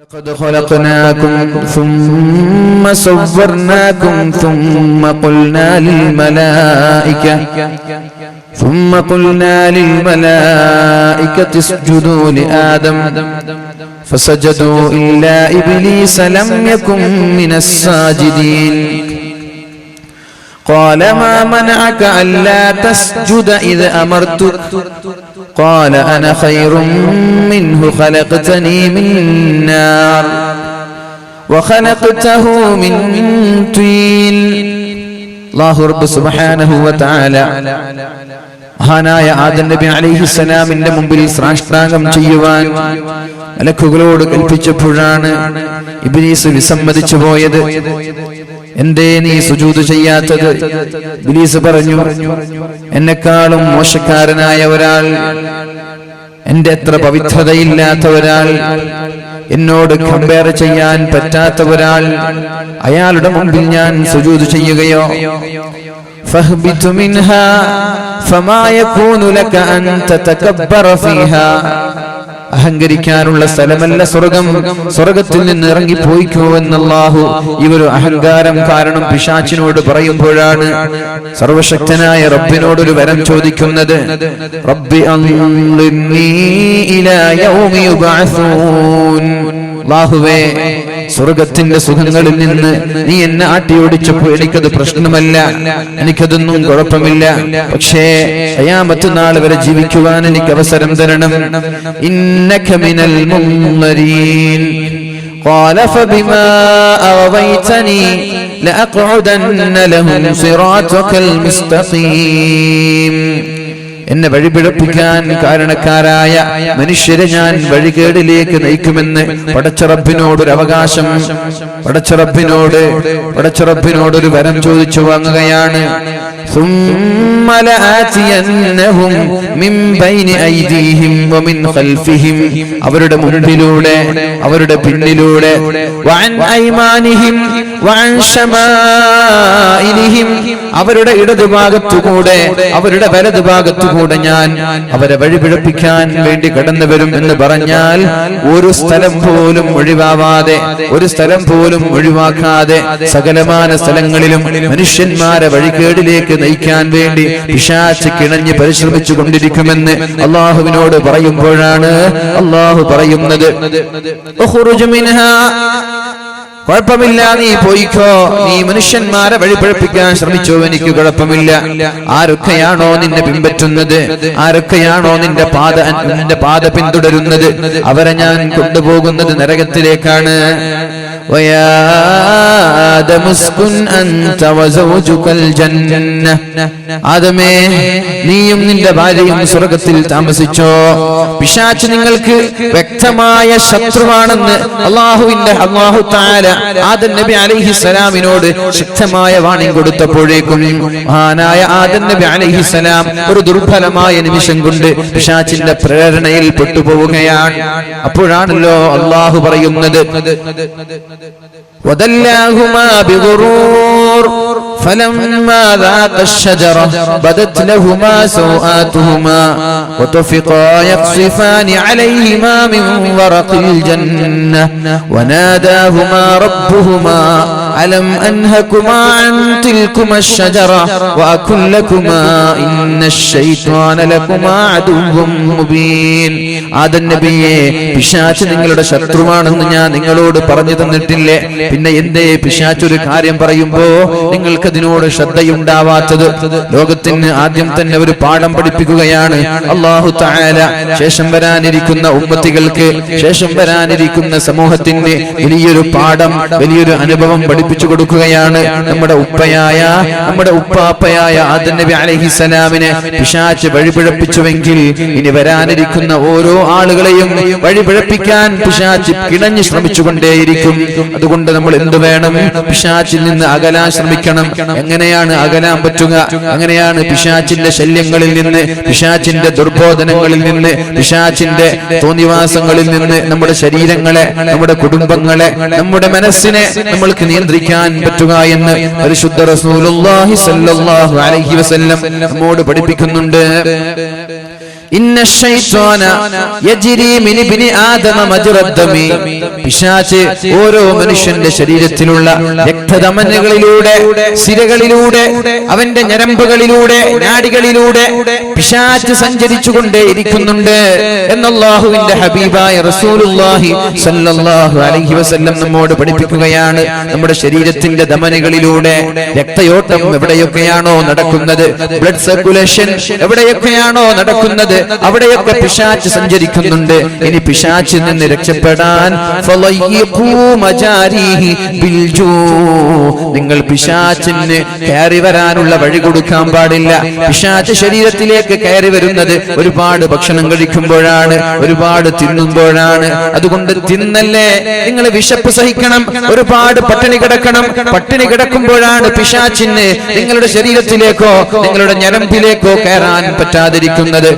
لقد خلقناكم ثم صورناكم ثم قلنا للملائكة اسجدوا لآدم فسجدوا إلا إبليس لم يكن من الساجدين قال ما منعك ألا تسجد إذ أمرتك قال أنا خير منه خلقتني من نار وخلقته من طين الله رب سبحانه وتعالى മഹാനായ ആദം നബി അലൈഹിസ്സലാമിന്റെ മുമ്പിൽ സാഷ്ടാംഗം ചെയ്യുവാൻ മലക്കുകളോട് കൽപ്പിച്ചപ്പോഴാണ് ഇബ്ലീസ് വിസമ്മതിച്ചു പോയത്. എന്തേ നീ സുജൂദ് ചെയ്യാത്തത്? ഇബ്ലീസ് പറഞ്ഞു, എന്നെക്കാളും മോശക്കാരനായ ഒരാൾ, എന്റെ അത്ര പവിത്രതയില്ലാത്ത ഒരാൾ, എന്നോട് കമ്പയർ ചെയ്യാൻ പറ്റാത്ത ഒരാൾ, അയാളുടെ മുമ്പിൽ ഞാൻ സുജൂദ് ചെയ്യുകയോ? فاهبط منها فما يكون لك أن تتكبر فيها അഹങ്കരിക്കാനുള്ള സ്ഥലമല്ല സ്വർഗം, സ്വർഗത്തിൽ നിന്ന് ഇറങ്ങിപ്പോയിക്കോ എന്ന് അല്ലാഹു ഇവരു അഹങ്കാരം കാരണം പിശാചിനോട് പറയുമ്പോഴാണ് സർവശക്തനായ റബ്ബിനോടൊരു വരം ചോദിക്കുന്നത്. റബ്ബി അൻളിർനി ഇലാ യൗമി യുബഅസൂൻ, അല്ലാഹുവേ സ്വർഗത്തിന്റെ സുഖങ്ങളിൽ നിന്ന് നീ എന്നെ ആട്ടിയോടിച്ചപ്പോൾ എനിക്കത് പ്രശ്നമല്ല, എനിക്കതൊന്നും കുഴപ്പമില്ല. പക്ഷേ ഖിയാമത്ത് നാൾ വരെ ജീവിക്കുവാൻ എനിക്ക് അവസരം തരണം. ഇന്നക മിനൽ മുൻദരീൻ ഖാല ഫബിമാ അവൈതനി ലഅഖഉദന്ന ലഹും സിറാതകൽ മുസ്തഖീം, എന്നെ വഴിപിഴപ്പിക്കാൻ കാരണക്കാരായ മനുഷ്യരെ ഞാൻ വഴികേടിലേക്ക് നയിക്കുമെന്ന് പടച്ചറബിനോടൊരു അവകാശം, പടച്ചറബിനോടൊരു വരം ചോദിച്ചു വാങ്ങുകയാണ്. ثم لآتينهم من بين أيديهم ومن خلفهم, അവരുടെ മുൻപിലൂടെ അവരുടെ പിന്നിലൂടെ, وعن أيمانهم وعن شمائلهم, അവരുടെ ഇടതുഭാഗത്തുകൂടെ അവരുടെ വലതുഭാഗത്തുകൂടെ ഞാൻ അവരെ വഴിപിഴപ്പിക്കാൻ വേണ്ടി കടന്നു വരും എന്ന് പറഞ്ഞാൽ ഒരു സ്ഥലം പോലും ഒഴിവാവാതെ, ഒരു സ്ഥലം പോലും ഒഴിവാക്കാതെ സകലമാന സ്ഥലങ്ങളിലും മനുഷ്യന്മാരെ വഴികേടിലേക്ക് നയിക്കാൻ വേണ്ടി പിശാച് കിണഞ്ഞ് പരിശ്രമിച്ചു കൊണ്ടിരിക്കുമെന്ന് അല്ലാഹുവിനോട് പറയുമ്പോഴാണ് അല്ലാഹു പറയുന്നത്, ഉഖ്റുജ് മിൻഹാ, കുഴപ്പമില്ല, നീ പോയിക്കോ, നീ മനുഷ്യന്മാരെ വഴിപഴപ്പിക്കാൻ ശ്രമിച്ചോ, എനിക്ക് കുഴപ്പമില്ല. ആരൊക്കെയാണോ നിന്നെ പിൻപറ്റുന്നത്, ആരൊക്കെയാണോ നിന്റെ പാത പിന്തുടരുന്നത്, അവരെ ഞാൻ കൊണ്ടുപോകുന്നത് നരകത്തിലേക്കാണ്. ويا آدم اسكن أنت وزوجك الجنة, ആദമേ നീയും നിന്റെ ഭാര്യയും സ്വർഗ്ഗത്തിൽ താമസിച്ചോ. പിശാച് നിങ്ങൾക്ക് വ്യക്തമായ ശത്രുവാണെന്ന് അല്ലാഹു തആല ആദം നബി അലൈഹിസ്സലാമിനോട് ശക്തമായ വാണിംഗ് കൊടുത്തപ്പോഴേക്കും മഹാനായ ആദം നബി അലൈഹിസ്സലാം ഒരു ദുർബലമായ നിമിഷം കൊണ്ട് പിശാചിന്റെ പ്രേരണയിൽ പെട്ടുപോവുകയാണ്. അപ്പോഴാണല്ലോ അല്ലാഹു പറയുന്നത്, وَدَلَّاهُمَا بِغُرُورٍ فَلَمَّا ذَاقَا الشَّجَرَةَ بَدَتْ لَهُمَا سَوْآتُهُمَا وَطَفِقَا يَخْصِفَانِ عَلَيْهِمَا مِنْ وَرَقِ الْجَنَّةِ وَنَادَاهُمَا رَبُّهُمَا أَلَمْ أَنْهَكُمَا عَنْ تِلْكُمَا الشَّجَرَةِ وَأَقُلْ لَكُمَا إِنَّ الشَّيْطَانَ لَكُمَا عَدُوٌّ مُبِينٌ. ആദം നബിയെ, പിശാച് നിങ്ങളുടെ ശത്രുവാണെന്ന് ഞാൻ നിങ്ങളോട് പറഞ്ഞു തന്നിട്ടില്ലേ? പിന്നെ എന്തേ പിശാച് ഒരു കാര്യം പറയുമ്പോ നിങ്ങൾക്ക് അതിനോട് ശ്രദ്ധയുണ്ടാവാത്തത്? ലോകത്തിന് ആദ്യം തന്നെ ഒരു പാഠം പഠിപ്പിക്കുകയാണ് അല്ലാഹു തആല. ശേഷം വരാനിരിക്കുന്ന ഉമ്മത്തികൾക്ക്, ശേഷം വരാനിരിക്കുന്ന സമൂഹത്തിന് വലിയൊരു പാഠം, വലിയൊരു അനുഭവം പഠിപ്പിച്ചു കൊടുക്കുകയാണ്. നമ്മുടെ ഉപ്പാപ്പയായ ആദം നബി അലൈഹിസ്സലാമിനെ പിശാച് വഴിപിഴപ്പിച്ചുവെങ്കിൽ ഇനി വരാനിരിക്കുന്ന ഓരോ ആളുകളെയും വഴിപിഴപ്പിക്കാൻ പിശാച് കിണഞ്ഞ് ശ്രമിച്ചുകൊണ്ടേയിരിക്കും. അതുകൊണ്ട് നമ്മൾ എന്ത് വേണം? പിശാചിൽ നിന്ന് അകലാൻ ശ്രമിക്കണം. എങ്ങനെയാണ് അകലാൻ പറ്റുക? എങ്ങനെയാണ് പിശാചിന്റെ ശല്യങ്ങളിൽ നിന്ന്, പിശാചിന്റെ ദുർബോധനങ്ങളിൽ നിന്ന്, പിശാചിന്റെ തോന്നിവാസങ്ങളിൽ നിന്ന് നമ്മുടെ ശരീരങ്ങളെ, നമ്മുടെ കുടുംബങ്ങളെ, നമ്മുടെ മനസ്സിനെ നമ്മൾക്ക് നിയന്ത്രിക്കാൻ പറ്റുക എന്ന് പരിശുദ്ധ റസൂലുള്ളാഹി സ്വല്ലല്ലാഹു അലൈഹി വസല്ലം നമ്മോട് പഠിപ്പിക്കുന്നുണ്ട്. പിശാച് ഓരോ മനുഷ്യന്റെ ശരീരത്തിലുള്ള രക്തധമനികളിലൂടെ, സിരകളിലൂടെ, അവന്റെ ഞരമ്പുകളിലൂടെ, നാഡികളിലൂടെ പിശാച് സഞ്ചരിച്ചുകൊണ്ടേയിരിക്കുന്നുണ്ട് എന്ന് അല്ലാഹുവിന്റെ ഹബീബായ റസൂലുള്ളാഹി സ്വല്ലല്ലാഹു അലൈഹി വസല്ലം നമ്മോട് പഠിപ്പിക്കുകയാണ്. നമ്മുടെ ശരീരത്തിന്റെ ധമനികളിലൂടെ രക്തയോട്ടം എവിടെയൊക്കെയാണോ നടക്കുന്നത്, ബ്ലഡ് സർക്കുലേഷൻ എവിടെയൊക്കെയാണോ നടക്കുന്നത്, അവിടെയൊക്കെ പിശാച് സഞ്ചരിക്കുന്നുണ്ട്. ഇനി പിശാചിൽ നിന്ന് രക്ഷപ്പെടാൻ നിങ്ങൾ പിശാചിന് കയറി വരാനുള്ള വഴി കൊടുക്കാൻ പാടില്ല. പിശാച് ശരീരത്തിലേക്ക് കയറി വരുന്നത് ഒരുപാട് ഭക്ഷണം കഴിക്കുമ്പോഴാണ്, ഒരുപാട് തിന്നുമ്പോഴാണ്. അതുകൊണ്ട് തിന്നല്ലേ, നിങ്ങൾ വിശപ്പ് സഹിക്കണം, ഒരുപാട് പട്ടിണി കിടക്കണം. പട്ടിണി കിടക്കുമ്പോഴാണ് പിശാചിന് നിങ്ങളുടെ ശരീരത്തിലേക്കോ നിങ്ങളുടെ ഞരമ്പിലേക്കോ കയറാൻ പറ്റാതിരിക്കുന്നത്.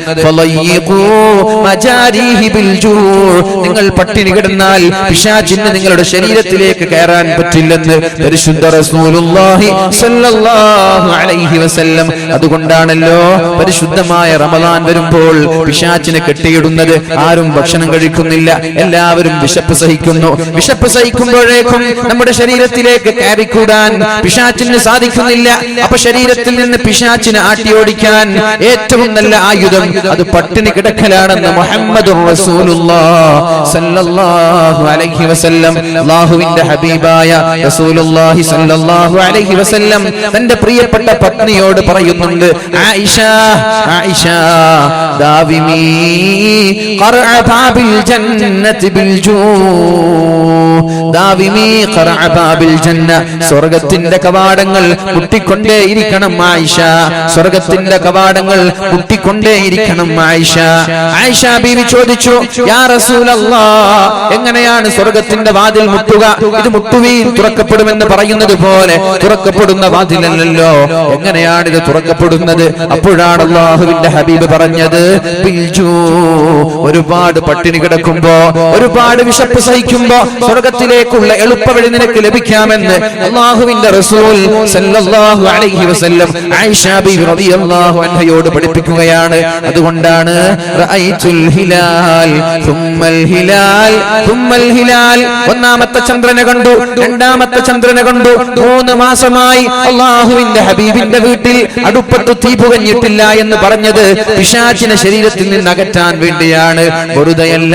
നിങ്ങൾ പട്ടിണി കിടന്നാൽ പിശാചിന് നിങ്ങളുടെ ശരീരത്തിലേക്ക് കയറാൻ പറ്റില്ലെന്ന് പരിശുദ്ധ റസൂലുള്ളാഹി സ്വല്ലല്ലാഹു അലൈഹി വസല്ലം. അതുകൊണ്ടാണല്ലോ പരിശുദ്ധമായ റമളാൻ വരുമ്പോൾ പിശാചിനെ കെട്ടിയിടുന്നത്. ആരും ഭക്ഷണം കഴിക്കുന്നില്ല, എല്ലാവരും വിശപ്പ് സഹിക്കുന്നു. വിശപ്പ് സഹിക്കുമ്പോഴേക്കും നമ്മുടെ ശരീരത്തിലേക്ക് കയറിക്കൂടാൻ പിശാചിന് സാധിക്കുന്നില്ല. അപ്പൊ ശരീരത്തിൽ നിന്ന് പിശാചിനെ ആട്ടിയോടിക്കാൻ ഏറ്റവും നല്ല ആയുധം അത് പട്ടിണി കിടക്കലാണെന്ന് മുഹമ്മദുർ റസൂലുള്ളാഹി സ്വല്ലല്ലാഹു അലൈഹി വസല്ലം. അല്ലാഹുവിന്റെ ഹബീബായ റസൂലുള്ളാഹി സ്വല്ലല്ലാഹു അലൈഹി വസല്ലം തന്റെ പ്രിയപ്പെട്ട പത്നിയോട് പറയുന്നുണ്ട്, ആയിഷ ആയിഷ ദാവിമി ഖർഅ ബാബിൽ ജന്നതി ബിൽ ജൂ, ദാവിമി ഖർഅ ബാബിൽ ജന്ന, സ്വർഗ്ഗത്തിന്റെ കവാടങ്ങൾ മുട്ടിക്കൊണ്ടേയിരിക്കണം ആയിഷ, സ്വർഗ്ഗത്തിന്റെ കവാടങ്ങൾ മുട്ടിക്കൊണ്ടേയിരിക്കണം ആയിഷ. ആയിഷ ബീവി ചോദിച്ചു, യാ റസൂലല്ലാഹ്, എങ്ങനെയാണ് സ്വർഗ്ഗത്തിന്റെ വാതിൽ മുട്ടുക? ഇത് മുട്ടുവീൻ തുറക്കപ്പെടുമെന്ന് പറയുന്നത് പോലെ തുറക്കപ്പെടുന്ന വാതിലല്ലല്ലോ, എങ്ങനെയാണ് ഇത് തുറക്കപ്പെടുന്നത്? അപ്പോഴാണ് അല്ലാഹുവിന്റെ ഹബീബ് പറഞ്ഞത്, ഒരുപാട് പട്ടിണി കിടക്കുമ്പോ, ഒരുപാട് വിശപ്പ് സഹിക്കുമ്പോ സ്വർഗ്ഗത്തിലേക്കുള്ള എളുപ്പവഴി നിനക്ക് ലഭിക്കാമെന്ന് അല്ലാഹുവിന്റെ റസൂൽ സല്ലല്ലാഹു അലൈഹി വസല്ലം ആയിഷ ബീവി റളിയല്ലാഹു അൻഹയോട് പഠിപ്പിക്കുകയാണ്. അതുകൊണ്ടാണ് റഅയ്തുൽ ഹിലാൽ തുമ്മൽ ഹിലാൽ തുമ്മൽ ഹിലാൽ, ഒന്നാമത്തെ ചന്ദ്രനെ കണ്ടു, രണ്ടാമത്തെ ചന്ദ്രനെ കണ്ടു. 3 മാസമായി അല്ലാഹുവിന്റെ ഹബീബിന്റെ വീട്ടിൽ അടുപ്പത്ത് തീ പുകഞ്ഞിട്ടില്ല എന്ന് പറഞ്ഞത് പിശാചിനെ ശരീരത്തിൽ നിന്ന് അകറ്റാൻ വേണ്ടിയാണ്, വെറുതെയല്ല.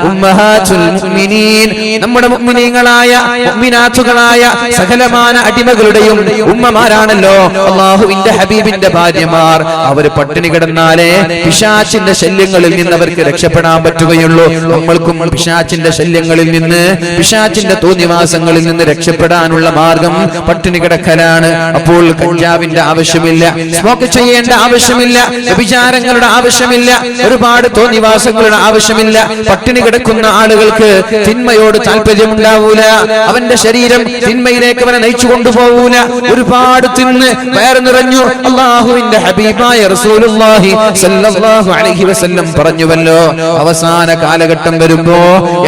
ഉമ്മഹാത്തുൽ മുഅ്മിനീൻ, നമ്മുടെ മുഅ്മിനീങ്ങളായ മുഅ്മിനാത്തുകളായ സകലമാന അടിമകളുടെയും ഉമ്മമാരാണല്ലോ അല്ലാഹുവിന്റെ ഹബീബിന്റെ ഭാര്യമാർ. അവർ പട്ടിണി കിടന്നാലേ പിശാചിന്റെ ശല്യങ്ങളിൽ നിന്ന് അവർക്ക് രക്ഷപ്പെടാൻ പറ്റുകയുള്ളൂ. നമ്മൾക്കും പിശാചിന്റെ ശല്യങ്ങളിൽ നിന്ന്, പിശാചിന്റെ തോന്നിവാസങ്ങളിൽ നിന്ന് രക്ഷപ്പെടാനുള്ള മാർഗം പട്ടിണി കിടക്കലാണ്. അപ്പോൾ കഞ്ചാവിന്റെ ആവശ്യമില്ല, സ്മോക്ക് ചെയ്യേണ്ട ആവശ്യമില്ല, വിചാരങ്ങളുടെ ആവശ്യമില്ല, ഒരുപാട് തോന്നിവാസങ്ങളുടെ ആവശ്യമില്ല. പട്ടിണി കിടക്കുന്ന ആളുകൾക്ക് തിന്മയോട് താല്പര്യമുണ്ടാവൂല, അവന്റെ ശരീരം തിന്മയിലേക്ക് അവനെ നയിച്ചു കൊണ്ടുപോകൂല. ഒരുപാട് തിന്ന് വയറ് നിറഞ്ഞു. അല്ലാഹുവിന്റെ ഹബീബായ റസൂലുള്ളാഹി സ്വല്ലല്ലാഹു അലൈഹി വസല്ലം പറഞ്ഞുവല്ലോ, അവസാന കാലഘട്ടം വരുമ്പോ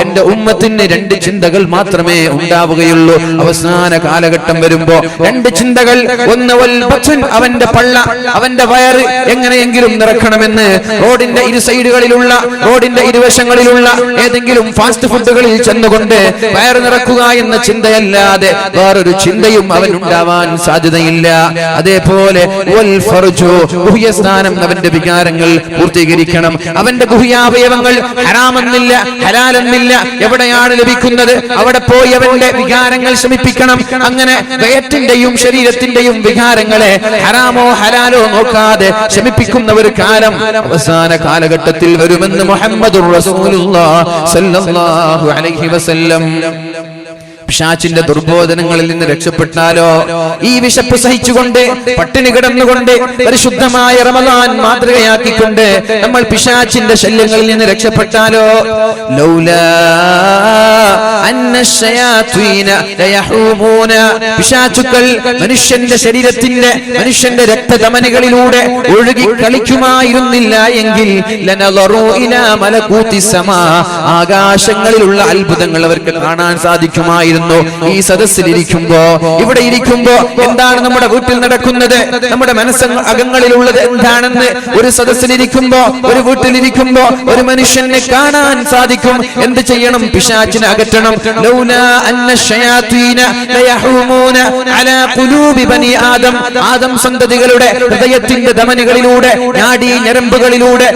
എന്റെ ഉമ്മത്തിന് 2 ചിന്തകൾ മാത്രമേ ഉണ്ടാവുകയുള്ളൂ. അവസാന കാലഘട്ടം വരുമ്പോ 2 ചിന്തകൾ. ഒന്ന് വൽബത്തുൻ, അവന്റെ പള്ള, അവന്റെ വയറ് എങ്ങനെയെങ്കിലും നിറക്കണമെന്ന് റോഡിന്റെ ഇരു സൈഡുകളിലുള്ള, റോഡിന്റെ ഇരുവശങ്ങളിലുള്ള ഏതെങ്കിലും ഫാസ്റ്റ് ഫുഡുകളിൽ ചെന്നുകൊണ്ട് വയറ് നിറക്കുക എന്ന ചിന്തയല്ലാതെ വേറൊരു ചിന്തയും അവനുണ്ടാവാൻ സാധ്യതയില്ല. അതേപോലെ ഗുഹ്യസ്ഥാനം, അവന്റെ വികാരങ്ങൾ പൂർത്തീകരിക്കണം. അവന്റെ ഗുഹ്യാവയവങ്ങൾ ഹറാമെന്നില്ല, ഹലാലെന്നില്ല, എവിടെയാണ് ലഭിക്കുന്നത് അവിടെ പോയി അവന്റെ വികാരങ്ങൾ ശമിപ്പിക്കണം. അങ്ങനെ വയറ്റിന്റെയും ശരീരത്തിന്റെയും വികാരങ്ങളെ ഹറാമോ ഹലാലോ നോക്കാതെ ശമിപ്പിക്കുന്ന ഒരു കാലം അവസാന കാലഘട്ടത്തിൽ വരുമെന്ന് മുഹമ്മദുർ റസൂലുള്ളാഹി സ്വല്ലല്ലാഹു അലൈഹി വസല്ലം. പിശാചിന്റെ ദുർബോധനങ്ങളിൽ നിന്ന് രക്ഷപ്പെട്ടാലോ, ഈ വിശപ്പ് സഹിച്ചുകൊണ്ട് പട്ടിണി കിടന്നുകൊണ്ട് പരിശുദ്ധമായ റമളാൻ മാതൃകയാക്കിക്കൊണ്ട് നമ്മൾ പിശാചിന്റെ ശല്യങ്ങളിൽ നിന്ന് രക്ഷപ്പെട്ടാലോ, ലൗലാ അന്ന അന്നശ്ശയാത്വീന ലയഹൂമൂന, പിശാചുക്കൾ മനുഷ്യന്റെ ശരീരത്തിന്റെ മനുഷ്യന്റെ രക്തധമനികളിലൂടെ ഒഴുകി കളിക്കുമായിരുന്നില്ല എങ്കിൽ ലനളറു ഇലാ മലകൂതി സമാ, ആകാശങ്ങളിലുള്ള അത്ഭുതങ്ങൾ അവർക്ക് കാണാൻ സാധിക്കുമായിരുന്നു. ഈ സദസ്സിലിരിക്കുമ്പോ, ഇവിടെ ഇരിക്കുമ്പോ എന്താണ് നമ്മുടെ വീട്ടിൽ നടക്കുന്നത്, നമ്മുടെ മനസ്സകങ്ങളിലുള്ളത് എന്താണെന്ന് ഒരു സദസ്സിലിരിക്കുമ്പോ, ഒരു വീട്ടിലിരിക്കുമ്പോ ഒരു മനുഷ്യനെ കാണാൻ സാധിക്കും. എന്ത് ചെയ്യണം? പിശാചിനെ അകറ്റണം. ലൗലാ അന്നശ്ശയാത്വീന ലയഹൂമൂന അലാ ഖുലൂബി ബനി ആദം, ആദം സന്തതികളുടെ ഹൃദയത്തിന്റെ ധമനികളിലൂടെ, നാഡീ ഞരമ്പുകളിലൂടെ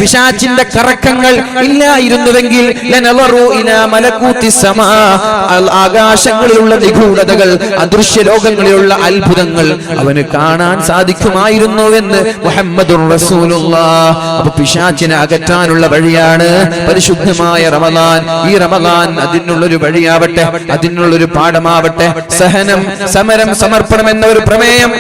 പിശാചിന്റെ കറക്കങ്ങൾ ഇല്ലായിരുന്നുവെങ്കിൽ ലനളറു ഇലാ മലകൂതി സമാ, ആകാശങ്ങളിലുള്ള നിഗൂഢതകൾ, അദൃശ്യ ലോകങ്ങളിലുള്ള അത്ഭുതങ്ങൾ അവന് കാണാൻ സാധിക്കുമായിരുന്നു എന്ന് മുഹമ്മദുർ റസൂലുള്ളാഹ്. അപ്പോൾ പിശാചിനെ അകറ്റാനുള്ള വഴിയാണ് പരിശുദ്ധമായ റമളാൻ. ഈ റമളാൻ അതിനുള്ളൊരു വഴിയാവട്ടെ, അതിനുള്ളൊരു പാഠമാവട്ടെ. സഹനം, സമരം, സമർപ്പണം എന്ന ഒരു പ്രമേയം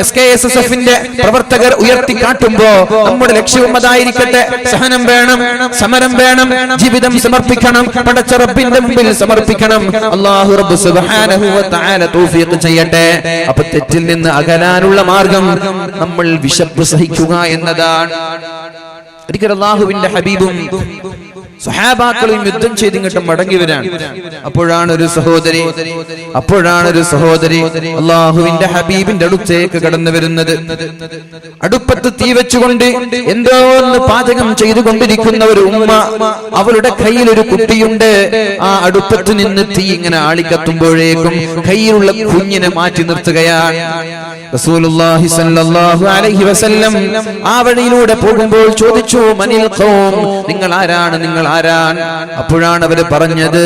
SKSSFന്റെ പ്രവർത്തകർ ഉയർത്തിക്കാട്ടുമ്പോ നമ്മുടെ ലക്ഷ്യവും അതായിരിക്കട്ടെ. സഹനം വേണം, സമരം വേണം, ജീവിതം സമർപ്പിക്കണം, പടച്ച റബ്ബിന്റെ മുമ്പിൽ സമർപ്പിക്കണം. അല്ലാഹു റബ്ബ് സുബ്ഹാനഹു വ തആല തൗഫീഖ് ചെയ്യട്ടെ. അപ്പോൾ തെറ്റിൽ നിന്ന് അകലാനുള്ള മാർഗം നമ്മൾ വിശപ്പ് സഹിക്കുക എന്നതാണ്. ഒരിക്കൽ അല്ലാഹുവിന്റെ ഹബീബും സ്വഹാബാക്കളും യുദ്ധം ചെയ്തിങ്ങോട്ട് മടങ്ങി വരാൻ. അപ്പോഴാണ് ഒരു സഹോദരി അല്ലാഹുവിന്റെ ഹബീബിന്റെ അടുത്തേക്ക് കടന്നു വരുന്നത്. അടുപ്പത്ത് തീ വെച്ചുകൊണ്ട് എന്തോ ഒന്ന് പാചകം ചെയ്തുകൊണ്ടിരിക്കുന്ന ഒരു ഉമ്മ, അവളുടെ കയ്യിൽ ഒരു കുട്ടിയുണ്ട്. ആ അടുപ്പത്ത് നിന്ന് തീ ഇങ്ങനെ ആളിക്കത്തുമ്പോഴേക്കും കയ്യിലുള്ള കുഞ്ഞിനെ മാറ്റി നിർത്തുകയാണ്. റസൂലുള്ളാഹി സ്വല്ലല്ലാഹു അലൈഹി വസല്ലം ആ വഴിയിലൂടെ പോകുമ്പോൾ ചോദിച്ചു, മനിൽ ഖൗം, നിങ്ങൾ ആരാണ്, നിങ്ങൾ ആരാൻ? അപ്പോഴാണ് അവർ പറഞ്ഞത്,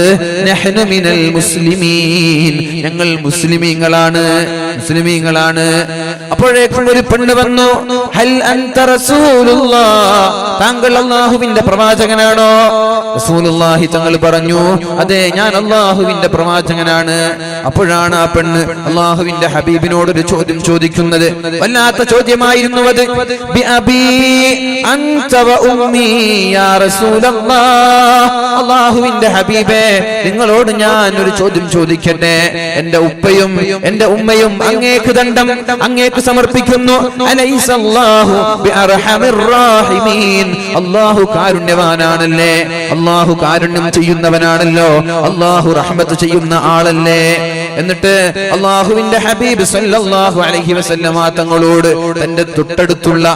നഹ്നു മിനൽ മുസ്ലിമീൻ, ഞങ്ങൾ മുസ്ലിമീങ്ങളാണ്. അപ്പോഴേക്കും ഒരു പെണ്ണ് വന്നു, ഹൽ അൻത റസൂലുള്ളാഹ്, താങ്കൾ അല്ലാഹുവിന്റെ പ്രവാചകനാണോ? റസൂലുള്ളാഹി തങ്ങൾ പറഞ്ഞു, അതെ, ഞാൻ അല്ലാഹുവിന്റെ പ്രവാചകനാണ്. അപ്പോഴാണ് ആ പെണ്ണ് അല്ലാഹുവിന്റെ ഹബീബിനോട് ഒരു ചോദ്യം ചോദിക്കുന്നത്. വല്ലാത്ത ചോദ്യമായിരുന്നു അത്. ബി അബീ അൻത വ ഉമ്മീ യാ റസൂലല്ലാഹ്, അല്ലാഹുവിന്റെ ഹബീബേ, നിങ്ങളോട് ഞാൻ ഒരു ചോദ്യം ചോദിക്കട്ടെ. എന്റെ ഉപ്പയും എന്റെ ഉമ്മയും അങ്ങേക്ക് ദണ്ഡം, അങ്ങേക്ക് സമർപ്പിക്കുന്നു. അലൈസല്ലാഹു ബിഅർഹമിർ റഹീമീൻ, അല്ലാഹു കാരുണ്യവാനാണല്ലേ, അല്ലാഹു കാരുണ്യം ചെയ്യുന്നവനാണല്ലോ, അല്ലാഹു റഹ്മത്ത് ചെയ്യുന്ന ആളല്ലേ. എന്നിട്ട് അല്ലാഹുവിന്റെ ഹബീബ് സല്ലല്ലാഹു അലൈഹി വസല്ലമ തങ്ങളോട് തന്റെ തൊട്ടടുത്തുള്ള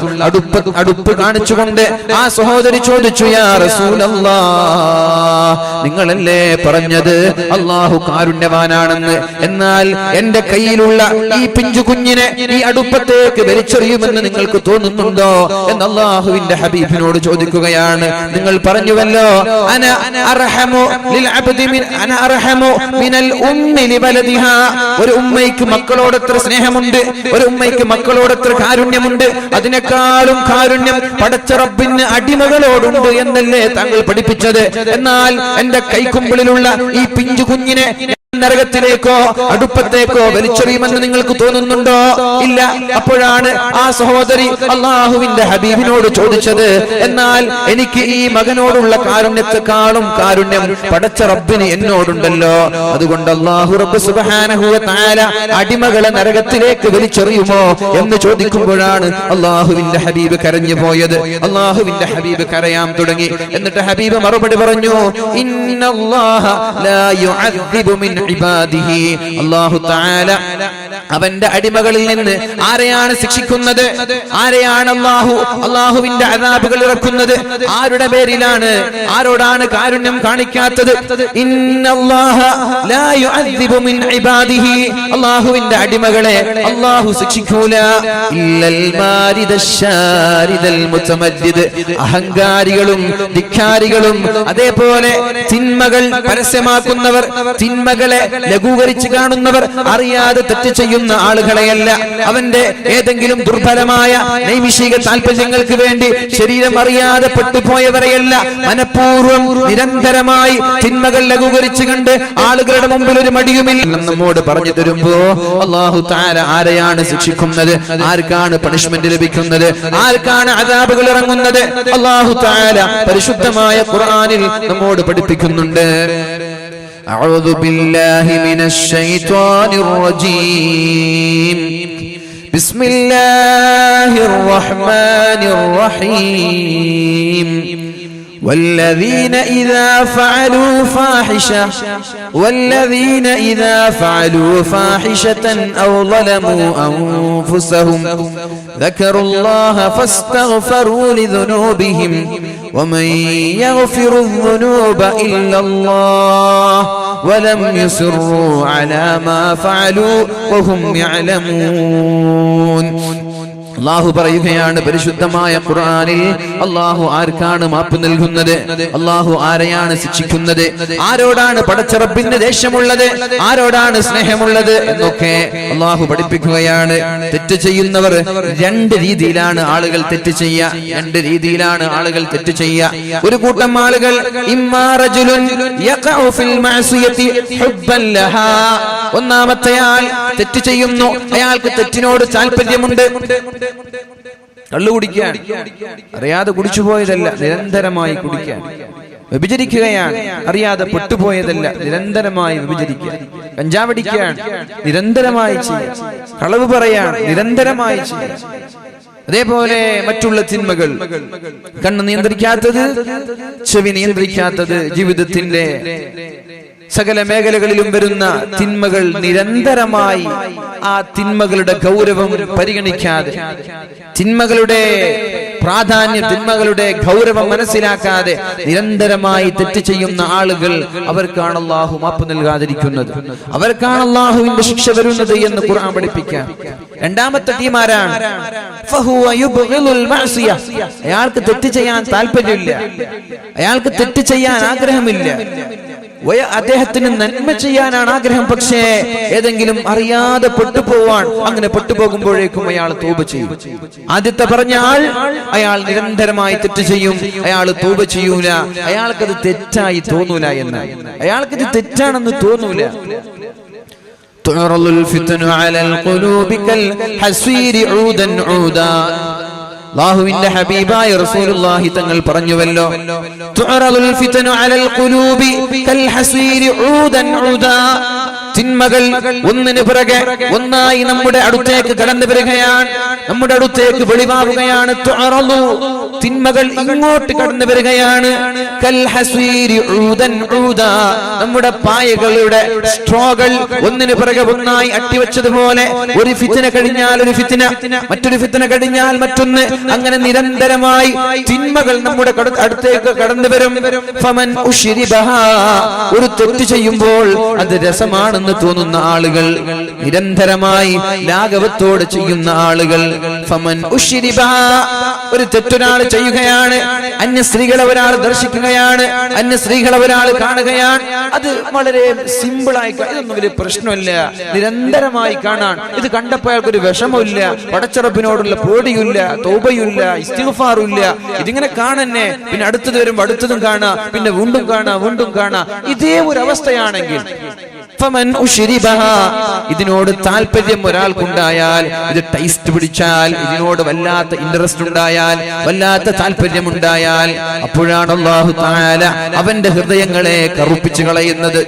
അടുപ്പ് കാണിച്ചുകൊണ്ട് ആ സഹോദരി ചോദിച്ചു, യാ റസൂലല്ലാഹ്, നിങ്ങളല്ലേ പറഞ്ഞത് അല്ലാഹു കാരുണ്യവാനാണെന്ന്, എന്നാൽ എന്റെ കയ്യിലുള്ള ഈ പിഞ്ചു കുഞ്ഞിനെ ഈ അടുപ്പത്തേക്ക് വലിച്ചെറിയുമെന്ന് നിങ്ങൾക്ക് തോന്നുന്നുണ്ടോ എന്ന് അല്ലാഹുവിന്റെ ഹബീബിനോട് ചോദിക്കുകയാണ്. നിങ്ങൾ പറഞ്ഞുവല്ലോ, അന അർഹമു ലിൽ അബ്ദി അന അർഹമു മിനൽ ഉമ്മി ലിവലദിഹാ, ഒരു ഉമ്മയ്ക്ക് മക്കളോട് എത്ര സ്നേഹമുണ്ട്, ഒരു ഉമ്മയ്ക്ക് മക്കളോട് എത്ര കാരുണ്യമുണ്ട്, അതിനേക്കാളും കാരുണ്യം പടച്ച റബ്ബിന് അടിമകളോടുണ്ട് എന്നല്ലേ താങ്കൾ പഠിപ്പിച്ചത്. എന്നാൽ എന്റെ കൈക്കുമ്പിളിലുള്ള ഈ പിഞ്ചു കുഞ്ഞിനെ നരകത്തിലേക്കോ അടുപ്പത്തേക്കോ വലിച്ചെറിയുമെന്ന് നിങ്ങൾക്ക് തോന്നുന്നുണ്ടോ? ഇല്ല. അപ്പോഴാണ് ആ സഹോദരി അല്ലാഹുവിന്റെ ഹബീബിനോട് ചോദിച്ചത്, എന്നാൽ എനിക്ക് ഈ മകനോടുള്ള കാരുണ്യത്തെക്കാളും കാരുണ്യം പടച്ച റബ്ബിന് എന്നോടുണ്ടല്ലോ, അതുകൊണ്ട് അല്ലാഹു റബ്ബ് സുബ്ഹാനഹു വ തആല അടിമകളെ നരകത്തിലേക്ക് വലിച്ചെറിയുമോ എന്ന് ചോദിക്കുമ്പോഴാണ് അല്ലാഹുവിന്റെ ഹബീബ് കരഞ്ഞു പോയത്. അല്ലാഹുവിന്റെ ഹബീബ് കരയാൻ തുടങ്ങി. എന്നിട്ട് ഹബീബ് മറുപടി പറഞ്ഞു, ഇന്നല്ലാഹ ലാ യുഅദ്ദിബു മിൻ ഇബാദിഹി, അല്ലാഹു തആല അവന്റെ അടിമകളിൽ നിന്ന് ആരെയാണ് ശിക്ഷിക്കുന്നത്, ആരെയാണ് അല്ലാഹുവിന്റെ അദാബുകൾ ഇറക്കുന്നത്, ആരുടെ പേരിലാണ്, ആരോടാണ് കാരുണ്യം കാണിക്കാത്തത്? ഇന്നല്ലാഹ ലാ യുഅദ്ദിബു മിൻ ഇബാദിഹി, അല്ലാഹുവിന്റെ അടിമകളെ അല്ലാഹു ശിക്ഷിക്കൂല. ഇല്ലൽ മാരിദശ്ശാരിദൽ മുതമദ്ദിദ്, അഹങ്കാരികളും ധിക്കാരികളും അതേപോലെ തിന്മകൾ പരസ്യമാക്കുന്നവർ, തിന്മകളെ ചിന്തകളെ ലഘൂകരിച്ച് കാണുന്നവർ അറിയാതെ തെറ്റ് ചെയ്യുന്ന ആളുകളെയല്ല, അവന്റെ ഏതെങ്കിലും ദുർബലമായ നൈമിഷിക താല്പര്യങ്ങൾക്ക് വേണ്ടി ശരീരം അറിയാതെ പെട്ടുപോയവരെയല്ല, മനഃപൂർവ്വം നിരന്തരമായി തിന്മകൾ ലഘൂകരിച്ച് കണ്ട് ആളുകളുടെ മുമ്പിൽ ഒരു മടിയുമില്ല നമ്മോട് പറഞ്ഞു തരുമ്പോ അല്ലാഹു തആല ആരെയാണ് ശിക്ഷിക്കുന്നത്, ആർക്കാണ് പണിഷ്മെന്റ് ലഭിക്കുന്നത്, ആർക്കാണ് അദാബുകൾ ഇറങ്ങുന്നത്, അല്ലാഹു തആല പരിശുദ്ധമായ ഖുർആനിൽ നമ്മോട് പഠിപ്പിക്കുന്നുണ്ട്. അഊദു ബില്ലാഹി മിനശ് ശൈത്വാനിർ റജീം. ബിസ്മില്ലാഹിർ റഹ്മാനിർ റഹീം. والذين إذا فعلوا فاحشة أو ظلموا أنفسهم ذكروا الله فاستغفروا لذنوبهم ومن يغفر الذنوب إلا الله ولم يصروا على ما فعلوا وهم يعلمون. അല്ലാഹു പറയുകയാണ് പരിശുദ്ധമായ ഖുർആനിൽ, അല്ലാഹു ആർക്കാണ് മാപ്പ് നൽകുന്നത്, അല്ലാഹു ആരെയാണ് ശിക്ഷിക്കുന്നത്, ആരോടാണ് പടച്ച റബ്ബിന് ദേഷ്യമുള്ളത്, ആരോടാണ് സ്നേഹമുള്ളത് എന്നൊക്കെ അല്ലാഹു പഠിപ്പിക്കുകയാണ്. തെറ്റ് ചെയ്യുന്നവർ രണ്ട് രീതിയിലാണ് ആളുകൾ തെറ്റ് ചെയ്യുക, രണ്ട് രീതിയിലാണ് ആളുകൾ തെറ്റ് ചെയ്യുക. ഒരു കൂട്ടം ആളുകൾ ഇമ്മാ റജുലുൻ യഖഉ ഫിൽ മഅസിയതി ഹുബ്ബൻ ലഹാ, ഒന്നാമത്തെ ആൾ തെറ്റ് ചെയ്യുന്നു, അയാൾക്ക് തെറ്റിനോട് താല്പര്യമുണ്ട്. കള്ളു കുടിക്കാൻ അറിയാതെ കുടിച്ചുപോയതല്ല, നിരന്തരമായി കുടിക്കാൻ. വ്യഭിചരിക്കുകയാണ് അറിയാതെ പെട്ടുപോയതല്ല, നിരന്തരമായി വ്യഭിചരിക്കുക. കഞ്ചാവടിക്കാൻ നിരന്തരമായി ചെയ്യുക. കളവ് പറയാൻ നിരന്തരമായി ചെയ്യുക. അതേപോലെ മറ്റുള്ള തിന്മകൾ, കണ്ണ് നിയന്ത്രിക്കാത്തത്, ചെവി നിയന്ത്രിക്കാത്തത്, ജീവിതത്തിന്റെ സകല മേഖലകളിലും വരുന്ന തിന്മകൾ നിരന്തരമായി ആ തിന്മകളുടെ ഗൗരവം പരിഗണിക്കാതെ, തിന്മകളുടെ പ്രാധാന്യം, തിന്മകളുടെ ഗൗരവം മനസ്സിലാക്കാതെ നിരന്തരമായി തെറ്റ് ചെയ്യുന്ന ആളുകൾ, അവർക്കാണ് അല്ലാഹു മാപ്പ് നൽകാതിരിക്കുന്നത്, അവർക്കാണ് അല്ലാഹുവിന്റെ ശിക്ഷ വരുന്നത് എന്ന് ഖുർആൻ പഠിപ്പിക്കാൻ. രണ്ടാമത്തെ ടീമാരാണ് അയാൾക്ക് തെറ്റ് ചെയ്യാൻ താല്പര്യമില്ല, അയാൾക്ക് തെറ്റ് ചെയ്യാൻ ആഗ്രഹമില്ല, അദ്ദേഹത്തിന് നന്മ ചെയ്യാനാണ് ആഗ്രഹം, പക്ഷേ ഏതെങ്കിലും അറിയാതെ പെട്ടുപോവാൻ, അങ്ങനെ പെട്ടുപോകുമ്പോഴേക്കും അയാൾ തൗബ ചെയ്യും. ആദ്യത്തെ പറഞ്ഞ ആൾ, അയാൾ നിരന്തരമായി തെറ്റ് ചെയ്യും, അയാൾ തൗബ ചെയ്യൂല, അയാൾക്കത് തെറ്റായി തോന്നൂല എന്ന്, അയാൾക്കത് തെറ്റാണെന്ന് തോന്നൂല. തുറലുൽ ഫിത്നു അലൽ ഖുലൂബി കൽ ഹസ്വീരി ഊദൻ ഊദാ. അല്ലാഹുവിന്റെ ഹബീബായ റസൂലുള്ളാഹി തങ്ങൾ പറഞ്ഞുവല്ലോ, തുറലുൽ ഫിത്നു അലൽ ഖുലൂബി കൽ ഹസ്വീരി ഊദൻ ഊദാ. തിന്മകൾ ഒന്നിനു പിറകെ ഒന്നായി നമ്മുടെ അടുത്തേക്ക് കടന്നു വരികയാണ്, നമ്മുടെ അടുത്തേക്ക് വെളിവാവുകയാണ്. തുറലു, തിന്മകൾ ഇങ്ങോട്ട് കടന്നു വരികയാണ്. കൽ ഹസ്വീരി ഊദൻ ഊദാ, നമ്മുടെ പായകളുടെ സ്ട്രോകൾ ഒന്നിനു പിറകെ ഒന്നായി അട്ടിവെച്ചതുപോലെ, ഒരു ഫിത്ന കഴിഞ്ഞാൽ ഒരു ഫിത്ന, മറ്റൊരു ഫിത്ന കഴിഞ്ഞാൽ മറ്റൊന്ന്, അങ്ങനെ നിരന്തരമായി തിന്മകൾ നമ്മുടെ അടുത്തേക്ക് കടന്നു വരും. ഫമൻ ഉശ്രിബഹാ, ഒരു തെറ്റ് ചെയ്യുമ്പോൾ അത് രസമാണെന്ന് തോന്നുന്ന ആളുകൾ, നിരന്തരമായി ലാഘവത്തോടെ ചെയ്യുന്ന ആളുകൾ. ഫമൻ ഉശ്രിബഹാ, ഒരു തെറ്റൊരാൾ ചെയ്യുകയാണ്, അന്യ സ്ത്രീകളെ ഒരാൾ ദർശിക്കുകയാണ്, അന്യ സ്ത്രീകളെ ഒരാൾ കാണുകയാണ്, അത് വളരെ സിമ്പിളായി, ഇതൊന്നും വലിയ പ്രശ്നമില്ല, നിരന്തരമായി കാണാൻ. ഇത് കണ്ടപ്പോൾ അയാൾക്കൊരു വിഷമമില്ല, പടച്ചറപ്പിനോടുള്ള പേടിയില്ല, തൗബയില്ല, ഇസ്തിഗ്ഫാറുമില്ല. ഇതിങ്ങനെ കാണന്നെ, പിന്നെ അടുത്തത് വരുമ്പോ അടുത്തതും കാണാ, പിന്നെ വീണ്ടും കാണാ, വീണ്ടും കാണാ. ഇതേ ഒരു അവസ്ഥയാണെങ്കിൽ ഫമൻ ഉശ്രിബഹാ, ഇതിനോട് താല്പര്യം ഒരാൾക്കുണ്ടായാൽ, ഇത് ടേസ്റ്റ് പിടിച്ചാൽ, ഇതിനോട് വല്ലാത്ത ഇൻട്രസ്റ്റ് ഉണ്ടായാൽ, വല്ലാത്ത താല്പര്യം ഉണ്ടായാൽ, അപ്പോഴാണ് അല്ലാഹു തആല അവന്റെ ഹൃദയങ്ങളെ കറുപ്പിച്ചു കളയുന്നത്.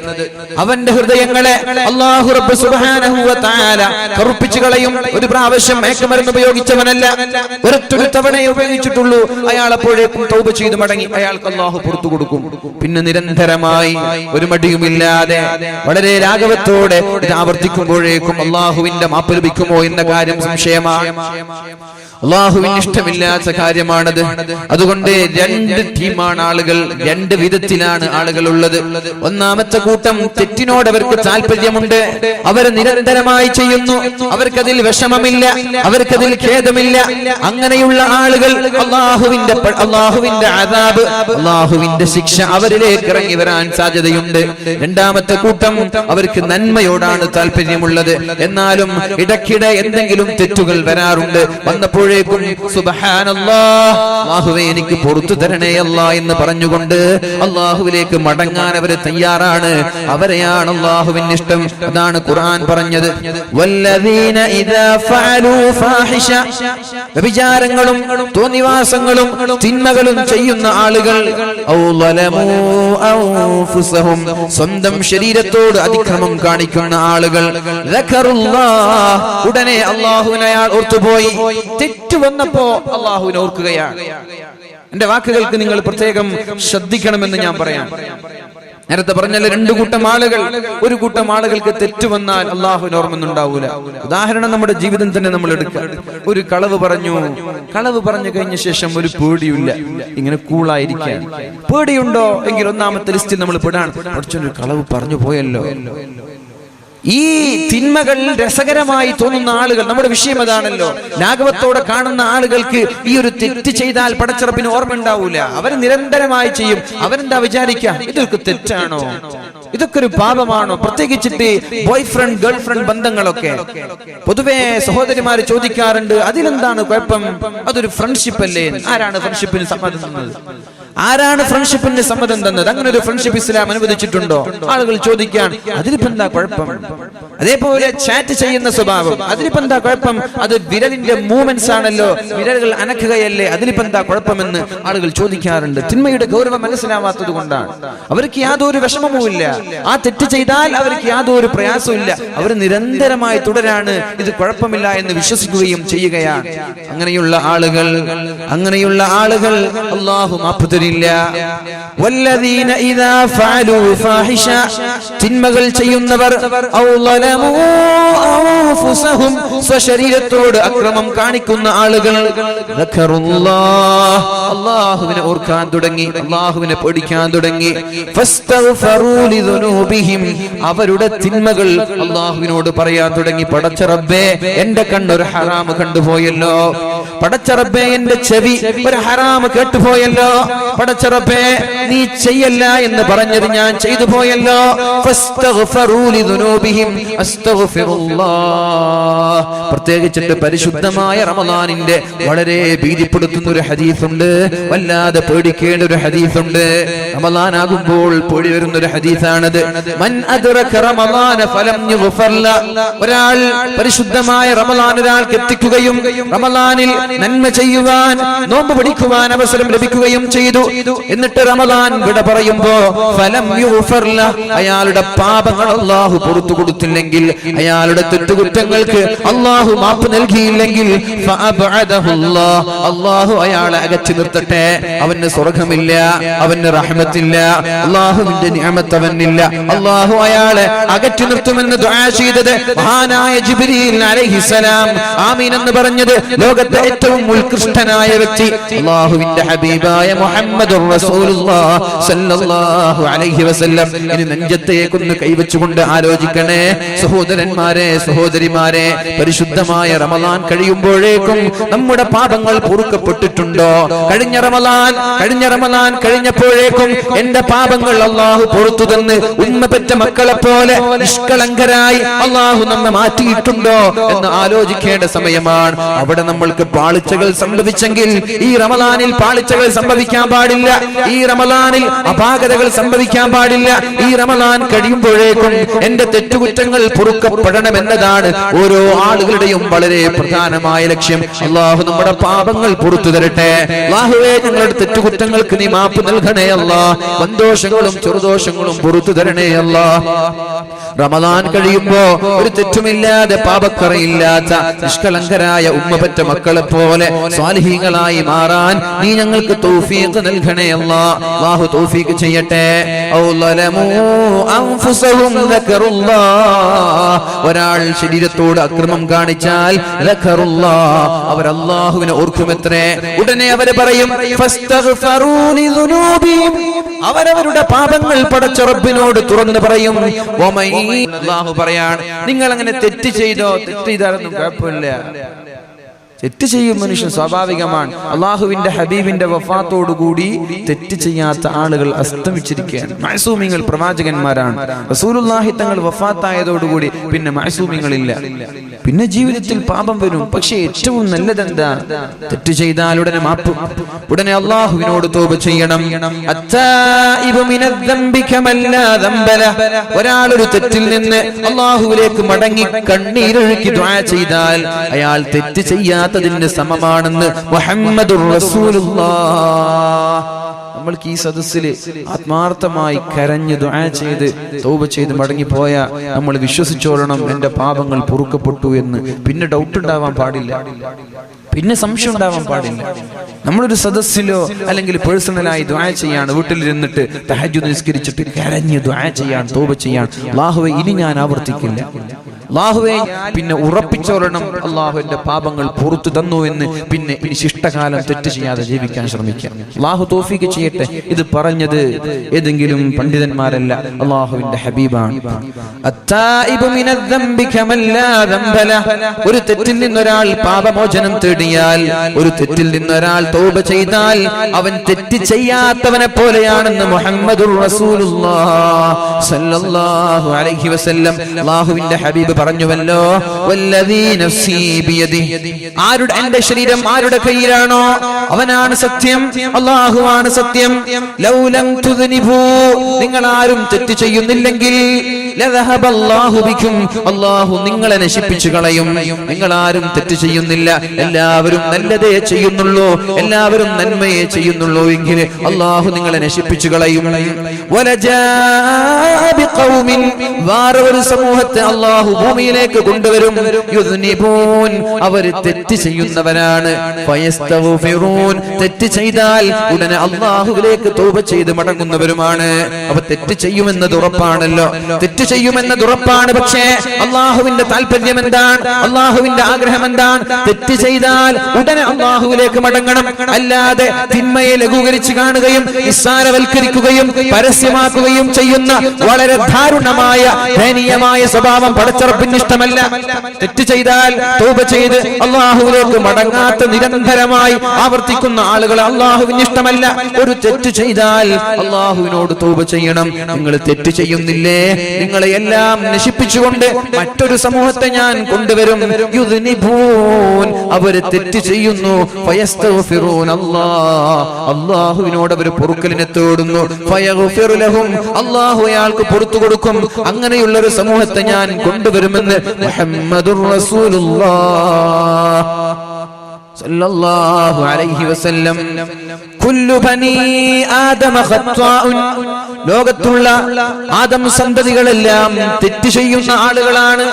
അവന്റെ ഹൃദയങ്ങളെ അല്ലാഹു റബ്ബ് സുബ്ഹാനഹു വ തആല കറുപ്പിച്ചു കളയും. ഒരു പ്രാവശ്യം മയക്കുമരുന്ന് ഉപയോഗിച്ചവനല്ല, ഒരൊറ്റ തവണയെ ഉപയോഗിച്ചിട്ടുള്ളൂ, അയാൾ അപ്പോഴേക്കും തൗബ ചെയ്ത് മടങ്ങി, അയാൾക്ക് അല്ലാഹു പുറത്തു കൊടുക്കും. പിന്നെ നിരന്തരമായി ഒരു മടിയുമില്ലാതെ വളരെ രാഘവത്തോടെ ഇത് ആവർത്തിക്കുമ്പോഴേക്കും അല്ലാഹുവിന്റെ മാപ്പ് ലഭിക്കുമോ എന്ന കാര്യം സംശയമാണ്. അള്ളാഹുവിന് ഇഷ്ടമില്ലാത്ത കാര്യമാണത്. അതുകൊണ്ട് രണ്ട് ടീമാണ് ആളുകൾ, രണ്ട് വിധത്തിലാണ് ആളുകൾ ഉള്ളത്. ഒന്നാമത്തെ കൂട്ടം തെറ്റിനോട് അവർക്ക് താല്പര്യമുണ്ട്, അവർ നിരന്തരമായി ചെയ്യുന്നു, അവർക്കതിൽ വിഷമമില്ല, അവർക്കതിൽ ഖേദമില്ല. അങ്ങനെയുള്ള ആളുകൾ അള്ളാഹുവിന്റെ അദാബ്, അള്ളാഹുവിന്റെ ശിക്ഷ അവരിലേക്ക് ഇറങ്ങി വരാൻ സാധ്യതയുണ്ട്. രണ്ടാമത്തെ കൂട്ടം അവർക്ക് നന്മയോടാണ് താല്പര്യമുള്ളത്, എന്നാലും ഇടയ്ക്കിടെ എന്തെങ്കിലും തെറ്റുകൾ വരാറുണ്ട്. വന്നപ്പോഴേക്കും സുബ്ഹാനല്ലാഹ്, അല്ലാഹുവേ എനിക്ക് പുറത്തു തരണേ അല്ലാഹ് എന്ന് പറഞ്ഞുകൊണ്ട് അള്ളാഹുവിലേക്ക് മടങ്ങാൻ അവർ തയ്യാറാണ്. അവരെയാണ് അള്ളാഹുവിന് ഇഷ്ടം. അതാണ് ഖുർആൻ പറഞ്ഞത്, വല്ലദീന ഇദാ ഫഅലൂ ഫാഹിഷ, വ്യഭിചാരങ്ങളും തോന്നിവാസങ്ങളും തിന്മകളും ചെയ്യുന്ന ആളുകൾ, ഔ ളലമൂ അൻഫുസഹും, സ്വന്തം ശരീരത്തോട് അതിക്രമം കാണിക്കുന്ന ആളുകൾ, ദക്കറുല്ലാഹ്, ഉടനെ അല്ലാഹുവിനെ അയാൾ ഓർത്തുപോയി. തെറ്റ് വന്നപ്പോ അല്ലാഹുവിനെ ഓർക്കുകയാണ്. എന്റെ വാക്കുകൾക്ക് നിങ്ങൾ പ്രത്യേകം ശ്രദ്ധിക്കണമെന്ന് ഞാൻ പറയാം. നേരത്തെ പറഞ്ഞല്ലോ, രണ്ടു കൂട്ടം ആളുകൾ. ഒരു കൂട്ടം ആളുകൾക്ക് തെറ്റ് വന്നാൽ അള്ളാഹുവിന് ഓർമ്മയൊന്നുണ്ടാവൂല. ഉദാഹരണം നമ്മുടെ ജീവിതം തന്നെ നമ്മൾ എടുക്കുക. ഒരു കളവ് പറഞ്ഞു, കളവ് പറഞ്ഞു കഴിഞ്ഞ ശേഷം ഒരു പേടിയില്ല, ഇങ്ങനെ കൂളായിരിക്കാൻ. പേടിയുണ്ടോ എങ്കിൽ ഒന്നാമത്തെ ലിസ്റ്റിൽ നമ്മൾ പെടാൻ, കുറച്ചൊരു കളവ് പറഞ്ഞു പോയല്ലോ. ഈ തിന്മകൾ രസകരമായി തോന്നുന്ന ആളുകൾ, നമ്മുടെ വിഷയം അതാണല്ലോ, ലാഘവത്തോടെ കാണുന്ന ആളുകൾക്ക് ഈ ഒരു തെറ്റ് ചെയ്താൽ പടച്ചിറപ്പിന് ഓർമ്മ ഉണ്ടാവൂല. അവർ നിരന്തരമായി ചെയ്യും. അവരെന്താ വിചാരിക്കുക, ഇതൊക്കെ തെറ്റാണോ, ഇതൊക്കെ ഒരു പാപമാണോ? പ്രത്യേകിച്ചിട്ട് ബോയ് ഫ്രണ്ട് ഗേൾ ഫ്രണ്ട് ബന്ധങ്ങളൊക്കെ പൊതുവെ സഹോദരിമാര് ചോദിക്കാറുണ്ട്, അതിലെന്താണ് കുഴപ്പം, അതൊരു ഫ്രണ്ട്ഷിപ്പ് അല്ലേ? ആരാണ് ഫ്രണ്ട്ഷിപ്പിന് സമ്മതം തന്നത്? ആരാണ് ഫ്രണ്ട്ഷിപ്പിന് സമ്മതം തന്നത്? അങ്ങനെ ഒരു ഫ്രണ്ട്ഷിപ്പ് ഇസ്ലാം അനുവദിച്ചിട്ടുണ്ടോ? ആളുകൾ ചോദിക്കാൻ, അതിലിപ്പോ എന്താ കുഴപ്പം? അതേപോലെ ചാറ്റ് ചെയ്യുന്ന സ്വഭാവം, അതിലിപ്പോ എന്താ കുഴപ്പം? അത് വിരലിന്റെ മൂവ്മെന്റ്സ് ആണല്ലോ, വിരലുകൾ അനക്കുകയല്ലേ, അതിലിപ്പോ എന്താ കുഴപ്പമെന്ന് ആളുകൾ ചോദിക്കാറുണ്ട്. തിന്മയുടെ ഗൗരവം മനസ്സിലാവാത്തത് കൊണ്ടാണ്. അവർക്ക് യാതൊരു വിഷമവുമില്ല. ആ തെറ്റ് ചെയ്താൽ അവർക്ക് യാതൊരു പ്രയാസവും ഇല്ല. അവർ നിരന്തരമായി തുടരാണ്, ഇത് കുഴപ്പമില്ല എന്ന് വിശ്വസിക്കുകയും ചെയ്യുകയാണ്. അങ്ങനെയുള്ള ആളുകൾ അല്ലാഹു മാപ്പ് തരില്ല. വല്ലദീന ഇദാ ഫഅലൂ ഫാഹിഷ, തിന്മകൾ ചെയ്യുന്നവർ, ഔ ളലമൂ അൻഫുസഹും, സ്വശരീരത്തോട് അക്രമം കാണിക്കുന്ന ആളുകൾ, ദക്കറുല്ലാഹ്, അല്ലാഹുവിനെ ഓർക്കാൻ തുടങ്ങി, അല്ലാഹുവിനെ പേടിക്കാൻ തുടങ്ങി. ഫസ്തഗ്ഫറൂ ലിദുനൂബിഹിം, അവരുടെ തിന്മകൾ അല്ലാഹുവിനോട് പറയാൻ തുടങ്ങി. പടച്ച റബ്ബേ, എന്റെ കണ്ണൊരു ഹറാം കണ്ടുപോയല്ലോ. പടച്ച റബ്ബേ, എന്റെ ചെവി ഒരു ഹറാം കേട്ടുപോയല്ലോ. പടച്ച റബ്ബേ, നീ ചെയ്യല്ല എന്ന് പറഞ്ഞത് ഞാൻ ചെയ്തു പോയല്ലോ. ഫസ്തഗ്ഫറൂ ലിദുനൂബിഹിം, അസ്തഗ്ഫിറുല്ലാഹ്. പ്രത്യേകിച്ചിട്ട് പരിശുദ്ധമായ റമളാനിന്റെ വളരെ ഭീതിപ്പെടുത്തുന്ന ഒരു ഹദീസുണ്ട്, വല്ലാതെ പേടിക്കേണ്ട ഒരു ഹദീസുണ്ട്. റമളാൻ ആകുമ്പോൾ പേടി വരുന്ന ഒരു ഹദീസാണത്. മൻ അദ്റക റമളാന ഫലം യുഗ്ഫർ ല, ഒരാൾ പരിശുദ്ധമായ റമളാൻ ഒരാൾക്ക് എത്തിക്കുകയും റമളാനിൽ നന്മ ചെയ്യുവാൻ, നോമ്പ് പിടിക്കുവാൻ അവസരം ലഭിക്കുകയും ചെയ്തു, എന്നിട്ട് റമളാൻ വിട പറയുമ്പോ ഫലം യുഗ്ഫർ ല, അയാളുടെ പാപങ്ങൾ അല്ലാഹു പുറത്തു കൊടുത്തില്ലെങ്കിൽ, അയാളുടെ തെറ്റുകുറ്റങ്ങൾക്ക് അല്ലാഹു മാപ്പ് നൽകിയില്ലെങ്കിൽ, ഫഅബ്അദഹുല്ലാഹ്, അല്ലാഹു അയാളെ അകറ്റി നിർത്തട്ടെ. അവന് സ്വർഗ്ഗമില്ല, അവന് റഹ്മത്തില്ല, അല്ലാഹുവിന്റെ നിഅമത്ത് അവനില്ല. അല്ലാഹു അയാളെ അകറ്റി നിർത്തുമെന്ന് ദുആ ചെയ്തത് മഹാനായ ജിബ്രീൽ അലൈഹിസ്സലാം. ആമീൻ എന്ന് പറഞ്ഞത് ലോകത്തെ ഏറ്റവും ഉത്കൃഷ്ടനായ വ്യക്തി അല്ലാഹുവിന്റെ ഹബീബായ മുഹമ്മദുർ റസൂലുള്ളാഹ് സല്ലല്ലാഹു അലൈഹി വസല്ലം. ഇനി നെഞ്ചത്തേക്കൊന്ന് കൈവച്ചുകൊണ്ട് ആലോചിക്കണേ സഹോദരന്മാരെ, സഹോദരിമാരെ, പരിശുദ്ധമായ റമളാൻ കഴിയുമ്പോഴേക്കും നമ്മുടെ പാപങ്ങൾ പൊറുക്കപ്പെട്ടിട്ടുണ്ടോ? കഴിഞ്ഞ റമളാൻ കഴിഞ്ഞപ്പോഴേക്കും എന്റെ പാപങ്ങൾ അല്ലാഹു പുറത്തു തന്ന് ഉമ്മ പെറ്റ മക്കളെ പോലെ നിഷ്കളങ്കരായി അല്ലാഹു നമ്മെ മാറ്റിയിട്ടുണ്ടോ എന്ന് ആലോചിക്കേണ്ട സമയമാണ്. അവിടെ നമ്മൾക്ക് പാളിച്ചകൾ സംഭവിച്ചെങ്കിൽ ഈ റമളാനിൽ പാളിച്ചകൾ സംഭവിക്കാൻ പാടില്ല. ഈ റമളാനിൽ അപാകതകൾ സംഭവിക്കാൻ പാടില്ല. ഈ റമളാൻ കഴിയുമ്പോഴേക്കും എന്റെ തെറ്റുകുറ്റങ്ങൾ പൊറുക്കപ്പെടണമെന്നതാണ് ഓരോ ആളുകളുടെയും വളരെ പ്രധാനമായ ലക്ഷ്യം. അല്ലാഹു നമ്മുടെ പാപങ്ങൾ പുറത്തു തരട്ടെ. അല്ലാഹുവേ, ഞങ്ങളുടെ തെറ്റുകുറ്റങ്ങൾക്ക് നീ മാപ്പ് നൽകണേ അല്ലാഹ്. വൻദോഷങ്ങളും ചെറുദോഷങ്ങളും പുറത്തു തരണേ അല്ലാഹ്. റമളാൻ കഴിയുമ്പോ ഒരു തെറ്റുമില്ലാതെ പാപക്കറയില്ലാത്ത നിഷ്കളങ്കരായ ഉമ്മ പെറ്റ മക്കളെ പോലെ സ്വാലിഹീങ്ങളായി മാറാൻ നീ ഞങ്ങൾക്ക് തൗഫീഖ് നൽകണേ അല്ലാഹു തൗഫീഖ് ചെയ്യട്ടെ. ഔ ലലമു അൻഫുസഹും ദക്കറുല്ലാഹ്, ഒരാൾ ശരീരത്തോട് അക്രമം കാണിച്ചാൽ ദക്കറുല്ലാഹ്, അവർ അല്ലാഹുവിനെ ഓർക്കുമത്രേ. ഉടനെ അവർ പറയും ഫസ്തഗ്ഫറൂ ലിദുനൂബിഹിം, അവരവരുടെ പാപങ്ങൾ പടച്ച റബ്ബിനോട് തുറന്നു പറയും. അല്ലാഹു പറയാണ്, നിങ്ങൾ അങ്ങനെ തെറ്റ് ചെയ്തോ, തെറ്റ് ചെയ്താലൊന്നും കുഴപ്പമില്ല. തെറ്റ് ചെയ്യും മനുഷ്യൻ, സ്വാഭാവികമാണ്. അള്ളാഹുവിന്റെ ഹബീബിന്റെ വഫാത്തോടുകൂടി തെറ്റ് ചെയ്യാത്ത ആളുകൾ അസ്തമിച്ചിരിക്കുകയാണ്. മഅസൂമിങ്ങൾ പ്രവാചകന്മാരാണ്. റസൂലുള്ളാഹി തങ്ങൾ വഫാത്തായതോടുകൂടി പിന്നെ മഅസൂമിങ്ങളില്ല. പിന്നെ ജീവിതത്തിൽ പാപം വരും. പക്ഷേ ഏറ്റവും നല്ലതെന്താ? തെറ്റ് ചെയ്താൽ ഉടനെ മാപ്പ്, ഉടനെ അള്ളാഹുവിനോട് തൗബ ചെയ്യണം. അത്തായിബു മിനദ്ദംബി കമല്ലാ ദംബല, ഒരാൾ ഒരു തെറ്റിൽ നിന്ന് അള്ളാഹുവിലേക്ക് മടങ്ങി കണ്ണീരൊഴുക്കി ദുആ ചെയ്താൽ അയാൾ തെറ്റ് ചെയ്യാത്തതിന് സമമാണെന്ന് മുഹമ്മദുർ റസൂലുള്ളാഹ്. നമ്മൾക്ക് ഈ സദസ്സിൽ ആത്മാർത്ഥമായി കരഞ്ഞ് ദുആ ചെയ്ത് തൗബ ചെയ്ത് മടങ്ങിപ്പോയ നമ്മൾ വിശ്വസിച്ചോളണം, എന്റെ പാപങ്ങൾ പൊറുക്കപ്പെട്ടു എന്ന്. പിന്നെ ഡൗട്ട് ഉണ്ടാവാൻ പാടില്ല, പിന്നെ സംശയം ഉണ്ടാവാൻ പാടില്ല. നമ്മളൊരു സദസ്സിലോ അല്ലെങ്കിൽ പേഴ്സണലായി ദുആ ചെയ്യാണ്, വീട്ടിലിരുന്നിട്ട് തഹജ്ജുദ് നിസ്കരിച്ചിട്ട് കരഞ്ഞ് ദുആ ചെയ്യാൻ, തൗബ ചെയ്യാൻ, അല്ലാഹുവേ ഇനി ഞാൻ ആവർത്തിക്കില്ല, അല്ലാഹുവേ, പിന്നെ ഉറപ്പിച്ചോളണം അല്ലാഹു എന്റെ പാപങ്ങൾ പുറത്തു തന്നു എന്ന്. പിന്നെ ഇനി ശിഷ്ടകാലം തെറ്റ് ചെയ്യാതെ ജീവിക്കാൻ ശ്രമിക്കാം. അല്ലാഹു തൗഫീഖ് ചെയ്യട്ടെ. ഇത് പറഞ്ഞത് ഏതെങ്കിലും പണ്ഡിതന്മാരല്ല, അല്ലാഹുവിന്റെ ഹബീബാണ്. അത്തായിബു മിനദ്ദംബി കമല്ലാ ദംബല, ഒരു തെറ്റിൽ നിന്നൊരാൾ പാപമോചനം തേടിയാൽ, ഒരു തെറ്റിൽ നിന്നൊരാൾ തൗബ ചെയ്താൽ അവൻ തെറ്റ് ചെയ്യാത്തവനെ പോലെയാണെന്ന് മുഹമ്മദുർ റസൂലുള്ളാഹ് സല്ലല്ലാഹു അലൈഹി വസല്ലം അല്ലാഹുവിന്റെ ഹബീബ് പറഞ്ഞുവല്ലോ, വല്ലദീ നഫ്സീ ബിയദിഹി, ആരുടെ എന്റെ ശരീരം ആരുടെ കയ്യിലാണോ അവനാണ് സത്യം, അല്ലാഹുവാണ് സത്യം. ലൗലം തുദ്നിബൂ, നിങ്ങൾ ആരും തെറ്റ് ചെയ്യുന്നില്ലെങ്കിൽ ലദഹബല്ലാഹു ബികും, അല്ലാഹു നിങ്ങളെ നശിപ്പിച്ചു കളയും. നിങ്ങൾ ആരും തെറ്റ് ചെയ്യുന്നില്ല, എല്ലാവരും നല്ലതേ ചെയ്യുന്നുള്ളൂ, എല്ലാവരും നന്മയെ ചെയ്യുന്നുള്ളൂ എങ്കിൽ അല്ലാഹു നിങ്ങളെ നശിപ്പിച്ചു കളയും. വലജാഅ ബിഖൗമിൻ, വേറൊരു സമൂഹത്തെ അല്ലാഹു ഭൂമിയിലേക്ക് കൊണ്ടുവരും. യുദ്നിബൂൻ, അവർ തെറ്റ് ചെയ്യുന്നവരാണ്. ഫയസ്തഗ്ഫിറൂൻ, തെറ്റ് ചെയ്താൽ ഉടനെ അല്ലാഹുവിലേക്ക് തൗബ ചെയ്ത് മടങ്ങുന്നവരുമാണ്. അപ്പൊ തെറ്റ് ചെയ്യുമെന്നത് ഉറപ്പാണല്ലോ, തെറ്റ് ചെയ്യുമെന്നത് ഉറപ്പാണ്. പക്ഷേ അല്ലാഹുവിന്റെ താല്പര്യം എന്താണ്? അല്ലാഹുവിന്റെ ആഗ്രഹം എന്താണ്? തെറ്റ് ചെയ്താൽ ഉടനെ അല്ലാഹുവിലേക്ക് മടങ്ങണം. അല്ലാതെ തിന്മയെ ലഘൂകരിച്ച് കാണുകയും നിസ്സാരവൽക്കരിക്കുകയും പരസ്യമാക്കുകയും ചെയ്യുന്ന വളരെ ദാരുണമായ ദയനീയമായ സ്വഭാവം പടച്ചറപ്പിന് ഇഷ്ടമല്ല. തെറ്റ് ചെയ്താൽ തൗബ ചെയ്ത് അല്ലാഹുവിലേക്ക് മടങ്ങാത്ത നിരന്തരമായി ആവർത്തിക്കുന്ന ആളുകളെ അല്ലാഹുവിന് ഇഷ്ടമല്ല. ഒരു തെറ്റ് ചെയ്താൽ അല്ലാഹുവിനോട് തൗബ ചെയ്യണം. നിങ്ങൾ തെറ്റ് ചെയ്യുന്നില്ലേ, നിങ്ങളെ എല്ലാം നശിപ്പിച്ചുകൊണ്ട് മറ്റൊരു സമൂഹത്തെ ഞാൻ കൊണ്ടുവരും. യുദ്നിബൂൻ, അവര് തെറ്റ് ചെയ്യുന്നു. ഫയസ്തഗ്ഫിറൂൻ, അല്ലാഹുവിനോട് അവർ പൊറുക്കലിനെ തേടുന്നു. ഫയഗ്ഫിറു ലഹും, അല്ലാഹു അയാൾക്ക് പുറത്തു കൊടുക്കും. അങ്ങനെയുള്ള ഒരു സമൂഹത്തെ ഞാൻ കൊണ്ടുവരുമെന്ന് മുഹമ്മദുർ റസൂലുള്ളാഹ് സല്ലല്ലാഹു അലൈഹി വസല്ലം. കുല്ലു ബനീ ആദമ ഖത്വാഉൻ, ലോകത്തുള്ള ആദം സന്തതികളെല്ലാം തെറ്റ് ചെയ്യുന്ന ആളുകളാണ്.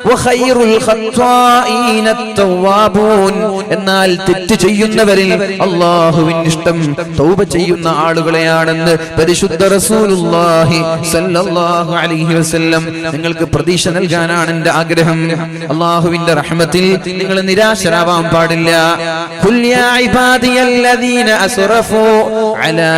വഖൈറുൽ ഖത്വാഈന തവ്വാബൂൻ, എന്നാൽ തെറ്റ് ചെയ്യുന്നവരിൽ അല്ലാഹുവിന് ഇഷ്ടം തൗബ ചെയ്യുന്ന ആളുകളെയാണെന്ന് പരിശുദ്ധ റസൂലുള്ളാഹി സല്ലല്ലാഹു അലൈഹി വസല്ലം. നിങ്ങൾക്ക് പ്രതീക്ഷ നൽകാനാണ് എൻ്റെ ആഗ്രഹം. അല്ലാഹുവിന്റെ റഹ്മത്തിൽ നിങ്ങൾ നിരാശരാവാൻ പാടില്ല. ഖുൽ യാ ഇബാദിയല്ലദീന അസ്റഫൂ അലാ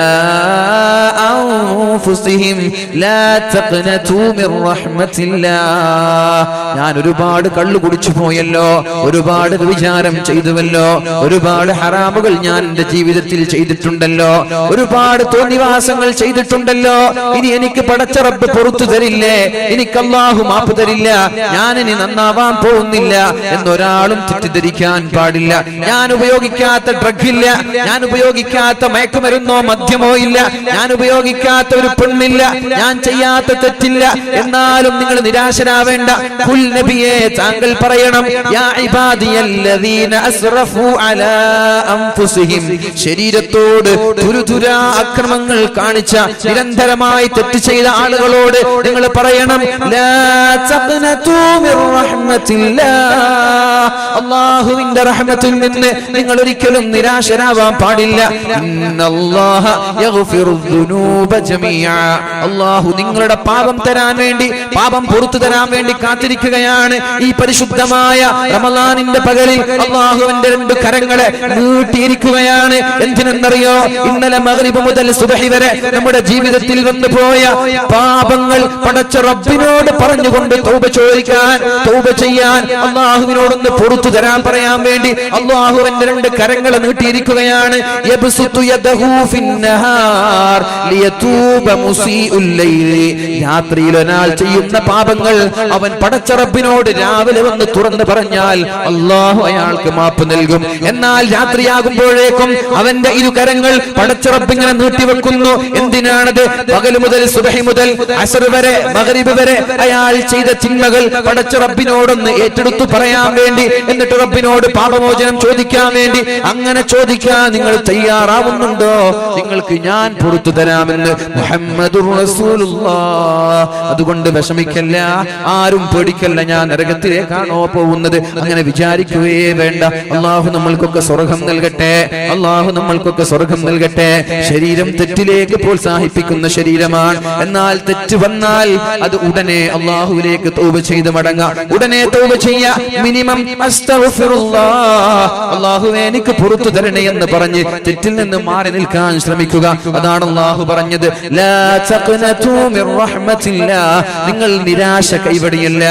അൻഫുസിഹിം ലാ തഖ്നതൂ മിർ റഹ്മത്തില്ലാഹ്. ഞാൻ ഒരുപാട് കള്ളു കുടിച്ചു പോയല്ലോ, ഒരുപാട് വിചാരം ചെയ്തുവല്ലോ, ഒരുപാട് ഹറാമുകൾ ഞാൻ എന്റെ ജീവിതത്തിൽ ചെയ്തിട്ടുണ്ടല്ലോ, ഒരുപാട് തോന്നിവാസങ്ങൾ ചെയ്തിട്ടുണ്ടല്ലോ. ഇനി എനിക്ക് പടച്ച റബ്ബ് പുറത്തു തരില്ലേ, എനിക്ക് അല്ലാഹു മാപ്പ് തരില്ല, ഞാൻ ഇനി നന്നാവാൻ പോകുന്നില്ല എന്നൊരാളും തെറ്റിദ്ധരിക്കാൻ പാടില്ല. ഞാൻ ഉപയോഗിക്കാത്ത ഡ്രഗില്ല, ഞാൻ ഉപയോഗിക്കാത്ത മയക്കുമരുന്നോ മദ്യമോ ഇല്ല, ഞാൻ ഉപയോഗിക്കാത്ത ഒരു പെണ്ണില്ല, ഞാൻ ചെയ്യാത്ത തെറ്റില്ല. എന്നാലും നിങ്ങൾ നിരാശരാവേണ്ട. കുൽ നബിയെ താങ്കൾ പറയണം, യാ ഇബാദിയല്ലദീന അസ്റഫു അലാ അൻഫുസിഹിം, ശരീരത്തോട് തുരുതുരാ അക്രമങ്ങൾ കാണിച്ച നിരന്തരമായി തെറ്റ് ചെയ്ത ആളുകളോട് നിങ്ങൾ പറയണം, ലാ തഖ്നതു മിർ റഹ്മത്തില്ലാഹ്, അല്ലാഹുവിന്റെ റഹ്മത്തിൽ നിന്ന് നിങ്ങൾ ഒരിക്കലും നിരാശരാവാൻ പാടില്ല. ഇന്നല്ലാഹ യഗ്ഫിറു ദുനൂബ ജമീഅ, അല്ലാഹു നിങ്ങളുടെ പാപം തരാൻ വേണ്ടി, പാപം പുറത്തു തരാൻ വേണ്ടി കാത്തിരിക്കുകയാണ്. ഈ പരിശുദ്ധമായ റമളാനിന്റെ പകലിൽ അല്ലാഹുവിന്റെ രണ്ട് കരങ്ങളെ നീട്ടിയിരിക്കുകയാണ്. എന്തിനെന്നറിയോ? ഇന്നലെ മഗ്രിബ് മുതൽ സുബ്ഹി വരെ നമ്മുടെ ജീവിതത്തിൽ വന്നു പോയ പാപങ്ങൾ പടച്ച റബ്ബിനോട് പറഞ്ഞുകൊണ്ട് തൗബ ചോദിക്കാൻ, തൗബ ചെയ്യാൻ, അല്ലാഹുവിനോടൊന്ന് പുറത്തു തരാൻ പറയാൻ വേണ്ടി അല്ലാഹുവിന്റെ രണ്ട് കരങ്ങളെ നീട്ടിയിരിക്കുകയാണ്. യബ്സുതു യദഹു ഫിന്നഹാർ ലിയതൂബ മുസീഉൽ ലൈലി, രാത്രിയിൽ ഒരാൾ ചെയ്യുന്ന പാപങ്ങൾ അവൻ പടച്ച റബ്ബിനോട് രാവിലെ വന്ന് തുറന്നു പറഞ്ഞാൽ അല്ലാഹു അയാൾക്ക് മാപ്പ് നൽകും. എന്നാൽ രാത്രിയാകുമ്പോഴേക്കും അവന്റെ ഇരു കരങ്ങൾ പടച്ച റബ്ബ് ഇങ്ങനെ നീട്ടിവെക്കുന്നു. എന്തിനാണത്? പകൽ മുതൽ സുബ്ഹി മുതൽ അസ്ർ വരെ, മഗ്രിബ് വരെ അയാൾ ചെയ്ത തിന്മകൾ പടച്ച റബ്ബിനോടൊന്ന് ഏറ്റെടുത്തു പറയാൻ വേണ്ടി, എന്നിട്ട് റബ്ബിനോട് പാപമോചനം ചോദിക്കാൻ വേണ്ടി. അങ്ങനെ ചോദിക്കാൻ നിങ്ങൾ തയ്യാറാവുന്നുണ്ടോ? നിങ്ങൾക്ക് ഞാൻ പുറത്തു തരാമെന്ന് മുഹമ്മദുർ റസൂലുള്ളാഹ്. അതുകൊണ്ട് വിഷമിക്കല്ല, ആരും പേടിക്കല്ല, ഞാൻ നരകത്തിലേക്കാണോ പോകുന്നത്, അങ്ങനെ വിചാരിക്കുകയേ വേണ്ട. അല്ലാഹു നമ്മൾക്കൊക്കെ സ്വർഗ്ഗം നൽകട്ടെ, അല്ലാഹു നമ്മൾക്കൊക്കെ സ്വർഗ്ഗം നൽകട്ടെ. ശരീരം തെറ്റിലേക്ക് പ്രോത്സാഹിപ്പിക്കുന്ന ശരീരമാണ്. എന്നാൽ തെറ്റ് വന്നാൽ അത് ഉടനെ അല്ലാഹുവിലേക്ക് തൗബ ചെയ്ത് മടങ്ങാം. ഉടനെ തൗബ ചെയ്യാ. മിനിമം അസ്തഗ്ഫിറുല്ലാഹ്, അല്ലാഹുവേ എനിക്ക് പുറത്തു തരണേ എന്ന് പറഞ്ഞ് തെറ്റിൽ നിന്ന് മാറി നിൽക്കാൻ ശ്രമിക്കുക. അതാണ് അല്ലാഹു പറഞ്ഞത്, ലാ തഖ്നതു മിർ റഹ്മത്തില്ലാഹ്, നിങ്ങൾ നിരാശ കൈവടിയല്ല.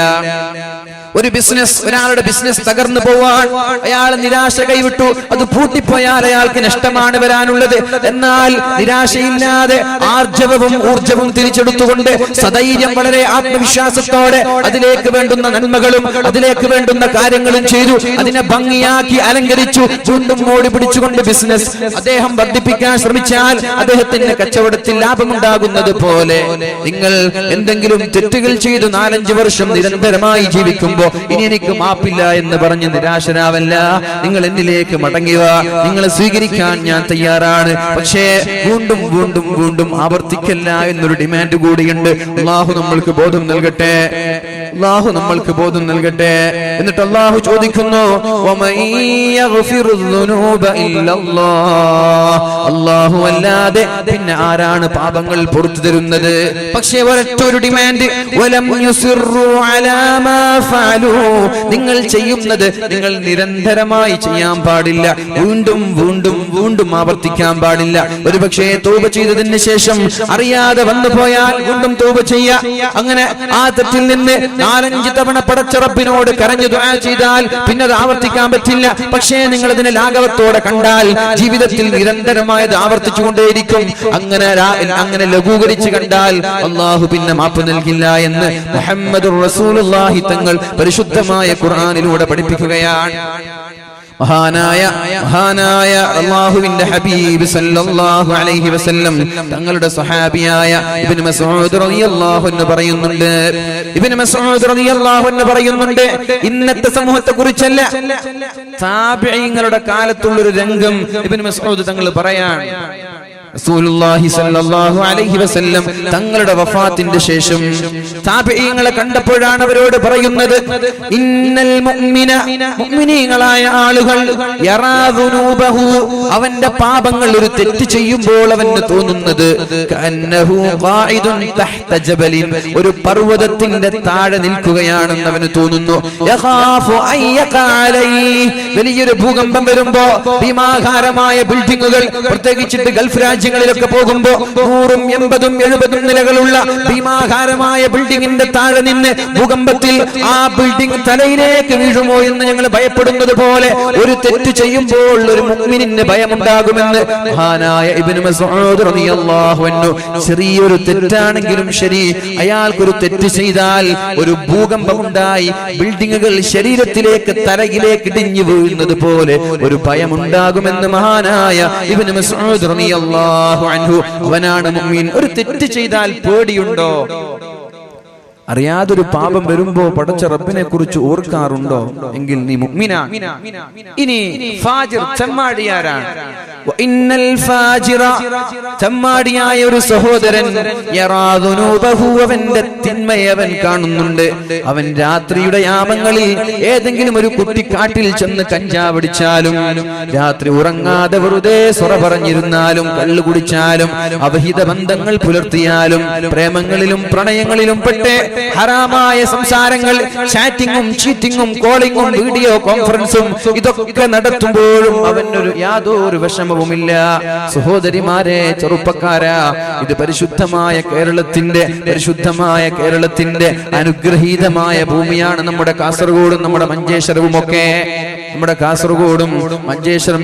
ഒരു ബിസിനസ്, ഒരാളുടെ ബിസിനസ് തകർന്നു പോവാൻ അയാൾ നിരാശ കൈവിട്ടു, അത് പൂട്ടിപ്പോയാൽ അയാൾക്ക് നഷ്ടമാണ് വരാനുള്ളത്. എന്നാൽ നിരാശയില്ലാതെ ആർജവവും ഊർജവും തിരിച്ചെടുത്തുകൊണ്ട് സധൈര്യം, വളരെ ആത്മവിശ്വാസത്തോടെ അതിലേക്ക് വേണ്ടുന്ന നന്മകളും അതിലേക്ക് വേണ്ടുന്ന കാര്യങ്ങളും ചെയ്തു, അതിനെ ഭംഗിയാക്കി അലങ്കരിച്ചു, വീണ്ടും ഓടി പിടിച്ചുകൊണ്ട് ബിസിനസ് അദ്ദേഹം വർദ്ധിപ്പിക്കാൻ ശ്രമിച്ചാൽ അദ്ദേഹത്തിന്റെ കച്ചവടത്തിൽ ലാഭമുണ്ടാകുന്നത് പോലെ നിങ്ങൾ എന്തെങ്കിലും തെറ്റുകൾ ചെയ്തു 4-5 വർഷം നിരന്തരമായി ജീവിക്കുമ്പോൾ ഇനി എനിക്ക് മാപ്പില്ല എന്ന് പറഞ്ഞ് നിരാശരാവല്ല. നിങ്ങൾ എന്നിലേക്ക് മടങ്ങുക, നിങ്ങളെ സ്വീകരിക്കാൻ ഞാൻ തയ്യാറാണ്. പക്ഷേ വീണ്ടും വീണ്ടും വീണ്ടും ആവർത്തിക്കല്ല എന്നൊരു ഡിമാൻഡ് കൂടിയുണ്ട്. അല്ലാഹു നമ്മൾക്ക് ബോധം നൽകട്ടെ, അല്ലാഹു നമ്മൾക്ക് ബോധം നൽകട്ടെ. എന്നിട്ട് അല്ലാഹു ചോദിക്കുന്നു, അല്ലാഹു അല്ലാതെ പിന്നെ ആരാണ് പാപങ്ങൾ പുറത്തു തരുന്നത്? പക്ഷേ ഒരൊറ്റൊരു ഡിമാൻഡ്, നിങ്ങൾ ചെയ്യുന്നത് നിങ്ങൾ നിരന്തരമായി ചെയ്യാൻ പാടില്ല, വീണ്ടും വീണ്ടും വീണ്ടും ആവർത്തിക്കാൻ പാടില്ല. ഒരുപക്ഷേ തൗബ ചെയ്തതിന് ശേഷം അറിയാതെ വന്നു പോയാൽ വീണ്ടും തൗബ ചെയ്യാം. അങ്ങനെ ആ തെറ്റിൽ നിന്ന് 4-5 തവണ പടച്ച റബ്ബിനോട് കരഞ്ഞു ദുആ ചെയ്താൽ പിന്നെ അത് ആവർത്തിക്കാൻ പറ്റില്ല. പക്ഷേ നിങ്ങൾ അതിനെ ലാഘവത്തോടെ കണ്ടാൽ ജീവിതത്തിൽ നിരന്തരമായത് ആവർത്തിച്ചുകൊണ്ടേയിരിക്കും. അങ്ങനെ ലഘൂകരിച്ച് കണ്ടാൽ അല്ലാഹു പിന്നെ മാപ്പ് നൽകില്ല എന്ന് മുഹമ്മദുർ റസൂലുള്ളാഹി തങ്ങൾ പരിശുദ്ധമായ ഖുർആനിലൂടെ പഠിപ്പിക്കുകയാണ്. മഹാനായ അല്ലാഹുവിന്റെ ഹബീബ് സല്ലല്ലാഹു അലൈഹി വസല്ലം തങ്ങളുടെ സ്വഹാബിയായ ഇബ്നു മസ്ഊദ് റളിയല്ലാഹു അൻഹു പറയുന്നുണ്ട്, ഇബ്നു മസ്ഊദ് റളിയല്ലാഹു അൻഹു പറയുന്നുണ്ട്, ഇന്നത്തെ സമൂഹത്തെ കുറിച്ചല്ല, താബിഈങ്ങളുടെ കാലത്തുള്ള ഒരു രംഗം ഇബ്നു മസ്ഊദ് തങ്ങൾ പറയാണ്. റസൂലുള്ളാഹി സ്വല്ലല്ലാഹു അലൈഹി വസല്ലം തങ്ങളുടെ വഫാത്തിന്റെ ശേഷം താബിഈങ്ങളെ കണ്ടപ്പോഴാണ് അവരോട് പറയുന്നത്, ഇന്നൽ മുഅ്മിന, മുഅ്മിനീങ്ങളായ ആളുകൾ, യറാ ദുനൂബഹു, അവന്റെ പാപങ്ങൾ, ഒരു തെറ്റ് ചെയ്യുമ്പോൾ അവന് തോന്നുന്നത് കഅന്നഹു ഖായിദുൻ തഹ്ത ജബലിൻ, ഒരു പർവതത്തിന്റെ താഴെ നിൽക്കുകയാണെന്ന് അവന് തോന്നുന്നു. യഖാഫു അയ്യഖ അലൈഹി, വലിയൊരു ഭൂകമ്പം വരുമ്പോ ഭീമാകാരമായ ബിൽഡിങ്ങുകൾ, പ്രത്യേകിച്ചിട്ട് ഗൾഫ് രാജ്യങ്ങളിലൊക്കെ പോകുമ്പോ 100, 80, 70 നിലകളുള്ള ഭീമാകാരമായ ബിൽഡിങ്ങിന്റെ താഴെ നിന്ന് ഭൂകമ്പത്തിൽ ആ ബിൽഡിംഗ് തലയിലേക്ക് വീഴുമോ എന്ന് ഞങ്ങൾ ഭയപ്പെടുന്നത് പോലെ ഒരു തെറ്റ് ചെയ്യുമ്പോൾ ഒരു മുഅ്മിനിന് ഭയമുണ്ടാകുമെന്ന് മഹാനായ ഇബ്നു മസ്ഊദ് റളിയല്ലാഹു അൻഹു, ചെറിയൊരു തെറ്റാണെങ്കിലും ശരി, അയാൾക്കൊരു തെറ്റ് ചെയ്താൽ ഒരു ഭൂകമ്പമുണ്ടായി ബിൽഡിങ്ങുകൾ ശരീരത്തിലേക്ക് തലയിലേക്ക് ഇടിഞ്ഞു വീഴുന്നത് പോലെ ഒരു ഭയമുണ്ടാകുമെന്ന് മഹാനായ ഇബ്നു മസ്ഊദ് റളിയല്ലാഹു അൻഹു, അവനാണ് മുഅ്മിൻ. ഒരു തെറ്റ് ചെയ്താൽ പേടിയുണ്ടോ? അറിയാതൊരു പാപം വരുമ്പോ പടച്ച റബ്ബിനെ കുറിച്ച് ഓർക്കാറുണ്ടോ എങ്കിൽ നീ മുഅ്മിനാണ്. ഇനി ഫാജിർ ചെമ്മാടിയാരാണ്? ഇന്നൽ ഫാജിറ ചെമ്മാടിയായ ഒരു സഹോദരൻ യറാ ദുനൂബഹു അവന്റെ തിന്മയെ അവൻ കാണുന്നുണ്ട്. അവൻ രാത്രിയുടെ യാമങ്ങളിൽ ഏതെങ്കിലും ഒരു കുട്ടിക്കാട്ടിൽ ചെന്ന് കഞ്ചാവടിച്ചാലും, രാത്രി ഉറങ്ങാതെ വെറുതെ സൊറ പറഞ്ഞിരുന്നാലും, കള്ളു കുടിച്ചാലും, അവിഹിത ബന്ധങ്ങൾ പുലർത്തിയാലും, പ്രേമങ്ങളിലും പ്രണയങ്ങളിലും പെട്ട് ഹറാമായ സംസാരങ്ങൾ, ചാറ്റിങ്ങും ചീറ്റിങ്ങും കോളിങ്ങും വീഡിയോ കോൺഫറൻസും ഇതൊക്കെ നടത്തുമ്പോഴും അവനൊരു യാതൊരു വിഷമവുമില്ല. സഹോദരിമാരെ, ചെറുപ്പക്കാരാ, ഇത് പരിശുദ്ധമായ കേരളത്തിന്റെ അനുഗ്രഹീതമായ ഭൂമിയാണ് നമ്മുടെ കാസർഗോഡും നമ്മുടെ മഞ്ചേശ്വരവും ഒക്കെ. നമ്മുടെ കാസർഗോഡും മഞ്ചേശ്വരം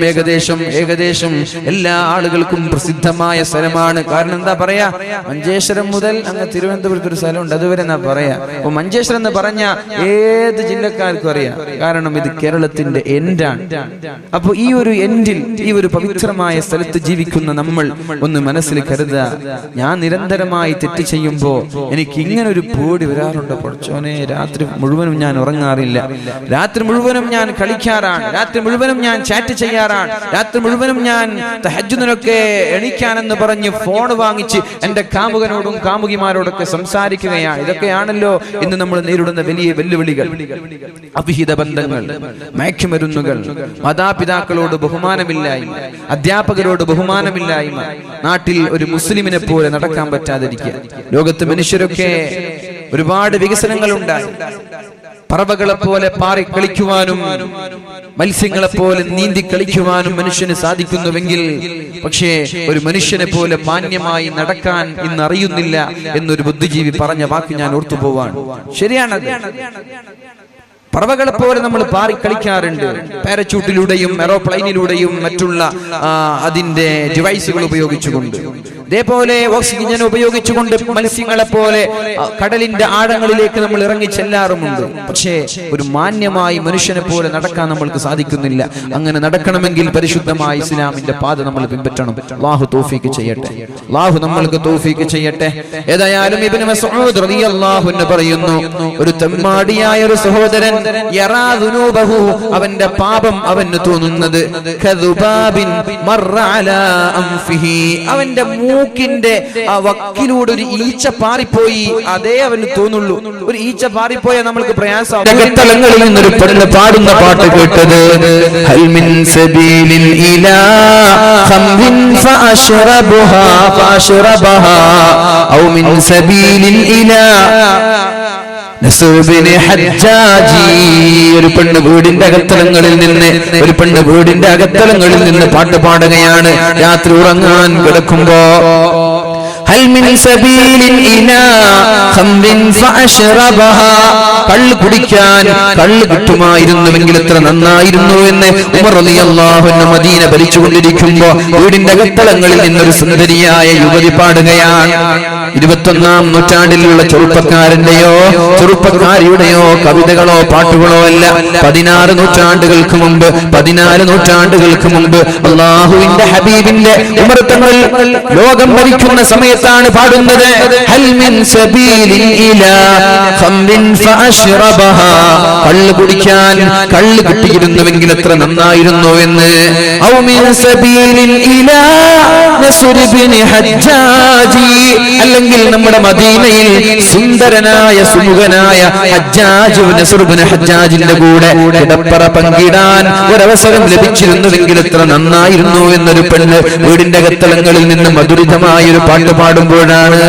ഏകദേശം എല്ലാ ആളുകൾക്കും പ്രസിദ്ധമായ സ്ഥലമാണ്. കാരണം എന്താ പറയാ, മഞ്ചേശ്വരം മുതൽ അങ്ങ് തിരുവനന്തപുരത്ത് ഒരു സ്ഥലമുണ്ട്, അതുവരെ എന്നാ പറയാ. അപ്പൊ മഞ്ചേശ്വരം എന്ന് പറഞ്ഞ ഏത് ജില്ലക്കാർക്കും അറിയാം, കാരണം ഇത് കേരളത്തിന്റെ എൻഡാണ്. അപ്പൊ ഈ ഒരു എൻഡിൽ, ഈ ഒരു പവിത്രമായ സ്ഥലത്ത് ജീവിക്കുന്ന നമ്മൾ ഒന്ന് മനസ്സിൽ കരുതുക, ഞാൻ നിരന്തരമായി തെറ്റ് ചെയ്യുമ്പോ എനിക്ക് ഇങ്ങനെ ഒരു പേടി വരാറുണ്ട്. പഠിച്ചോനെ, രാത്രി മുഴുവനും ഞാൻ ഉറങ്ങാറില്ല, രാത്രി മുഴുവനും ഞാൻ കളിക്കാറാണ്, രാത്രി മുഴുവനും ഞാൻ ചാറ്റ് ചെയ്യാറാണ്, രാത്രി മുഴുവനും ഞാൻ തഹജ്ജുദിനൊക്കെ എണീക്കാനെന്ന് പറഞ്ഞ് ഫോൺ വാങ്ങിച്ച് എന്റെ കാമുകനോടും കാമുകിമാരോടൊക്കെ സംസാരിക്കുകയാണ്. ഇതൊക്കെയാണല്ലോ ഇന്ന് നമ്മൾ നേരിടുന്ന വലിയ വെല്ലുവിളികൾ. അവിഹിത ബന്ധങ്ങൾ, മയക്കുമരുന്നുകൾ, മാതാപിതാക്കളോട് ബഹുമാനമില്ലായ്മ, അധ്യാപകരോട് ബഹുമാനമില്ലായ്മ, നാട്ടിൽ ഒരു മുസ്ലിമിനെ പോലെ നടക്കാൻ പറ്റാതിരിക്കുക. ലോകത്ത് മനുഷ്യരൊക്കെ ഒരുപാട് വികസനങ്ങൾ ഉണ്ടായി. പറവകളെ പോലെ പാറി കളിക്കുവാനും മത്സ്യങ്ങളെ പോലെ നീന്തി കളിക്കുവാനും മനുഷ്യന് സാധിക്കുന്നുവെങ്കിൽ, പക്ഷേ ഒരു മനുഷ്യനെ പോലെ മാന്യമായി നടക്കാൻ ഇന്ന് അറിയുന്നില്ല എന്നൊരു ബുദ്ധിജീവി പറഞ്ഞ വാക്ക് ഞാൻ ഓർത്തുപോവാണ്. ശരിയാണത്. പറവകളെ പോലെ നമ്മൾ പാറി കളിക്കാറുണ്ട്, പാരച്യൂട്ടിലൂടെയും എറോപ്ലെയിനിലൂടെയും മറ്റുള്ള അതിന്റെ ഡിവൈസുകൾ ഉപയോഗിച്ചുകൊണ്ട്. ഇതേപോലെ ഓക്സിജൻ ഉപയോഗിച്ചുകൊണ്ട് മത്സ്യങ്ങളെ പോലെ കടലിന്റെ ആഴങ്ങളിലേക്ക് നമ്മൾ ഇറങ്ങി ചെല്ലാറുമുണ്ട്. പക്ഷേ ഒരു മാന്യമായി മനുഷ്യനെ പോലെ നടക്കാൻ നമ്മൾക്ക് സാധിക്കുന്നില്ല. അങ്ങനെ നടക്കണമെങ്കിൽ പരിശുദ്ധമായ ഇസ്ലാമിന്റെ പാത നമ്മൾ പിൻപറ്റണം. അല്ലാഹു തൗഫീഖ് ചെയ്യട്ടെ, അല്ലാഹു നമ്മൾക്ക് തൗഫീഖ് ചെയ്യട്ടെ. ഏതായാലും ഇബ്നു മസ്ഊദ് റളിയല്ലാഹു അൻഹു പറയുന്നു, ഒരു തെമ്മാടിയായ ഒരു സഹോദരൻ യറാ ദുനൂബഹു അവന്റെ പാപം അവന് തോന്നുന്നത് കദുബാബിൻ മർറ അലാ അൻഫിഹി അവന്റെ മൂക്കിന്റെ ആ വക്കിലൂടെ ഒരു ഈച്ച പാറിപ്പോയി, അതേ അവന് തോന്നുള്ളൂ. ഒരു ഈച്ച പാറിപ്പോയാൽ നമ്മൾക്ക് പ്രയാസമാകും. നിന്നൊരു പെണ്ണ് പാടുന്ന പാട്ട് കേട്ടത്, ഹൽ മിൻ സബീലിൻ ഇലാ ഖംറിൻ ഫഅശ്റബുഹാ ഫഅശ്റബഹാ ഔ മിൻ സബീലിൻ ഇലാ ഒരു പെണ്ണ് വീടിന്റെ അകത്തളങ്ങളിൽ നിന്ന് പാട്ട് പാടുകയാണ് രാത്രി ഉറങ്ങാൻ കിടക്കുമ്പോ. കള്ള് കുടിക്കാൻ കള്ള് കിട്ടുമായിരുന്നുവെങ്കിൽ എത്ര നന്നായിരുന്നു എന്ന് ഉമർ റളിയല്ലാഹു അൻഹു മദീന ഭരിച്ചുകൊണ്ടിരിക്കുമ്പോ വീടിന്റെ അകത്തളങ്ങളിൽ നിന്നൊരു സുന്ദരിയായ യുവതി പാടുകയാണ്. 21-ാം നൂറ്റാണ്ടിലുള്ള ചെറുപ്പക്കാരന്റെയോ ചെറുപ്പക്കാരിയുടെയോ കവിതകളോ പാട്ടുകളോ അല്ല. 16 നൂറ്റാണ്ടുകൾക്ക് മുമ്പ് 14 നൂറ്റാണ്ടുകൾക്ക് മുമ്പ് അല്ലാഹുവിന്റെ ഹബീബിന്റെ ഉമർ തങ്ങൾ ലോകം ഭരിക്കുന്ന സമയത്താണ് പാടുന്നത്. ഹൽ മിൻ സബീലിൻ ഇലാ ഖംറിൻ ഫഅശ്റബഹാ കള്ള് കുടിക്കാൻ കള്ള് കിട്ടിയിരുന്നുവെങ്കിൽ എത്ര നന്നായിരുന്നു എന്ന്. ഔ മിൻ സബീലിൻ ഇലാ നസ്ർ ഇബ്നു ഹജ്ജാജി അല്ലെങ്കിൽ നമ്മുടെ മദീനയിൽ സുന്ദരനായ സുമുഖനായ ഹജ്ജാജ് നസ്ർ ഇബ്നു ഹജ്ജാജിന്റെ കൂടെ കിടപ്പറ പങ്കിടാൻ ഒരവസരം ലഭിച്ചിരുന്നുവെങ്കിൽ എത്ര നന്നായിരുന്നു എന്നൊരു പെണ്ണ് വീടിന്റെ അകത്തളങ്ങളിൽ നിന്ന് മധുരിതമായ ഒരു പാട്ട് പാടുമ്പോഴാണ്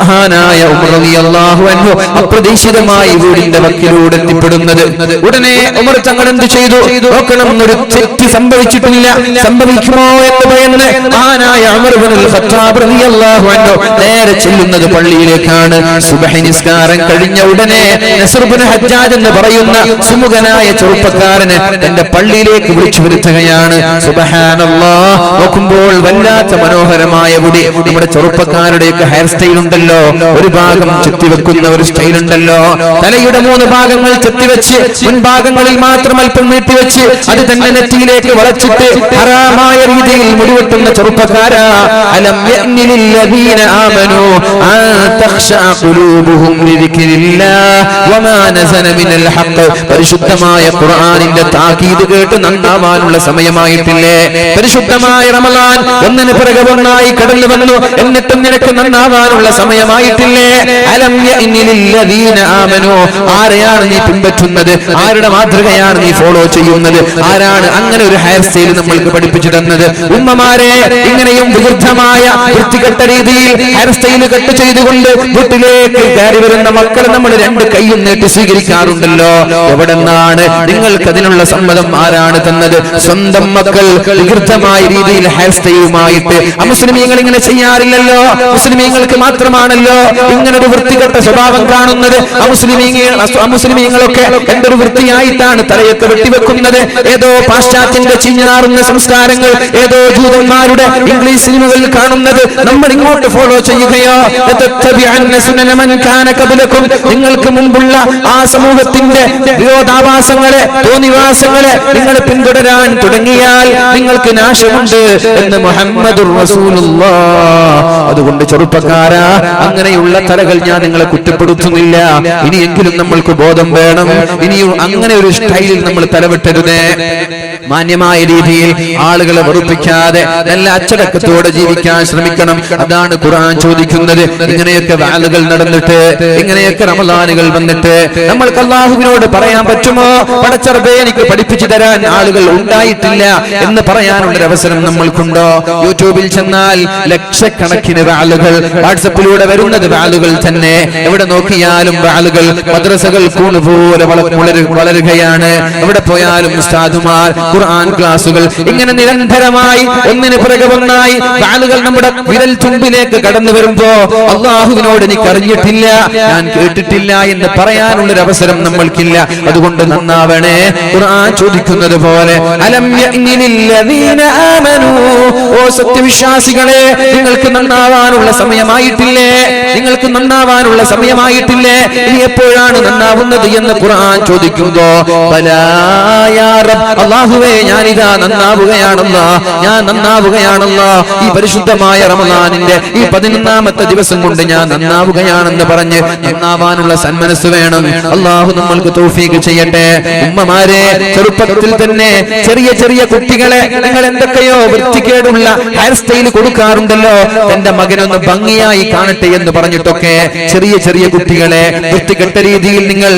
മഹാനായ ഉമർ റളിയല്ലാഹു അൻഹു അപ്രതീക്ഷിതമായി വീടിന്റെ വക്കിലൂടെ എത്തിപ്പെടുന്നത്. ഉടനെ ഉമർ തങ്ങൾ എന്ത് ചെയ്തു നോക്കണം, ഒരു തെറ്റ് സംഭവിച്ചിട്ടില്ല, സംഭവിക്കുമോ എന്ന് ഭയന്ന് മഹാനായ ഉമർ ഇബ്നുൽ ഖത്താബ് റളിയല്ലാഹു അൻഹു നേരെ ചെല്ലുന്നത് പള്ളിയിലേക്കാണ്. സുബ്ഹി നിസ്കാരം കഴിഞ്ഞ ഉടനെ നസ്ർ ഇബ്നു ഹജ്ജാജ് എന്ന് പറയുന്ന സുമുഖനായ ചെറുപ്പക്കാരനെ തന്റെ പള്ളിയിലേക്ക് വിളിച്ചു വരുത്തുകയാണ്. സുബ്ഹാനല്ലാഹ്, നോക്കുമ്പോൾ വല്ലാത്ത മനോഹരമായ മുടി. നമ്മുടെ ചെറുപ്പക്കാരുടെയൊക്കെ ഹെയർ സ്റ്റൈൽ ഉണ്ടല്ലോ, ഒരു ഭാഗം ചെത്തിവെക്കുന്ന ഒരു സ്റ്റൈൽ ഉണ്ടല്ലോ. തലയുടെ 3 ഭാഗങ്ങൾ ചെത്തിവെച്ച് മുൻഭാഗങ്ങളിൽ മാത്രം അല്പം നീട്ടിവെച്ച് അത് തന്നെ നെറ്റിയിലേക്ക് വളച്ചിട്ട് ഹറാമായ രീതിയിൽ മുടിവെട്ടുന്ന ചെറുപ്പക്കാരാ. അലം യഅ്നി ലില്ലദീന ആമനൂ അൻ തഖ്ശഅ ഖുലൂബുഹും ലിദിക്രില്ലാഹ് വമാ നസല മിനൽ ഹഖ്. പരിശുദ്ധമായ ഖുർആനിന്റെ താക്കീത് കേട്ട് നന്നാവാനുള്ള സമയമായിട്ടില്ലേ? പരിശുദ്ധമായ റമളാൻ ഒന്നിന് പിറകെ ഒന്നായി കടന്നു വന്നു, എന്നിട്ടും നിനക്ക് നന്നാവാനുള്ള സമയമായിട്ടില്ലേ? അലം യഅനി ലില്ലദീന ആമനൂ. ആരെയാണ് നീ പിൻപറ്റുന്നത്? ആരുടെ മാതൃകയാണ് നീ ഫോളോ ചെയ്യുന്നത്? ആരാണ് അങ്ങനെ ഒരു ഹെയർ സ്റ്റൈൽ നമ്മൾക്ക് പഠിപ്പിച്ചു തന്നത്? ഉമ്മമാരെ, ഇങ്ങനെയും വിരുദ്ധമായ വൃത്തികെട്ട രീതിയിൽ ഹെയർ സ്റ്റൈൽ കട്ട് ചെയ്തുകൊണ്ട് വീട്ടിലേക്ക് കയറി വരുന്ന മക്കളെ നമ്മൾ രണ്ട് കൈയും നീട്ടി സ്വീകരിക്കാറുണ്ടല്ലോ. എവിടെ നിന്നാണ് നിങ്ങൾക്ക് അതിനുള്ള സമ്മതം ആരാണ് തന്നത്? സ്വന്തം മക്കൾ വിരുദ്ധമായ രീതിയിൽ ഹെയർ സ്റ്റൈലുമായിട്ട് അമുസ്ലിമീങ്ങൾ ഇങ്ങനെ ചെയ്യാറില്ലല്ലോ. മുസ്ലിമീങ്ങൾക്ക് മാത്രമാണല്ലോ ഇങ്ങനൊരു വൃത്തികെട്ട സ്വഭാവം കാണുന്നത്. അമുസ്ലിമീങ്ങളൊക്കെ എന്തൊരു വൃത്തിയായിട്ടാണ് തലയൊക്കെ വെട്ടിവെക്കുന്നത്. ഏതോ പാശ്ചാത്യന്റെ ചീഞ്ഞാറുന്ന സംസ്കാരങ്ങൾ, ഏതോ ജൂതന്മാരുടെ ഇംഗ്ലീഷ് സിനിമകളിൽ കാണുന്നത് നമ്മൾ ഇങ്ങോട്ട് ഫോളോ ചെയ്യുകയോ? നിങ്ങൾക്ക് മുമ്പുള്ള ആ സമൂഹത്തിന്റെ വിരോധാഭാസങ്ങളെ, തോന്നിവാസങ്ങളെ നിങ്ങൾ പിന്തുടരാൻ തുടങ്ങിയാൽ നിങ്ങൾക്ക് നാശമുണ്ട് എന്ന് മുഹമ്മദുർ റസൂലുള്ളാഹ്. അതുകൊണ്ട് ചെറുപ്പക്കാരാ, അങ്ങനെയുള്ള തലകൾ ഞാൻ നിങ്ങളെ കുറ്റപ്പെടുത്തുന്നില്ല. ഇനിയെങ്കിലും നമ്മൾക്ക് ബോധം വേണം. ഇനിയും അങ്ങനെ ഒരു സ്റ്റൈലിൽ നമ്മൾ തലവെട്ടരുതേ. മാന്യമായ രീതിയിൽ ആളുകളെ വെറുപ്പിക്കാതെ നല്ല അച്ചടക്കത്തോടെ ജീവിക്കാൻ ശ്രമിക്കണം. അതാണ് ഖുർആൻ ചോദിക്കുന്നത്. ഇങ്ങനെയൊക്കെ വാലുകൾ നടന്നിട്ട്, ഇങ്ങനെയൊക്കെ റമളാനുകൾ വന്നിട്ട് നമ്മൾക്ക് അല്ലാഹുവിനോട് പറയാൻ പറ്റുമോ? പടച്ചറബേ, എനിക്ക് പഠിപ്പിച്ചു തരാൻ ആളുകൾ ഉണ്ടായിട്ടില്ല എന്ന് പറയാനുള്ള അവസരം നമ്മൾക്കുണ്ടോ? യൂട്യൂബിൽ ചെന്നാൽ ലക്ഷക്കണക്കിന് വാലുകൾ, വാട്സപ്പിലൂടെ വരുന്നത് വാലുകൾ തന്നെ. എവിടെ നോക്കിയാലും വാലുകൾ. മദ്രസകൾ കൂണുപോലെ വളരുകയാണ്. എവിടെ പോയാലും ഉസ്താദുമാർ, ഖുർആൻ ക്ലാസുകൾ, ഇങ്ങനെ നിരന്തരമായി ഒന്നിന് പിറകെ ഒന്നായി വാലുകൾ നമ്മുടെ വിരൽ തുമ്പിലേക്ക് കടന്നു വരുമ്പോ അല്ലാഹുവിനോട് എനിക്ക് അറിഞ്ഞിട്ടില്ല, ഞാൻ കേട്ടിട്ടില്ല എന്ന് പറയാനുള്ളൊരു അവസരം നമ്മൾക്കില്ല. അതുകൊണ്ട് നന്നാവണേ. ഖുർആൻ ചോദിക്കുന്നത് പോലെ അലം യഅനി ലില്ലദീന ആമനൂ. ഓ സത്യവിശ്വാസികളെ, നിങ്ങൾക്ക് നന്നാവാനുള്ള സമയമായിട്ടില്ലേ? നിങ്ങൾക്ക് നന്നാവാനുള്ള സമയമായിട്ടില്ലേ? ഇനി എപ്പോഴാണ് നന്നാവുന്നത് എന്ന് ഖുർആൻ ചോദിക്കുമ്പോ ബലാ യാ റബ്ബ്, അല്ലാഹുവേ ഞാനിതാ നന്നാവുകയാണല്ലോ, ഞാൻ നന്നാവുകയാണല്ലോ. ഈ പരിശുദ്ധമായ റമളാനിന്റെ ഈ 11ാമത്തെ ദിവസം കൊണ്ട് ഞാൻ നന്നാവുകയാണെന്ന് പറഞ്ഞ് നന്നാവാനുള്ള സന്മനസ് വേണം. അല്ലാഹു നമ്മൾക്ക് തൗഫീഖ് ചെയ്യട്ടെ. ഉമ്മമാരെ, ചെറുപ്പത്തിൽ തന്നെ ചെറിയ ചെറിയ കുട്ടികളെ നിങ്ങൾ എന്തൊക്കെയോ വൃത്തികേടുള്ള ഹെയർ സ്റ്റൈൽ കൊടുക്കാറുണ്ടല്ലോ. എന്റെ മകനൊന്ന് ഭംഗിയായി കാണട്ടെ എന്ന് പറഞ്ഞിട്ടൊക്കെ ചെറിയ ചെറിയ കുട്ടികളെ വൃത്തികെട്ട രീതിയിൽ നിങ്ങൾ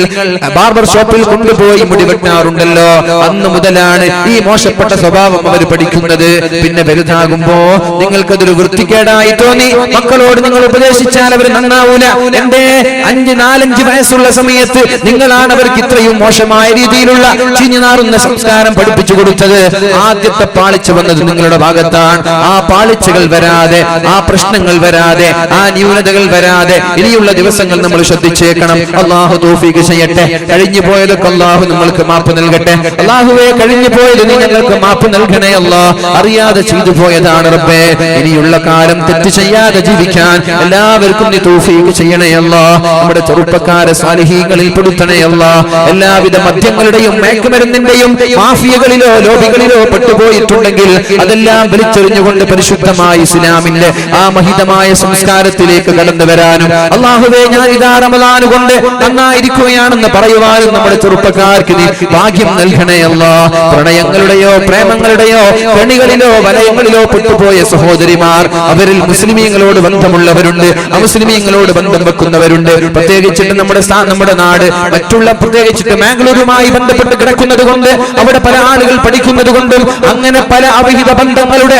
ബാർബർ ഷോപ്പിൽ കൊണ്ടുപോയി മുടിവെട്ടാറുണ്ടല്ലോ. അന്ന് മുതലാണ് ഈ മോശപ്പെട്ട സ്വഭാവം അവർ പഠിക്കുന്നത്. പിന്നെ വലുതാകുമ്പോ നിങ്ങൾക്കതൊരു വൃത്തികേടായി തോന്നി. മക്കളോട് നിങ്ങൾ ഉപദേശിച്ചാൽ അവർ നന്നാവൂല. എന്റെ 4-5 വയസ്സുള്ള സമയത്ത് നിങ്ങളാണ് അവർക്ക് ഇത്രയും മോശമായ രീതിയിലുള്ള ചീഞ്ഞുനാറുന്ന സംസ്കാരം പഠിപ്പിച്ചു കൊടുത്തത്. ആദ്യത്തെ പാളിച്ച വന്നത് നിങ്ങളുടെ ഭാഗത്താണ്. ആ പാളിച്ചകൾ വരാതെ, ആ പ്രശ്നങ്ങൾ വരാതെ, ആ ന്യൂനതകൾ വരാതെ ഇനിയുള്ള ദിവസങ്ങൾ നമ്മൾ ശ്രദ്ധിച്ചേക്കണം. അല്ലാഹു തൗഫീഖ് ചെയ്യട്ടെ. കഴിഞ്ഞു പോയതൊക്കെ അല്ലാഹു നമ്മൾക്ക് മാപ്പ് നൽകട്ടെ. അല്ലാഹുവേ, കഴിഞ്ഞു പോയത് നീ ഞങ്ങൾക്ക് മാപ്പ് നൽകണേ അല്ലാ. അറിയാതെ ചെയ്തു പോയതാണ് റബ്ബേ. ഇനിയുള്ള കാലം തെറ്റ് ചെയ്യാതെ ജീവിക്കാൻ എല്ലാവർക്കും നീ തൗഫീഖ് ചെയ്യണേ അല്ലാ. നമ്മുടെ ചെറുപ്പക്കാരെ സാലിഹീങ്ങളിൽ പെടുത്തണേ അല്ലാ. എല്ലാവിധ മദ്യങ്ങളുടെയും മയക്കുമരുന്നിന്റെയും മാഫിയകളിലോ ലോബികളിലോ പെട്ടുപോയിട്ടുണ്ടെങ്കിൽ അതെല്ലാം വലിച്ചെറിഞ്ഞുകൊണ്ട് പരിശുദ്ധമായ ഇസ്ലാമിന്റെ ആ മഹിതമായ സംസ്കാരത്തിലേക്ക് കടന്നു വരാനും അല്ലാഹുവേ, ഞാൻ ഇതാ റമളാൻ കൊണ്ട് നന്നായിരിക്കുകയാണെന്ന് പറയുവാനും നമ്മുടെ ചെറുപ്പക്കാർക്ക് നീ ഭാഗ്യം നൽകണേ അല്ലാ. പ്രണയങ്ങളുടെയോ പ്രേമങ്ങളുടെയോ കെണികളിലോ വലയങ്ങളിലോ പെട്ടുപോയ സഹോദരിമാർ, അവരിൽ മുസ്ലിമീങ്ങളോട് ബന്ധമുള്ളവരുണ്ട്, അമുസ്ലിമീങ്ങളോട് ബന്ധം വെക്കുന്നവരുണ്ട്. പ്രത്യേകിച്ചിട്ട് നമ്മുടെ നാട് മറ്റുള്ള പ്രത്യേകിച്ചിട്ട് മാംഗ്ലൂരുമായി ബന്ധപ്പെട്ട് കിടക്കുന്നത് കൊണ്ട് അവിടെ പല ആളുകൾ പഠിക്കുന്നത് കൊണ്ടും അങ്ങനെ പല അവിഹിത ബന്ധങ്ങളുടെ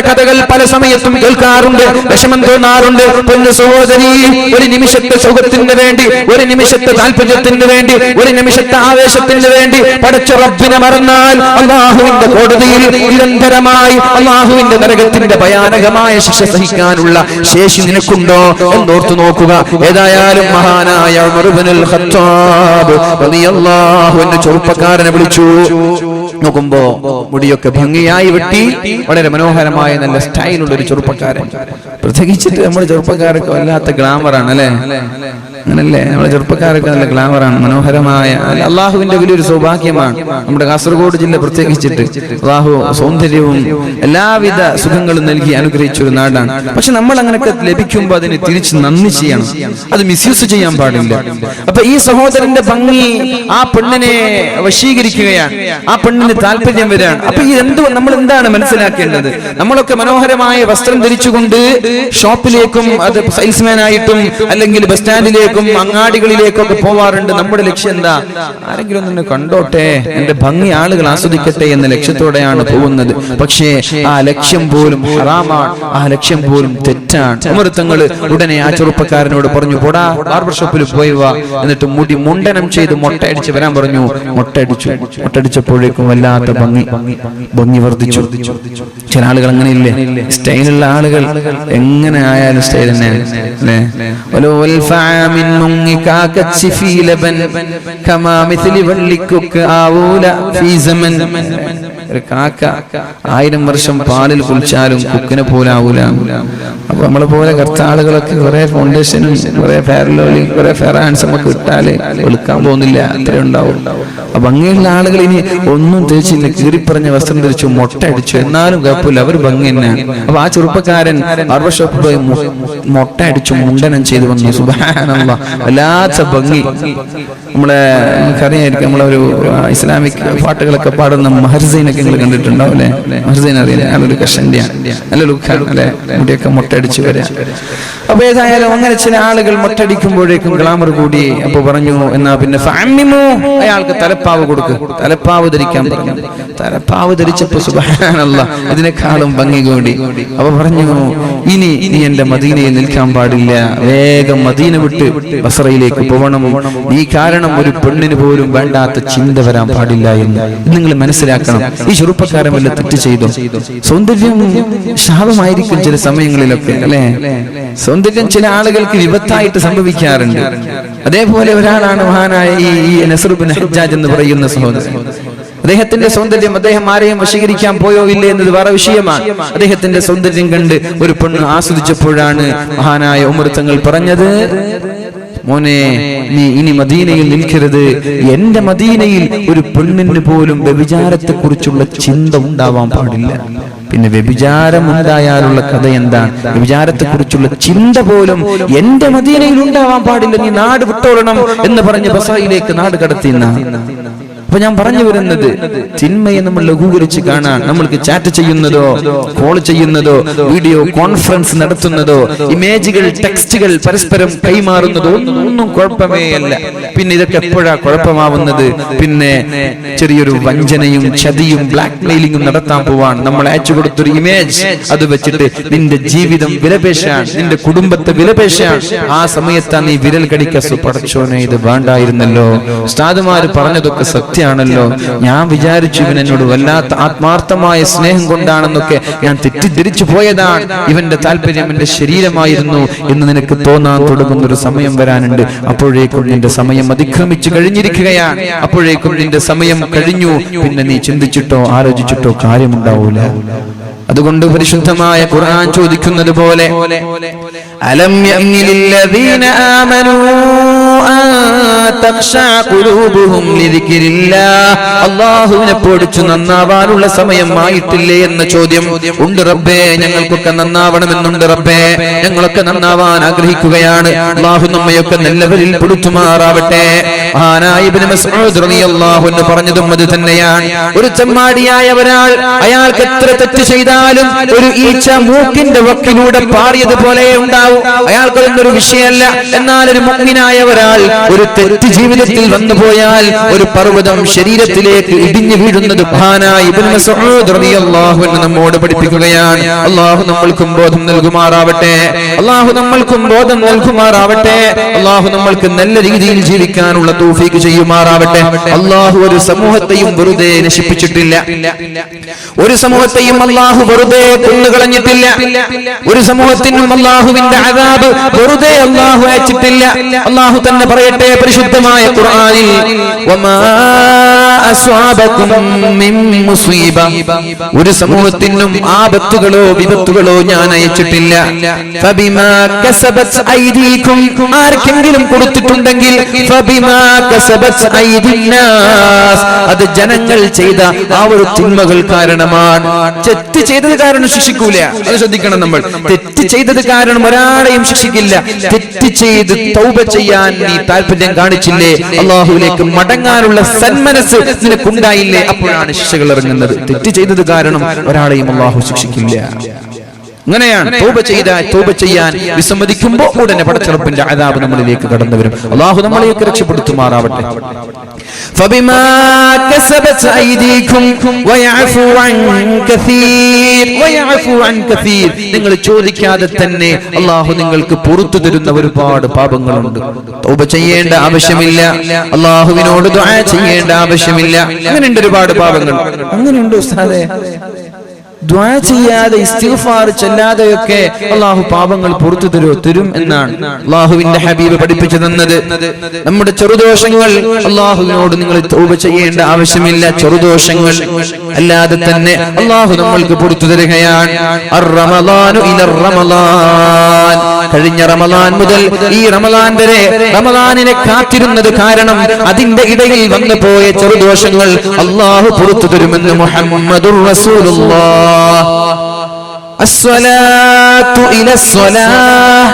കഥകൾ പല സമയത്തും കേൾക്കാറുണ്ട്. വിഷമം തോന്നാറുണ്ട്. പൊന്നു സഹോദരി, ഒരു നിമിഷത്തെ സുഖത്തിന് വേണ്ടി, ഒരു നിമിഷത്തെ താല്പര്യത്തിന് വേണ്ടി, ഒരു നിമിഷത്തെ ആവേശത്തിന് വേണ്ടി പടച്ച റബ്ബിനെ മറന്നാൽ അല്ലാഹുവിന്റെ കോടതിയിൽ നിരന്തരമായി അല്ലാഹുവിന്റെ നരകത്തിന്റെ ഭയാനകമായ ശിക്ഷ സഹിക്കാനുള്ള ശേഷി നിനക്കുണ്ടോ എന്നോർത്തു നോക്കുക. ഏതായാലും മഹാനായ ഉമർ ഇബ്നുൽ ഖത്താബ് റളിയല്ലാഹു അൻഹു ചെറുപ്പക്കാരനെ വിളിച്ചു. നോക്കുമ്പോ മുടിയൊക്കെ ഭംഗിയായി വെട്ടി വളരെ മനോഹരമായ നല്ല സ്റ്റൈലുള്ള ഒരു ചെറുപ്പക്കാരൻ. പ്രത്യേകിച്ചിട്ട് നമ്മുടെ ചെറുപ്പക്കാരൊക്കെ വല്ലാത്ത ഗ്ലാമറാണ് അല്ലെ. അങ്ങനല്ലേ? നമ്മുടെ ചെറുപ്പക്കാരൊക്കെ നല്ല ഗ്ലാമറാണ്, മനോഹരമായ, അള്ളാഹുവിന്റെ വലിയൊരു സൗഭാഗ്യമാണ്. നമ്മുടെ കാസർഗോഡ് ജില്ല പ്രത്യേകിച്ചിട്ട് അള്ളാഹു സൗന്ദര്യവും എല്ലാവിധ സുഖങ്ങളും നൽകി അനുഗ്രഹിച്ചൊരു നാടാണ്. പക്ഷെ നമ്മൾ അങ്ങനെയൊക്കെ ലഭിക്കുമ്പോൾ അതിന് തിരിച്ച് നന്ദി ചെയ്യണം, അത് മിസ്യൂസ് ചെയ്യാൻ പാടില്ല. അപ്പൊ ഈ സഹോദരന്റെ ഭംഗി ആ പെണ്ണിനെ വശീകരിക്കുകയാണ്, ആ പെണ്ണിന് താല്പര്യം വരികയാണ്. അപ്പൊ ഈ നമ്മൾ എന്താണ് മനസ്സിലാക്കേണ്ടത്? നമ്മളൊക്കെ മനോഹരമായ വസ്ത്രം ധരിച്ചുകൊണ്ട് ഷോപ്പിലേക്കും അത് സെയിൽസ്മാൻ ആയിട്ടും അല്ലെങ്കിൽ ബസ് സ്റ്റാൻഡിലേക്കും അങ്ങാടികളിലേക്കും ഒക്കെ പോവാറുണ്ട്. നമ്മുടെ ലക്ഷ്യം എന്താ? ആരെങ്കിലും ഒന്ന് കണ്ടോട്ടെ, എന്റെ ഭംഗി ആളുകൾ ആസ്വദിക്കട്ടെ എന്ന ലക്ഷ്യത്തോടെയാണ് പോകുന്നത്. പക്ഷേ ആ ലക്ഷ്യം പോലും ഹറാമാണ്, ആ ലക്ഷ്യം പോലും തെറ്റാണ്. ഉമർത്തങ്ങള് ഉടനെ ആ ചെറുപ്പക്കാരനോട് പറഞ്ഞു, പോടാ ബാർബർ ഷോപ്പിൽ പോയി വാ, എന്നിട്ട് മുടി മുണ്ടനം ചെയ്ത് മൊട്ടയടിച്ച് വരാൻ പറഞ്ഞു. മൊട്ടടിച്ചപ്പോഴേക്കും വല്ലാത്ത ഭംഗി വർദ്ധിച്ചു. ചില ആളുകൾ അങ്ങനെയില്ലേ, സ്റ്റൈലുള്ള ആളുകൾ എങ്ങനെ ആയാലും സ്റ്റൈൽ തന്നെയാണ് അല്ലേ? ഒരു കാക്ക 1000 വർഷം പാലിൽ കുളിച്ചാലും കുക്കിനെ പോലെ ആവൂല. അപ്പൊ നമ്മളെ പോലെ കുറച്ച് ആളുകളൊക്കെ കുറെ ഫൗണ്ടേഷനും കുറെ ഫെയർലോലും കുറെ ഫെയർ ഹാൻഡ്സും ഒക്കെ ഇട്ടാല് വെളുക്കാൻ പോകുന്നില്ല, അത്രേ ഉണ്ടാവും. അപ്പൊ ഭംഗിയുള്ള ആളുകൾ ഇനി ഒന്നും തേച്ചില്ല, കീറിപ്പറഞ്ഞ വസ്ത്രം ധരിച്ചു, മൊട്ട അടിച്ചു, എന്നാലും കുഴപ്പമില്ല, അവർ ഭംഗി തന്നെയാണ്. അപ്പൊ ആ ചെറുപ്പക്കാരൻ ബാർബർ ഷോപ്പിൽ പോയി മൊട്ട അടിച്ചു മുണ്ടനം ചെയ്തു വന്നു. സുബ്ഹാനല്ലാഹ്, വല്ലാത്ത ഭംഗി. നമുക്കറിയായിരിക്കും, നമ്മളൊരു ഇസ്ലാമിക് പാട്ടുകളൊക്കെ പാടുന്ന മഹർസൈനൊക്കെ നിങ്ങൾ കണ്ടിട്ടുണ്ടാവും അല്ലെ? മഹർസൈൻ അറിയില്ല, നല്ലൊരു കഷന്റെയാണ്, നല്ല ലുക്കാണ് അല്ലെ? മുടിയൊക്കെ മൊട്ടടിച്ചു വരാം. അപ്പൊ ഏതായാലും അങ്ങനെ ചില ആളുകൾ മൊട്ടടിക്കുമ്പോഴേക്കും ഗ്ലാമർ കൂടി. അപ്പൊ പറഞ്ഞു, എന്നാ പിന്നെ അയാൾക്ക് തലപ്പാവ് കൊടുക്ക്, തലപ്പാവ് ധരിക്കാൻ പറഞ്ഞു. തലപ്പാവ് ധരിച്ചപ്പോ സുബ്ഹാനല്ലാഹ് ഇതിനേക്കാളും ഭംഗി കൂടി. അപ്പൊ പറഞ്ഞു, ഇനി എന്റെ മദീനയിൽ നിൽക്കാൻ പാടില്ല, വേഗം മദീന വിട്ട് ബസറയിലേക്ക് പോകണം. ഈ കാരണം ഒരു പെണ്ണിന് പോലും വേണ്ടാത്ത ചിന്ത വരാൻ പാടില്ല എന്ന് നിങ്ങൾ മനസ്സിലാക്കണം. ഈ ചെറുപ്പക്കാരൻ വല്ല തെറ്റ് ചെയ്തു? സൗന്ദര്യം ശാപമായിരിക്കും ചില സമയങ്ങളിലൊക്കെ അല്ലെ? സൗന്ദര്യം ചില ആളുകൾക്ക് വിപത്തായിട്ട് സംഭവിക്കാറുണ്ട്. അതേപോലെ ഒരാളാണ് മഹാനായ ഈ നസ്ർ ബിൻ ഹജ്ജാജ് എന്ന് പറയുന്ന സഹോദരൻ. അദ്ദേഹത്തിന്റെ സൗന്ദര്യം, അദ്ദേഹം ആരെയും വശീകരിക്കാൻ പോയോ ഇല്ലേ എന്നത് വേറെ വിഷയമാണ്. അദ്ദേഹത്തിന്റെ സൗന്ദര്യം കണ്ട് ഒരു പെണ്ണ് ആസ്വദിച്ചപ്പോഴാണ് മഹാനായ ഉമർ തങ്ങൾ പറഞ്ഞത്, മോനെ, നീ ഇനി മദീനയിൽ നിൽക്കരുത്. എന്റെ മദീനയിൽ ഒരു പെണ്ണിന് പോലും വ്യഭിചാരത്തെ കുറിച്ചുള്ള ചിന്ത ഉണ്ടാവാൻ പാടില്ല. പിന്നെ വ്യഭിചാരം ഉണ്ടായാലുള്ള കഥ എന്താണ്? വ്യഭിചാരത്തെ കുറിച്ചുള്ള ചിന്ത പോലും എന്റെ മദീനയിൽ ഉണ്ടാവാൻ പാടില്ല, നീ നാട് വിട്ടോളണം എന്ന് പറഞ്ഞ് ബസറയിലേക്ക് നാട് കടത്തിയെന്ന. അപ്പൊ ഞാൻ പറഞ്ഞു വരുന്നത്, തിന്മയെ നമ്മൾ ലഘൂകരിച്ച് കാണാൻ, നമ്മൾക്ക് ചാറ്റ് ചെയ്യുന്നതോ കോൾ ചെയ്യുന്നതോ വീഡിയോ കോൺഫറൻസ് നടത്തുന്നതോ ഇമേജുകൾ ടെക്സ്റ്റുകൾ പരസ്പരം കൈമാറുന്നതോ ഒന്നും കുഴപ്പമേ അല്ല. പിന്നെ ഇതൊക്കെ എപ്പോഴാ കുഴപ്പമാവുന്നത്? പിന്നെ ചെറിയൊരു വഞ്ചനയും ചതിയും ബ്ലാക്ക് മെയിലിംഗും നടത്താൻ പോവാൻ നമ്മൾ അയച്ചു കൊടുത്തൊരു ഇമേജ്, അത് വെച്ചിട്ട് നിന്റെ ജീവിതം വിലപേശാൻ, നിന്റെ കുടുംബത്തെ വിലപേശാൻ ആ സമയത്താ നീ വിരൽ കടിക്കു. പടച്ചോനെ, ഇത് വേണ്ടായിരുന്നല്ലോ. ഉസ്താദുമാര് പറഞ്ഞതൊക്കെ സത്യം ാണല്ലോ. ഞാൻ വിചാരിച്ചു ഇവൻ എന്നോട് വല്ലാത്ത ആത്മാർത്ഥമായ സ്നേഹം കൊണ്ടാണെന്നൊക്കെ ഞാൻ തെറ്റിദ്ധരിച്ചു പോയതാണ്. ഇവന്റെ താല്പര്യം എന്റെ ശരീരമായിരുന്നു എന്ന് നിനക്ക് തോന്നാൻ തുടങ്ങുന്ന ഒരു സമയം വരാനുണ്ട്. അപ്പോഴേക്കും നിന്റെ സമയം അതിക്രമിച്ചു കഴിഞ്ഞിരിക്കുകയാണ്. അപ്പോഴേക്കും നിന്റെ സമയം കഴിഞ്ഞു. പിന്നെ നീ ചിന്തിച്ചിട്ടോ ആലോചിച്ചിട്ടോ കാര്യമുണ്ടാവൂല. അതുകൊണ്ട് പരിശുദ്ധമായ ഖുർആൻ ചോദിക്കുന്നത് പോലെ, അലം യഅ്നി ലില്ലദീന ആമനൂ അൻ തഖ്ശഅ ഖുലൂബുഹും ലിദിക്രില്ലാഹ്, അല്ലാഹുവിനെ പേടിച്ചു നന്നാവാനുള്ള സമയമായിട്ടില്ലേ എന്ന ചോദ്യം ഉണ്ട്. റബ്ബേ, ഞങ്ങൾക്കൊക്കെ നന്നാവണമെന്നുണ്ട്. റബ്ബേ, ഞങ്ങളൊക്കെ നന്നാവാൻ ആഗ്രഹിക്കുകയാണ്. അല്ലാഹു നമ്മയൊക്കെ നല്ലവരിൽ പെടുത്തുമാറാവട്ടെ. മഹാനായ ഇബ്നു മസ്ഊദ് റളിയല്ലാഹു അൻഹു പറഞ്ഞതും അത് തന്നെയാണ്. ഒരു ചെമ്മാടിയായ ഒരാൾ, അയാൾക്ക് എത്ര തെറ്റ് ചെയ്താലും ഒരു ഈച്ച മൂക്കിന്റെ വക്കിലൂടെ പാറിയതുപോലെ ഉണ്ടാവും. അയാൾക്കൊരു വിഷയമല്ല. എന്നാൽ ഒരു മുഅ്മിനായ ഒരാൾ ഒരു തെറ്റ് ജീവിതത്തിൽ വന്നുപോയാൽ ഒരു പർവ്വതം ശരീരത്തിലേക്ക് ഇടിഞ്ഞു വീഴുന്നത് മഹാനായ ഇബ്നു മസ്ഊദ് റളിയല്ലാഹു അൻഹു നമ്മോട് പഠിപ്പിക്കുകയാണ്. അല്ലാഹു നമ്മൾക്കും ബോധം നൽകുമാറാവട്ടെ. അല്ലാഹു നമ്മൾക്കും ബോധം നൽകുമാറാവട്ടെ. അല്ലാഹു നമ്മൾക്ക് നല്ല രീതിയിൽ ജീവിക്കാനുള്ള തൗഫീഖ് ചെയ്യുമാറാവട്ടെ. അല്ലാഹു ഒരു സമൂഹത്തെയും വെറുതെ നശിപ്പിച്ചിട്ടില്ല. ഒരു സമൂഹത്തെയും അല്ലാഹു വെറുതെ കൊന്നുകളഞ്ഞിട്ടില്ല. ഒരു സമൂഹത്തിനും അല്ലാഹുവിന്റെ അദാബ് വെറുതെ അല്ലാഹു അയച്ചിട്ടില്ല. അല്ലാഹു തന്നെ പറയട്ടെ പരിശുദ്ധ പരിശുദ്ധമായ ഖുർആനിൽ വമാ അസ്വാബകും മിൻ മുസീബ, ഒരു സമൂഹത്തിനും ആപത്തുകളോ വിപത്തുകളോ ഞാൻ അയച്ചിട്ടില്ല. ഫബിമാ കസബത് ഐദീകും, ആർക്കെങ്കിലും കൊടുത്തിട്ടുണ്ടെങ്കിൽ ഫബിമാ കസബത് ഐദിന്നാസ്, അത് ജനങ്ങൾ ചെയ്ത ആ ഒരു തിന്മകൾ കാരണമാണ്. തെറ്റ് ചെയ്തത് കാരണം ശിക്ഷിക്കൂല, അത് ശ്രദ്ധിക്കണം നമ്മൾ. തെറ്റ് ചെയ്തത് കാരണം ഒരാളെയും ശിക്ഷിക്കില്ല. തെറ്റ് ചെയ്ത് തൗബ ചെയ്യാൻ നീ താല്പര്യം കാണിച്ചില്ലേ, അള്ളാഹുവിലേക്ക് മടങ്ങാനുള്ള സന്മനസ് നിനക്കുണ്ടായില്ലേ, അപ്പോഴാണ് ശിക്ഷകൾ ഇറങ്ങുന്നത്. തെറ്റ് ചെയ്തത് കാരണം ഒരാളെയും അള്ളാഹു ശിക്ഷിക്കില്ല. അങ്ങനെയാണ് തൗബ ചെയ്യാൻ വിസമ്മതിക്കുമ്പോൾ ഉടനെ പടച്ചറപ്പിന്റെ അദാബ് നമ്മളിലേക്ക് കടന്നു വരും. അള്ളാഹു നമ്മളെയൊക്കെ രക്ഷപ്പെടുത്തുമാറാവട്ടെ. ഫബിമാ കസബത് ഐദീകും വയഅഫു അൻ കസീർ, വയഅഫു അൻ കസീർ, നിങ്ങൾ ചോദിക്കാതെ തന്നെ അള്ളാഹു നിങ്ങൾക്ക് പുറത്തു തരുന്ന ഒരുപാട് പാപങ്ങളുണ്ട്. തൗബ ചെയ്യേണ്ട ആവശ്യമില്ല, അള്ളാഹുവിനോട് ദുആ ചെയ്യേണ്ട ആവശ്യമില്ല. അങ്ങനെയുണ്ട് ഒരുപാട് പാപങ്ങൾ. അങ്ങനെയുണ്ട് ഉസ്താദേ, ദുആ ചെയ്യാതെ ഇസ്തിഗ്ഫാർ ചൊല്ലാതെയൊക്കെ അള്ളാഹു പാപങ്ങൾ പുറത്തു തരും എന്നാണ് അള്ളാഹുവിന്റെ ഹബീബ് പഠിപ്പിച്ചു തന്നത്. നമ്മുടെ ചെറുദോഷങ്ങൾ അള്ളാഹുവിനോട് നിങ്ങൾ തൗബ ചെയ്യേണ്ട ആവശ്യമില്ല. ചെറുദോഷങ്ങൾ അല്ലാതെ തന്നെ അള്ളാഹു നമ്മൾക്ക് പുറത്തു തരികയാണ്. അർ-റമളാനു ഇലർ റമളാൻ, കഴിഞ്ഞ റമളാൻ മുതൽ ഈ റമളാൻ വരെ റമളാനിനെ കാത്തിരുന്നത് കാരണം അതിന്റെ ഇടയിൽ വന്നു പോയ ചെറുദോഷങ്ങൾ അള്ളാഹു പുറത്തു തരുമെന്ന് മുഹമ്മദുർ റസൂലുള്ളാഹ്. അസ്സലാത്തു ഇലസ്സലാഹ്,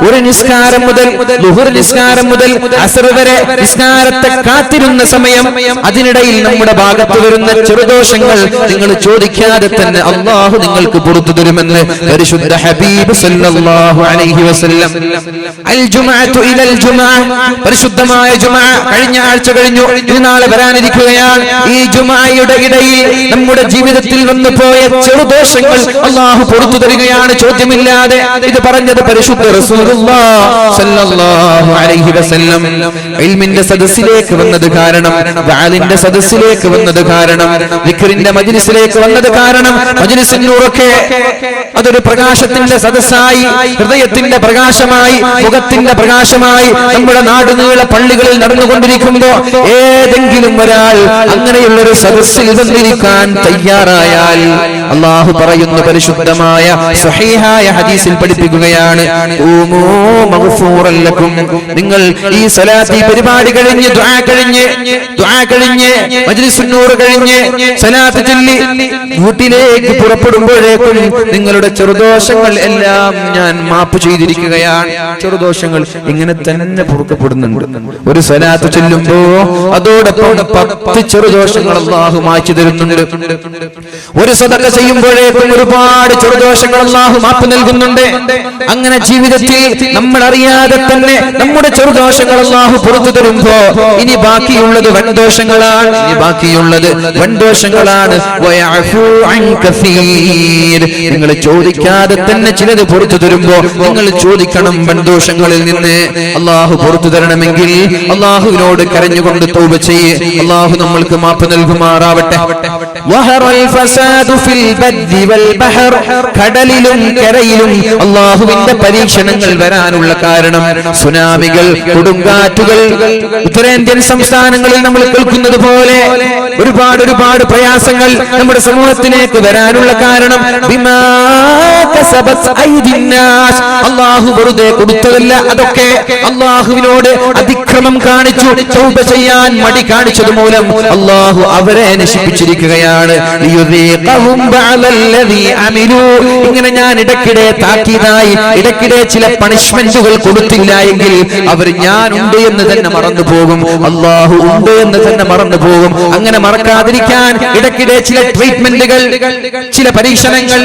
ഒരു നിസ്കാരം മുതൽ ളുഹർ നിസ്കാരം മുതൽ അസ്ർ വരെ നിസ്കാരത്തെ കാത്തിരുന്ന സമയം, അതിനിടയിൽ നമ്മുടെ ഭാഗത്ത് വരുന്ന ചെറുദോഷങ്ങൾ നിങ്ങൾ ചോദിക്കാതെ തന്നെ അല്ലാഹു നിങ്ങൾക്ക് പുറത്തു തരുമെന്ന് പരിശുദ്ധ ഹബീബ് സല്ലല്ലാഹു അലൈഹി വസല്ലം. അൽ ജുമുഅത്തു ഇലൽ ജുമുഅ, പരിശുദ്ധമായ ജുമുഅ കഴിഞ്ഞ ആഴ്ച കഴിഞ്ഞു, ഇനി നാളെ വരാനിരിക്കുകയാണ്. ഈ ജുമുഅയുടെ ഇടയിൽ നമ്മുടെ ജീവിതത്തിൽ വന്നു പോയ ചെറുദോഷങ്ങൾ അല്ലാഹു പുറത്തു തരികയാണ്, ചോദ്യമില്ലാതെ. ഇത് പറഞ്ഞത് പരിശുദ്ധ റസൂലുള്ളാഹി സ്വല്ലല്ലാഹു അലൈഹി വസല്ലം. ഇൽമിന്റെ സദസ്സിലേക്ക് വന്നത് കാരണം, ദഅലിന്റെ സദസ്സിലേക്ക് വന്നത് കാരണം, ദിക്റിന്റെ മജ്ലിസിലേക്ക് വന്നത് കാരണം, മജ്ലിസുൻ നൂറൊക്കെ അതൊരു പ്രകാശത്തിന്റെ സദസ്സായി, ഹൃദയത്തിന്റെ പ്രകാശമായി, മുഖത്തിന്റെ പ്രകാശമായി നമ്മുടെ നാടുനീള പള്ളികളിൽ നടന്നുകൊണ്ടിരിക്കുമ്പോൾ ഏതെങ്കിലും ഒരാൾ അങ്ങനെയുള്ളൊരു സദസ്സിൽ വന്നിരിക്കാൻ തയ്യാറായാൽ അല്ലാഹു പറയുന്ന പരിശുദ്ധമായ സ്വഹീഹായ ഹദീസിൽ പഠിപ്പിക്കുകയാണ്, ഊമൂ മഗ്ഫൂറൻ ലക്കും, നിങ്ങൾ ഈ സ്വലാത്ത് ഈ പരിപാടി കഴിഞ്ഞ് ദുആ കഴിഞ്ഞ് മജ്ലിസുൻ നൂർ കഴിഞ്ഞ് സ്വലാത്ത് ചൊല്ലി വീട്ടിലേക്ക് പുറപ്പെടുമ്പോഴേക്കും നിങ്ങളുടെ ചെറുദോഷങ്ങൾ എല്ലാം ഞാൻ മാപ്പ് ചെയ്തിരിക്കുകയാണ്. ചെറുദോഷങ്ങൾ ഇങ്ങനെ തന്നെ പൊറുക്കപ്പെടുന്നുണ്ട്. ഒരു സ്വലാത്ത് ചൊല്ലുമ്പോ അതോടൊപ്പം 10 ചെറുദോഷങ്ങൾ അല്ലാഹു മായ്ച്ചു തരുന്നുണ്ട്. ഒരു സദഖ ചെയ്യുമ്പോഴേക്കും ഒരുപാട് ചെറുദോഷങ്ങൾ അല്ലാഹു മാപ്പ് നൽകുന്നുണ്ട്. അങ്ങനെ ജീവിതത്തിൽ നമ്മൾ അറിയാതെ തന്നെ നമ്മുടെ ചെറുദോഷങ്ങൾ അല്ലാഹു പുറത്തു തരുമ്പോ ഇനി ബാക്കിയുള്ളത് വൻദോഷങ്ങളാണ്. വയഅഫു അൻ കസീർ, നിങ്ങൾ ചോദിക്കാതെ തന്നെ ചിലത് പുറത്തു തരുമ്പോ നിങ്ങൾ ചോദിക്കണം വൻദോഷങ്ങളിൽ നിന്ന്. അല്ലാഹു പുറത്തു തരണമെങ്കിൽ അല്ലാഹുവിനോട് കരഞ്ഞുകൊണ്ട് തൗബ ചെയ്യ്, അല്ലാഹു നമ്മൾക്ക് മാപ്പ് നൽകുമാറാവട്ടെ. വഹറൽ ഫസാദു ഫിൽ ബദ്ദി വൽ ബഹർ, കടലിലും കരയിലും അല്ലാഹുവിന്റെ പരീക്ഷണങ്ങൾ വരാനുള്ള കാരണം സുനാമികൾ, കൊടുങ്കാറ്റുകൾ, ഉത്തരേന്ത്യൻ സംസ്ഥാനങ്ങളിൽ നമ്മൾ കേൾക്കുന്നത് പോലെ ഒരുപാട് പ്രയാസങ്ങൾ നമ്മുടെ സമൂഹത്തിലേക്ക് വരാനുള്ള കാരണം ബിമാ കസബത് ഐദിന്നാസ്, അല്ലാഹു വെറുതെ കൊടുത്തതല്ല. അതൊക്കെ അല്ലാഹുവിനോട് അതിക്രമം കാണിച്ചു തൗബ ചെയ്യാൻ മടി കാണിച്ചത് മൂലം അല്ലാഹു അവരെ നശിപ്പിച്ചിരിക്കുകയാണ്. ഇങ്ങനെ ഞാൻ ഇടയ്ക്കിടെ താക്കീതായി, ഇടയ്ക്കിടെ ചില പണിഷ്മെന്റുകൾ കൊടുത്തില്ല എങ്കിൽ അവർ ഞാനുണ്ട് എന്ന് തന്നെ മറന്നു പോകും, അല്ലാഹു ഉണ്ട് എന്ന് തന്നെ മറന്നു പോകും. അങ്ങനെ മറക്കാതിരിക്കാൻ ഇടയ്ക്കിടെ ചില ട്രീറ്റ്മെന്റുകൾ, ചില പരീക്ഷണങ്ങൾ,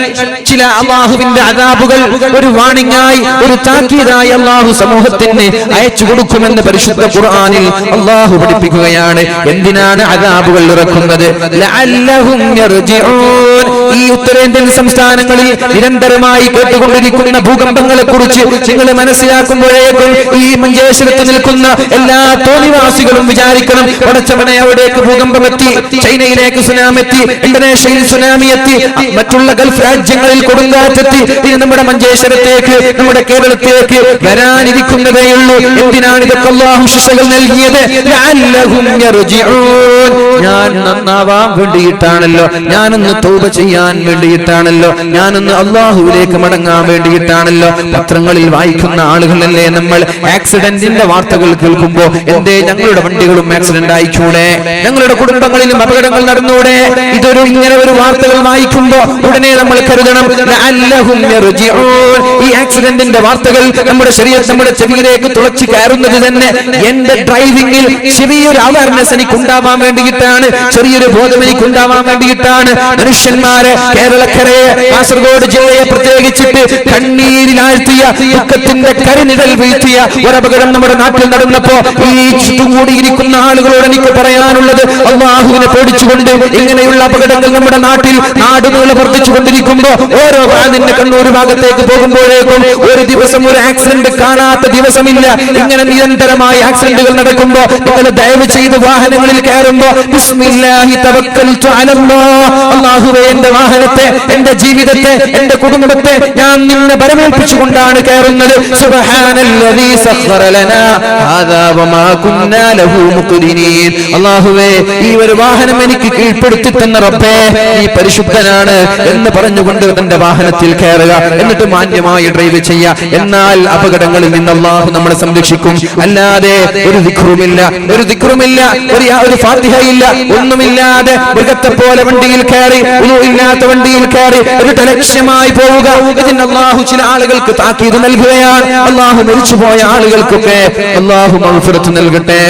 ചില അല്ലാഹുവിന്റെ അദാബുകൾ ഒരു വാണിംഗായി, ഒരു താക്കീതായി അല്ലാഹു സമൂഹത്തിന് അയച്ചു കൊടുക്കുമെന്ന് പരിശുദ്ധ ഖുർആനിൽ അല്ലാഹു പഠിപ്പിക്കുകയാണ്. എന്തിനാണ് അദാബുകൾ ഇറക്കുന്നത്? ലഅല്ലഹും യർജിഊൻ, ഈ ഉത്തരേന്ത്യൻ സംസ്ഥാനങ്ങളിൽ നിരന്തരമായി കേട്ടുകൊണ്ടിരിക്കുന്ന ഭൂകമ്പങ്ങളെ കുറിച്ച് നിങ്ങൾ മനസ്സിലാക്കുമ്പോഴേക്കും ഈ മഞ്ചേശ്വരത്ത് നിൽക്കുന്ന എല്ലാ തോന്നിവാസികളും വിചാരിക്കണം, പടച്ചവനെ അവിടേക്ക് ഭൂകമ്പമെത്തി, ചൈനയിലേക്ക് സുനാമി എത്തി, ഇന്തോനേഷ്യയിൽ സുനാമി എത്തി, മറ്റുള്ള ഗൾഫ് രാജ്യങ്ങളിൽ കൊടുങ്കാറ്റെത്തി, ഇനി നമ്മുടെ മഞ്ചേശ്വരത്തേക്ക്, നമ്മുടെ കേരളത്തിലേക്ക് വരാനിരിക്കുന്നതേയുള്ളൂ. എന്തിനാണ് ഇതൊക്കെ അല്ലാഹു ശിക്ഷകൾ നൽകിയത്? ലഅല്ലഹും യർജിഊൻ. ഞാൻ നന്നാവാൻ വേണ്ടിയിട്ടാണല്ലോ, ഞാനൊന്ന് തൗബ ചെയ്യാൻ വേണ്ടിയിട്ടാണല്ലോ, ഞാനൊന്ന് അല്ലാഹുവിലേക്ക് മടങ്ങാൻ വേണ്ടിയിട്ടാണല്ലോ. പത്രങ്ങളിൽ വായിക്കുന്ന ആളുകളല്ലേ നമ്മൾ. ആക്സിഡന്റിന്റെ വാർത്തകൾ കേൾക്കുമ്പോ എന്തേ ഞങ്ങളുടെ വണ്ടികളും ആക്സിഡന്റ് ആയിക്കൂടെ, ഞങ്ങളുടെ കുടുംബങ്ങളിലും അപകടങ്ങൾ നടന്നൂടെ? ഇതൊരു ഇങ്ങനെ ഒരു വാർത്തകൾ വായിക്കുമ്പോ ഉടനെ നമ്മൾ കരുതണം ലഅല്ലഹും യർജിഊൻ. ഈ ആക്സിഡന്റിന്റെ വാർത്തകൾ നമ്മുടെ ശരീരത്തിൽ, നമ്മുടെ ചെവിയിലേക്ക് തുളച്ചു കയറുന്നത് തന്നെ എന്റെ ഡ്രൈവിംഗിൽ ചെറിയൊരു അവയർനെസ് എനിക്ക് ഉണ്ടാവാൻ വേണ്ടിയിട്ടാണ്, ചെറിയൊരു ബോധം എനിക്ക് ഉണ്ടാവാൻ വേണ്ടിയിട്ടാണ്. മനുഷ്യന്മാരെ, കേരളക്കരയെ, കാസർഗോഡ് ജില്ലയെ പ്രത്യേകിച്ചിട്ട് കണ്ണീരിലാഴ്ത്തിയ, ദുഃഖത്തിന്റെ കരിനിഴൽ വീഴ്ത്തിയ ഒരപകടം നമ്മുടെ നാട്ടിൽ നടന്നപ്പോ ഈ ചുറ്റുകൂടിയിരിക്കുന്ന ആളുകളോട് എനിക്ക് പറയാനുള്ളത്, അല്ലാഹുവിനെ പേടിച്ചുകൊണ്ട് ഇങ്ങനെയുള്ള അപകടങ്ങൾ നമ്മുടെ നാട്ടിൽ നാടുകളെ വർദ്ധിച്ചുകൊണ്ടിരിക്കുമ്പോ ഓരോ വാതിന്റെ കണ്ണൂർ ഭാഗത്തേക്ക് പോകുമ്പോഴേക്കും ഒരു ദിവസം ഒരു ആക്സിഡന്റ് കാണാത്ത ദിവസമില്ല. ഇങ്ങനെ നിരന്തരമായി ആക്സിഡന്റുകൾ നടക്കുമ്പോ നിങ്ങൾ ദയവ് ചെയ്ത് വാഹനങ്ങളിൽ കയറുമ്പോ ബിസ്മില്ലാഹി തവക്കൽതു അലല്ലാഹ്, അല്ലാഹുവേ എന്റെ വാഹനത്തെ, എന്റെ ജീവിതത്തെ, എന്റെ കുടുംബത്തെ ഞാൻ നിന്നെ ബലമേൽപ്പിച്ചുകൊണ്ടാണ് കയറുന്നത്. സുബ്ഹാനല്ലദീ സഖറ ലനാ ഹാദാ വമാ കുന്നാ ലഹു മുഖ്രിനീൻ. അല്ലാഹുവേ ഈ ഒരു വാഹനം എനിക്ക് കീഴ്പ്പെടുത്തി തന്ന റബ്ബേ, ഈ പരിശുദ്ധനാണ് എന്ന് പറഞ്ഞുകൊണ്ട് തന്റെ വാഹനത്തിൽ കയറുക, എന്നിട്ട് മാന്യമായി ഡ്രൈവ് ചെയ്യുക. എന്നാൽ അപകടങ്ങളിൽ നിന്ന് അല്ലാഹു നമ്മളെ സംരക്ഷിക്കും. അല്ലാതെ ഒരു ദിക്റുമില്ല, ഒരു ഫാത്തിഹയില്ല, ഒന്നുമില്ലാതെ മൃഗത്തെ പോലെ വണ്ടിയിൽ കയറി, ഇല്ലാത്ത വണ്ടിയിൽ കയറി ഒരു ലക്ഷ്യമായി പോവുക, ഇതിന് അല്ലാഹു ചില ആളുകൾക്ക് താക്കീത് നൽകുകയാണ്. അല്ലാഹു മരിച്ചുപോയ ആളുകൾക്കൊക്കെ അല്ലാഹു മഗ്ഫിറത്ത് നൽകട്ടെ.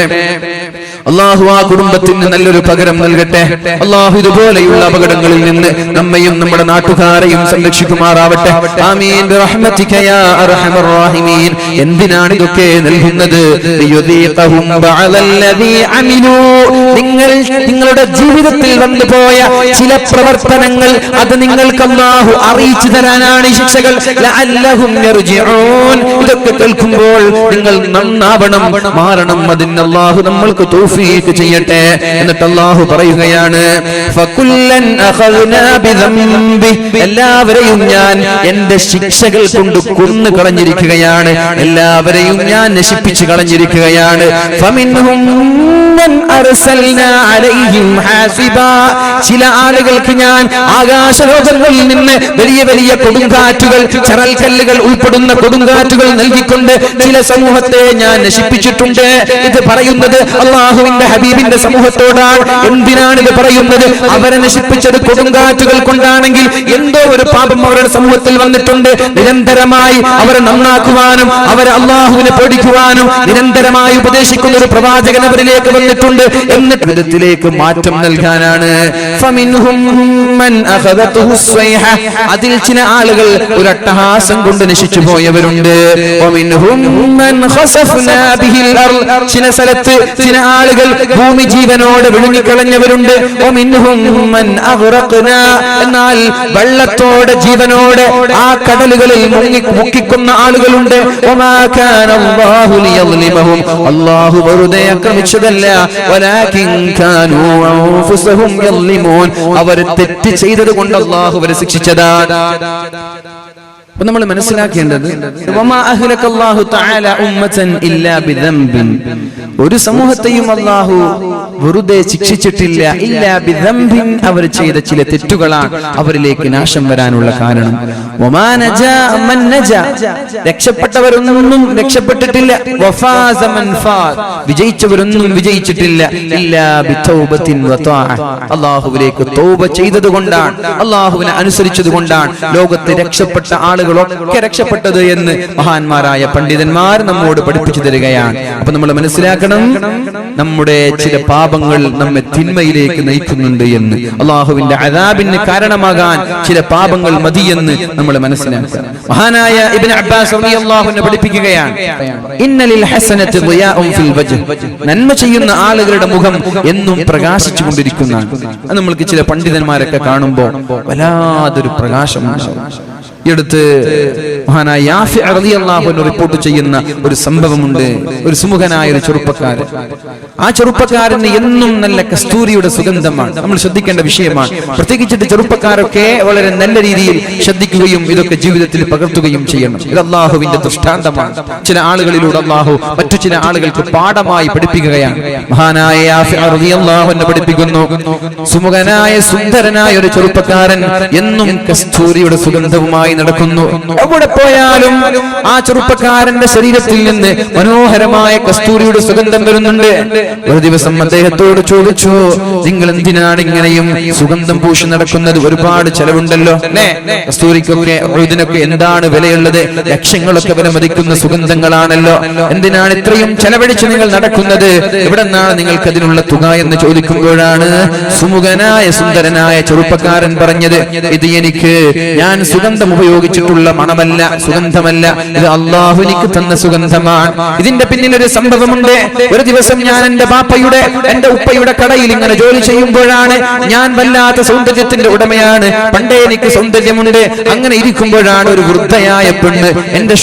അല്ലാഹു ആ കുടുംബത്തിന് നല്ലൊരു പകരം നൽകട്ടെ. അല്ലാഹു ഇതുപോലെയുള്ള അപകടങ്ങളിൽ നിന്ന് നമ്മയും നമ്മുടെ നാട്ടുകാരെയും സംരക്ഷിക്കുമാറാവട്ടെ. ആമീൻ ബിറഹ്മതിക യാ അർഹമർ റഹീമീൻ. എന്തിനാണ് ഇതൊക്കെ നൽകുന്നത്? ലിയുദീഖഹും ബഅദല്ലദീ അമിലൂ. നിങ്ങളുടെ ജീവിതത്തിൽ വന്നുപോയ ചില പ്രവർത്തനങ്ങൾ അത് നിങ്ങൾക്ക് അല്ലാഹു അറിയിച്ചു തരാനാണ് ഈ ശിക്ഷകൾ. ലഅല്ലഹും യർജിഊൻ. ഇതൊക്കെ കേൾക്കുമ്പോൾ നിങ്ങൾ നന്നാവണം, മാറണം. അതിന് അല്ലാഹു നമ്മൾക്ക് തൗഫീഖ് ചെയ്യട്ടെ. എന്നിട്ട് അല്ലാഹു പറയുകയാണ്, ഫകുല്ലൻ അഖദ്നാ ബിദംബി. എല്ലാവരെയും ഞാൻ എന്റെ ശിക്ഷകൾ കൊണ്ട് കൊന്നു കളഞ്ഞിരിക്കുകയാണ്, എല്ലാവരെയും ഞാൻ നശിപ്പിച്ചു കളഞ്ഞിരിക്കുകയാണ്. ഫമിൻഹും മൻ അർസൽനാ അലൈഹിം ഹാസിബാ. ചില ആളുകൾക്ക് ഞാൻ ആകാശലോകങ്ങളിൽ നിന്ന് വലിയ വലിയ കൊടുങ്കാറ്റുകൾ, ചരൽക്കല്ലുകൾ ഉൾപ്പെടുന്ന കൊടുങ്കാറ്റുകൾ നൽകിക്കൊണ്ട് ചില സമൂഹത്തെ ഞാൻ നശിപ്പിച്ചിട്ടുണ്ട്. ഇത് പറയുന്നത് അല്ലാഹുവിന്റെ ഹബീബിന്റെ സമൂഹത്തോടാണ്. എന്തിനാണ് ഇത് പറയുന്നത്? അവരെ നശിപ്പിച്ചത് കൊടുങ്കാറ്റുകൾ കൊണ്ടാണെങ്കിൽ എന്തോ ഒരു പാപം അവരുടെ സമൂഹത്തിൽ വന്നിട്ടുണ്ട്. നിരന്തരമായി അവരെ നന്നാക്കുവാനും അവരെ അല്ലാഹുവിനെ പേടിക്കുവാനും നിരന്തരമായി ഉപദേശിക്കുന്ന ഒരു പ്രവാചകൻ അവരിലേക്ക് വന്നിട്ടുണ്ട്. എന്നിട്ട് വിധത്തിലേക്ക് മാറ്റം നൽകാനാണ്. ഫമിൻഹും മൻ അഖദതുഹു സ്വൈഹ. അതിൽ ചില ആളുകൾ ഒരു അട്ടഹാസം കൊണ്ട് നശിച്ചു പോയവരുണ്ട്. വമിൻഹും മൻ ഖസഫ്നാ ബിഹിൽ അർള്. ചില സ്ഥലത്ത് ചില ആളുകൾ ഭൂമി ജീവനോട് വിഴുങ്ങിക്കളഞ്ഞവരുണ്ട്. വമിൻഹും മൻ അഗ്റഖ്നാ. എന്നാൽ വെള്ളത്തോടെ ജീവനോടെ ആ കടലുകളിൽ മുക്കിക്കുന്ന ആളുകളുണ്ട്. വമാ കാന അല്ലാഹു ലിയദ്ലിമഹും. അല്ലാഹു വെറുതെ ആക്രമിച്ചതല്ല, വലാകിൻ കാനൂ അൻഫുസഹും യദ്ലിമൂൻ. അവർ തെറ്റ് ചെയ്തത് കൊണ്ട് അല്ലാഹു അവരെ ശിക്ഷിച്ചതാണ്. അപ്പോൾ നമ്മൾ മനസ്സിലാക്കേണ്ടത്, വമാ അഹ്ലകല്ലാഹു തആല ഉമ്മതൻ ഇല്ലാ ബിദംബിൻ. ഒരു സമൂഹത്തെയും അല്ലാഹു വെറുതെ ശിക്ഷിച്ചിട്ടില്ല. ഇല്ലാ ബിദംബിൻ. അവർ ചെയ്ത ചില തെറ്റുകളാണ് അവരിലേക്ക് നാശം വരാനുള്ള കാരണം. വമാ നജാ മൻ നജാ. രക്ഷപ്പെട്ടവരൊന്നും രക്ഷപ്പെട്ടിട്ടില്ല. വഫാസ മൻ ഫാസ്. വിജയിച്ചവരൊന്നും വിജയിച്ചിട്ടില്ല. ഇല്ലാ ബിതൗബത്തിൻ വതആ. അല്ലാഹുവിലേക്ക് തൗബ ചെയ്തതുകൊണ്ടാണ്, അല്ലാഹുവിനെ അനുസരിച്ചതുകൊണ്ടാണ് ലോകത്തെ രക്ഷപ്പെട്ട ആളുകൾ ആളുകളൊക്കെ രക്ഷപ്പെട്ടത് എന്ന് മഹാന്മാരായ പണ്ഡിതന്മാർ നമ്മോട് പഠിപ്പിച്ചു തരികയാണ്. അപ്പൊ നമ്മൾ മനസ്സിലാക്കണം, നമ്മുടെ ചില പാപങ്ങൾ നമ്മെ തിന്മയിലേക്ക് നയിക്കുന്നുണ്ട് എന്ന്. അള്ളാഹുവിന്റെ അദാബിന് കാരണമാകാൻ ചില പാപങ്ങൾ മതിയെന്ന് നമ്മൾ മനസ്സിലാക്കണം. മഹാനായ ഇബ്നു അബ്ബാസ് റളിയല്ലാഹു അൻഹു പഠിപ്പിക്കുകയാണ്, ഇന്നലിൽ ഹസനത്തി ദിയാഉൻ ഫിൽ വജ്ഹ്, നന്മ ചെയ്യുന്ന ആളുകളുടെ മുഖം എന്നും പ്രകാശിച്ചു കൊണ്ടിരിക്കുന്നതാണ്. അത് നമ്മൾക്ക് ചില പണ്ഡിതന്മാരൊക്കെ കാണുമ്പോൾ വല്ലാതൊരു പ്രകാശമുണ്ടാവും. ഈ അടുത്ത് മഹാനായ യാഫി റളിയല്ലാഹു അൻഹു റിപ്പോർട്ട് ചെയ്യുന്ന ഒരു സംഭവമുണ്ട്. ഒരു സുമുഖനായ ഒരു ചെറുപ്പക്കാരൻ, ആ ചെറുപ്പക്കാരന് എന്നും നല്ല കസ്തൂരിയുടെ സുഗന്ധമാണ്. നമ്മൾ ശ്രദ്ധിക്കേണ്ട വിഷയമാണ്. പ്രത്യേകിച്ചിട്ട് ചെറുപ്പക്കാരൊക്കെ വളരെ നല്ല രീതിയിൽ ശ്രദ്ധിക്കുകയും ഇതൊക്കെ ജീവിതത്തിൽ പകർത്തുകയും ചെയ്യണം. ഇത് അള്ളാഹുവിന്റെ ദൃഷ്ടാന്തമാണ്. ചില ആളുകളിലൂടെ അള്ളാഹു മറ്റു ചില ആളുകൾക്ക് പാഠമായി പഠിപ്പിക്കുകയാണ്. മഹാനായ യാഫി റളിയല്ലാഹു അൻഹു പഠിപ്പിക്കുന്നു, സുമുഖനായ സുന്ദരനായ ഒരു ചെറുപ്പക്കാരൻ എന്നും കസ്തൂരിയുടെ സുഗന്ധവുമായി നടക്കുന്നു. എവിടെ പോയാലും ആ ചെറുപ്പക്കാരന്റെ ശരീരത്തിൽ നിന്ന് മനോഹരമായ കസ്തൂരിയുടെ സുഗന്ധം വരുന്നുണ്ട്. ഒരു ദിവസം അദ്ദേഹത്തോട് ചോദിച്ചു, നിങ്ങൾ എന്തിനാണ് ഇങ്ങനെയും സുഗന്ധം പൂശി നടക്കുന്നത്? ഒരുപാട് ചെലവുണ്ടല്ലോ അല്ലേ? കസ്തൂരിക്കൊക്കെ ഇതിനൊക്കെ എന്താണ് വിലയുള്ളത്? ലക്ഷങ്ങളൊക്കെ വില മതിക്കുന്ന സുഗന്ധങ്ങളാണല്ലോ. എന്തിനാണ് ഇത്രയും ചെലവഴിച്ച് നിങ്ങൾ നടക്കുന്നത്? എവിടെ നിന്നാണ് നിങ്ങൾക്ക് അതിനുള്ള തുക എന്ന് ചോദിക്കുമ്പോഴാണ് സുമുഖനായ സുന്ദരനായ ചെറുപ്പക്കാരൻ പറഞ്ഞത്, ഇത് എനിക്ക് ഞാൻ സുഗന്ധം ഉപയോഗിച്ചിട്ടുള്ള മണമല്ല, സുഗന്ധമല്ല, ഇത് അള്ളാഹു എനിക്ക് തന്ന സുഗന്ധമാണ്. ഇതിന്റെ പിന്നിൽ ഒരു സംഭവമുണ്ട്. ഒരു ദിവസം ഞാൻ എന്റെ ഉപ്പയുടെ കടയിൽ ഇങ്ങനെ ജോലി ചെയ്യുമ്പോഴാണ്, ഞാൻ വല്ലാത്ത സൗന്ദര്യത്തിന്റെ ഉടമയാണ്, പണ്ടേ എനിക്ക് സൗന്ദര്യമുണ്ട്. അങ്ങനെ ഇരിക്കുമ്പോഴാണ് ഒരു വൃദ്ധയായ പെണ്ണ് എന്റെ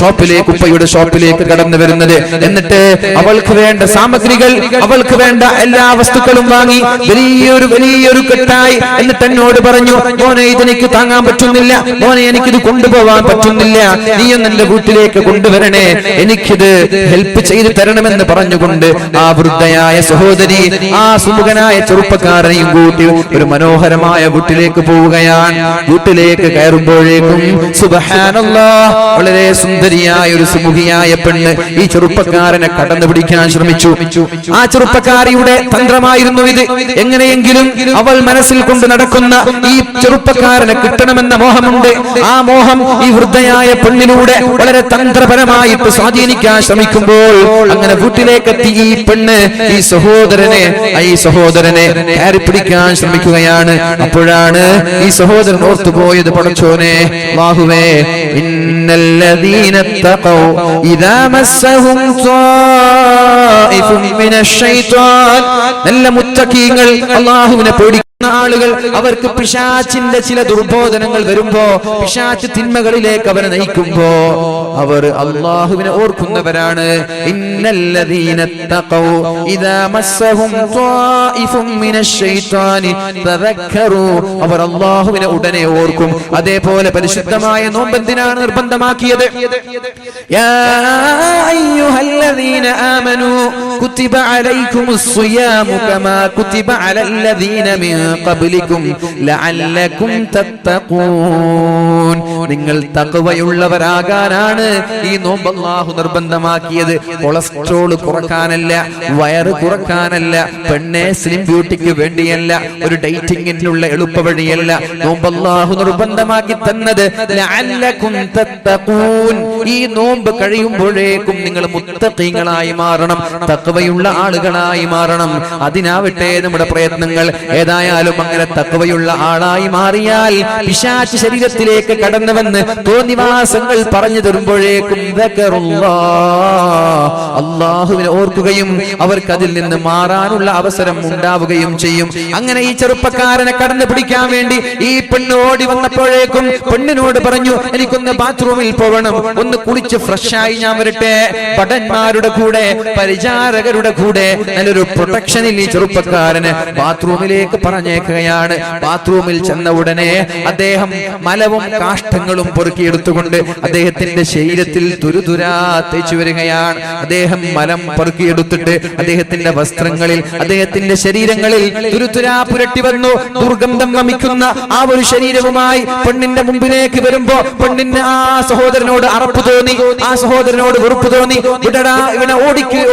ഉപ്പയുടെ ഷോപ്പിലേക്ക് കടന്നു വരുന്നത്. എന്നിട്ട് അവൾക്ക് വേണ്ട സാമഗ്രികൾ, അവൾക്ക് വേണ്ട എല്ലാ വസ്തുക്കളും വാങ്ങി വലിയൊരു കെട്ടായി. എന്നിട്ട് എന്നോട് പറഞ്ഞു, മോനെ ഇതെനിക്ക് താങ്ങാൻ പറ്റുന്നില്ല, മോനെ എനിക്കിത് കൊണ്ടുപോവാൻ പറ്റുന്നില്ല, നീയൊന്ന് എന്റെ വീട്ടിലേക്ക് കൊണ്ടുവരണേ, എനിക്കിത് ഹെൽപ്പ് ചെയ്തു തരണമെന്ന് പറഞ്ഞുകൊണ്ട് ആ വൃദ്ധയായ സഹോദരി ആ സുമുഖനായ ചെറുപ്പക്കാരനെയും കൂട്ടി ഒരു മനോഹരമായ വീട്ടിലേക്ക് പോവുകയാണ്. വീട്ടിലേക്ക് കയറുമ്പോഴേക്കും സുബ്ഹാനല്ലാഹ്, വളരെ സുന്ദരിയായ ഒരു സുമുഖിയായ പെണ്ണ് ഈ ചെറുപ്പക്കാരനെ കടന്നു പിടിക്കാൻ ശ്രമിച്ചു. ആ ചെറുപ്പക്കാരിയുടെ തന്ത്രമായിരുന്നു ഇത്. എങ്ങനെയെങ്കിലും അവൾ മനസ്സിൽ കൊണ്ട് നടക്കുന്ന ഈ ചെറുപ്പക്കാരനെ കിട്ടണമെന്ന മോഹമുണ്ട്. ആ മോഹം ഈ വൃദ്ധയായ പെണ്ണിലൂടെ വളരെ തന്ത്രപരമായിട്ട് സ്വാധീനിക്കാൻ ശ്രമിക്കുമ്പോൾ അങ്ങനെ വീട്ടിലേക്കെത്തി ഈ പെണ്ണ് ഈ സഹോദരനെ കയറി പിടിക്കാൻ ശ്രമിക്കുകയാണ്. അപ്പോഴാണ് ഈ സഹോദരൻ ഓർത്തുപോയത്, പടച്ചോനെ അല്ലാഹുവേ, ഇന്നല്ലദീന തഖൗ ഇദാ മസ്സഹും ത്വായിഫുൻ മിനശ് ശൈത്വാൻ, നല്ല മുത്തഖീങ്ങൾ അല്ലാഹുവിനെ പേടിക്കുന്ന ആളുകൾ, അവർക്ക് പിശാചിന്റെ ചില ദുർബോധനങ്ങൾ വരുമ്പോ, പിശാച് തിന്മകളിലേക്ക് അവരെ നയിക്കുമ്പോ അവർ അല്ലാഹുവിനെ ഓർക്കുന്നവരാണ്. ഇന്നല്ലദീന തഖൗ ഇദാ മസ്സഹും ത്വായിഫുൻ മിനശ് ശൈത്വാനി തദക്കറു, അവർ അല്ലാഹുവിനെ ഉടനെ ഓർക്കും. അതേപോലെ പരിശുദ്ധമായ നോമ്പ് എന്തിനാണ് നിർബന്ധമാക്കിയത്? യാ അയ്യുഹല്ലദീന ആമനൂ കുതിബ അലൈക്കുമുസ് സിയാമു കമാ കുതിബ അലല്ലദീന മിൻ ഖബ്ലികും ലഅല്ലകും തത്തഖൂൻ, നിങ്ങൾ തഖ്വയുള്ളവരാകാനാണ് ഈ നോമ്പ് അല്ലാഹു നിർബന്ധമാക്കിയത്. കൊളസ്ട്രോൾ കുറക്കാനല്ല, വയറ് കുറക്കാനല്ല, പെണ്ണെ സ്ലിം ബ്യൂട്ടിക്ക് വേണ്ടിയല്ല, ഒരു ഡേറ്റിംഗിനുള്ള എളുപ്പ വഴിയല്ല. നോമ്പ് അല്ലാഹു നിർബന്ധമാക്കി തന്നത് ലഅല്ലകും തത്തഖൂൻ, ഈ നോമ്പ് കഴിയുമ്പോഴേക്കും നിങ്ങൾ മുത്തഖീങ്ങളായി മാറണം, തഖ്വയുള്ള ആളുകളായി മാറണം. അതിനാവട്ടെ നമ്മുടെ പ്രയത്നങ്ങൾ. ഏതായാലും അങ്ങനെ തഖ്വയുള്ള ആളായി മാറിയാൽ പിശാച് ശരീരത്തിലേക്ക് കടന്നു വന്ന് തോന്നിവാസങ്ങൾ പറഞ്ഞു തരുമ്പോഴേക്കും അല്ലാഹുവിനെ ഓർക്കുകയും അവർക്ക് അതിൽ നിന്ന് മാറാനുള്ള അവസരം ഉണ്ടാവുകയും ചെയ്യും. അങ്ങനെ ഈ ചെറുപ്പക്കാരനെ കടന്നു പിടിക്കാൻ വേണ്ടി ഈ പെണ്ണ് ഓടി വന്നപ്പോഴേക്കും പെണ്ണിനോട് പറഞ്ഞു, എനിക്കൊന്ന് ബാത്റൂമിൽ പോകണം, ഒന്ന് കുളിച്ച് ഫ്രഷായി ഞാൻ വരട്ടെ. ഭടന്മാരുടെ കൂടെ, പരിചാരകരുടെ കൂടെ നല്ലൊരു പ്രൊട്ടക്ഷനിൽ ഈ ചെറുപ്പക്കാരന് ബാത്റൂമിലേക്ക് പറഞ്ഞേക്കുകയാണ്. ബാത്റൂമിൽ ചെന്ന ഉടനെ അദ്ദേഹം മലവും കാഷ്ടങ്ങളും പൊറുക്കിയെടുത്തുകൊണ്ട് അദ്ദേഹത്തിന്റെ ശരീരത്തിൽ തുരുതുരാ തേച്ചു വരികയാണ്. അദ്ദേഹം മലം പൊറുക്കിയെടുത്തിട്ട് അദ്ദേഹത്തിന്റെ വസ്ത്രങ്ങളിൽ, അദ്ദേഹത്തിന്റെ ശരീരങ്ങളിൽ തുരുതുരാ പുരട്ടി വന്നു. ദുർഗന്ധം വമിക്കുന്ന ആ ഒരു ശരീരവുമായി പെണ്ണിന്റെ മുമ്പിലേക്ക് വരുമ്പോ പെണ്ണിന് ആ സഹോദരനോട് അറപ്പ് തോന്നി, ആ സഹോദരനോട് വെറുപ്പ് തോന്നി. വിടടാ, ഇവനെ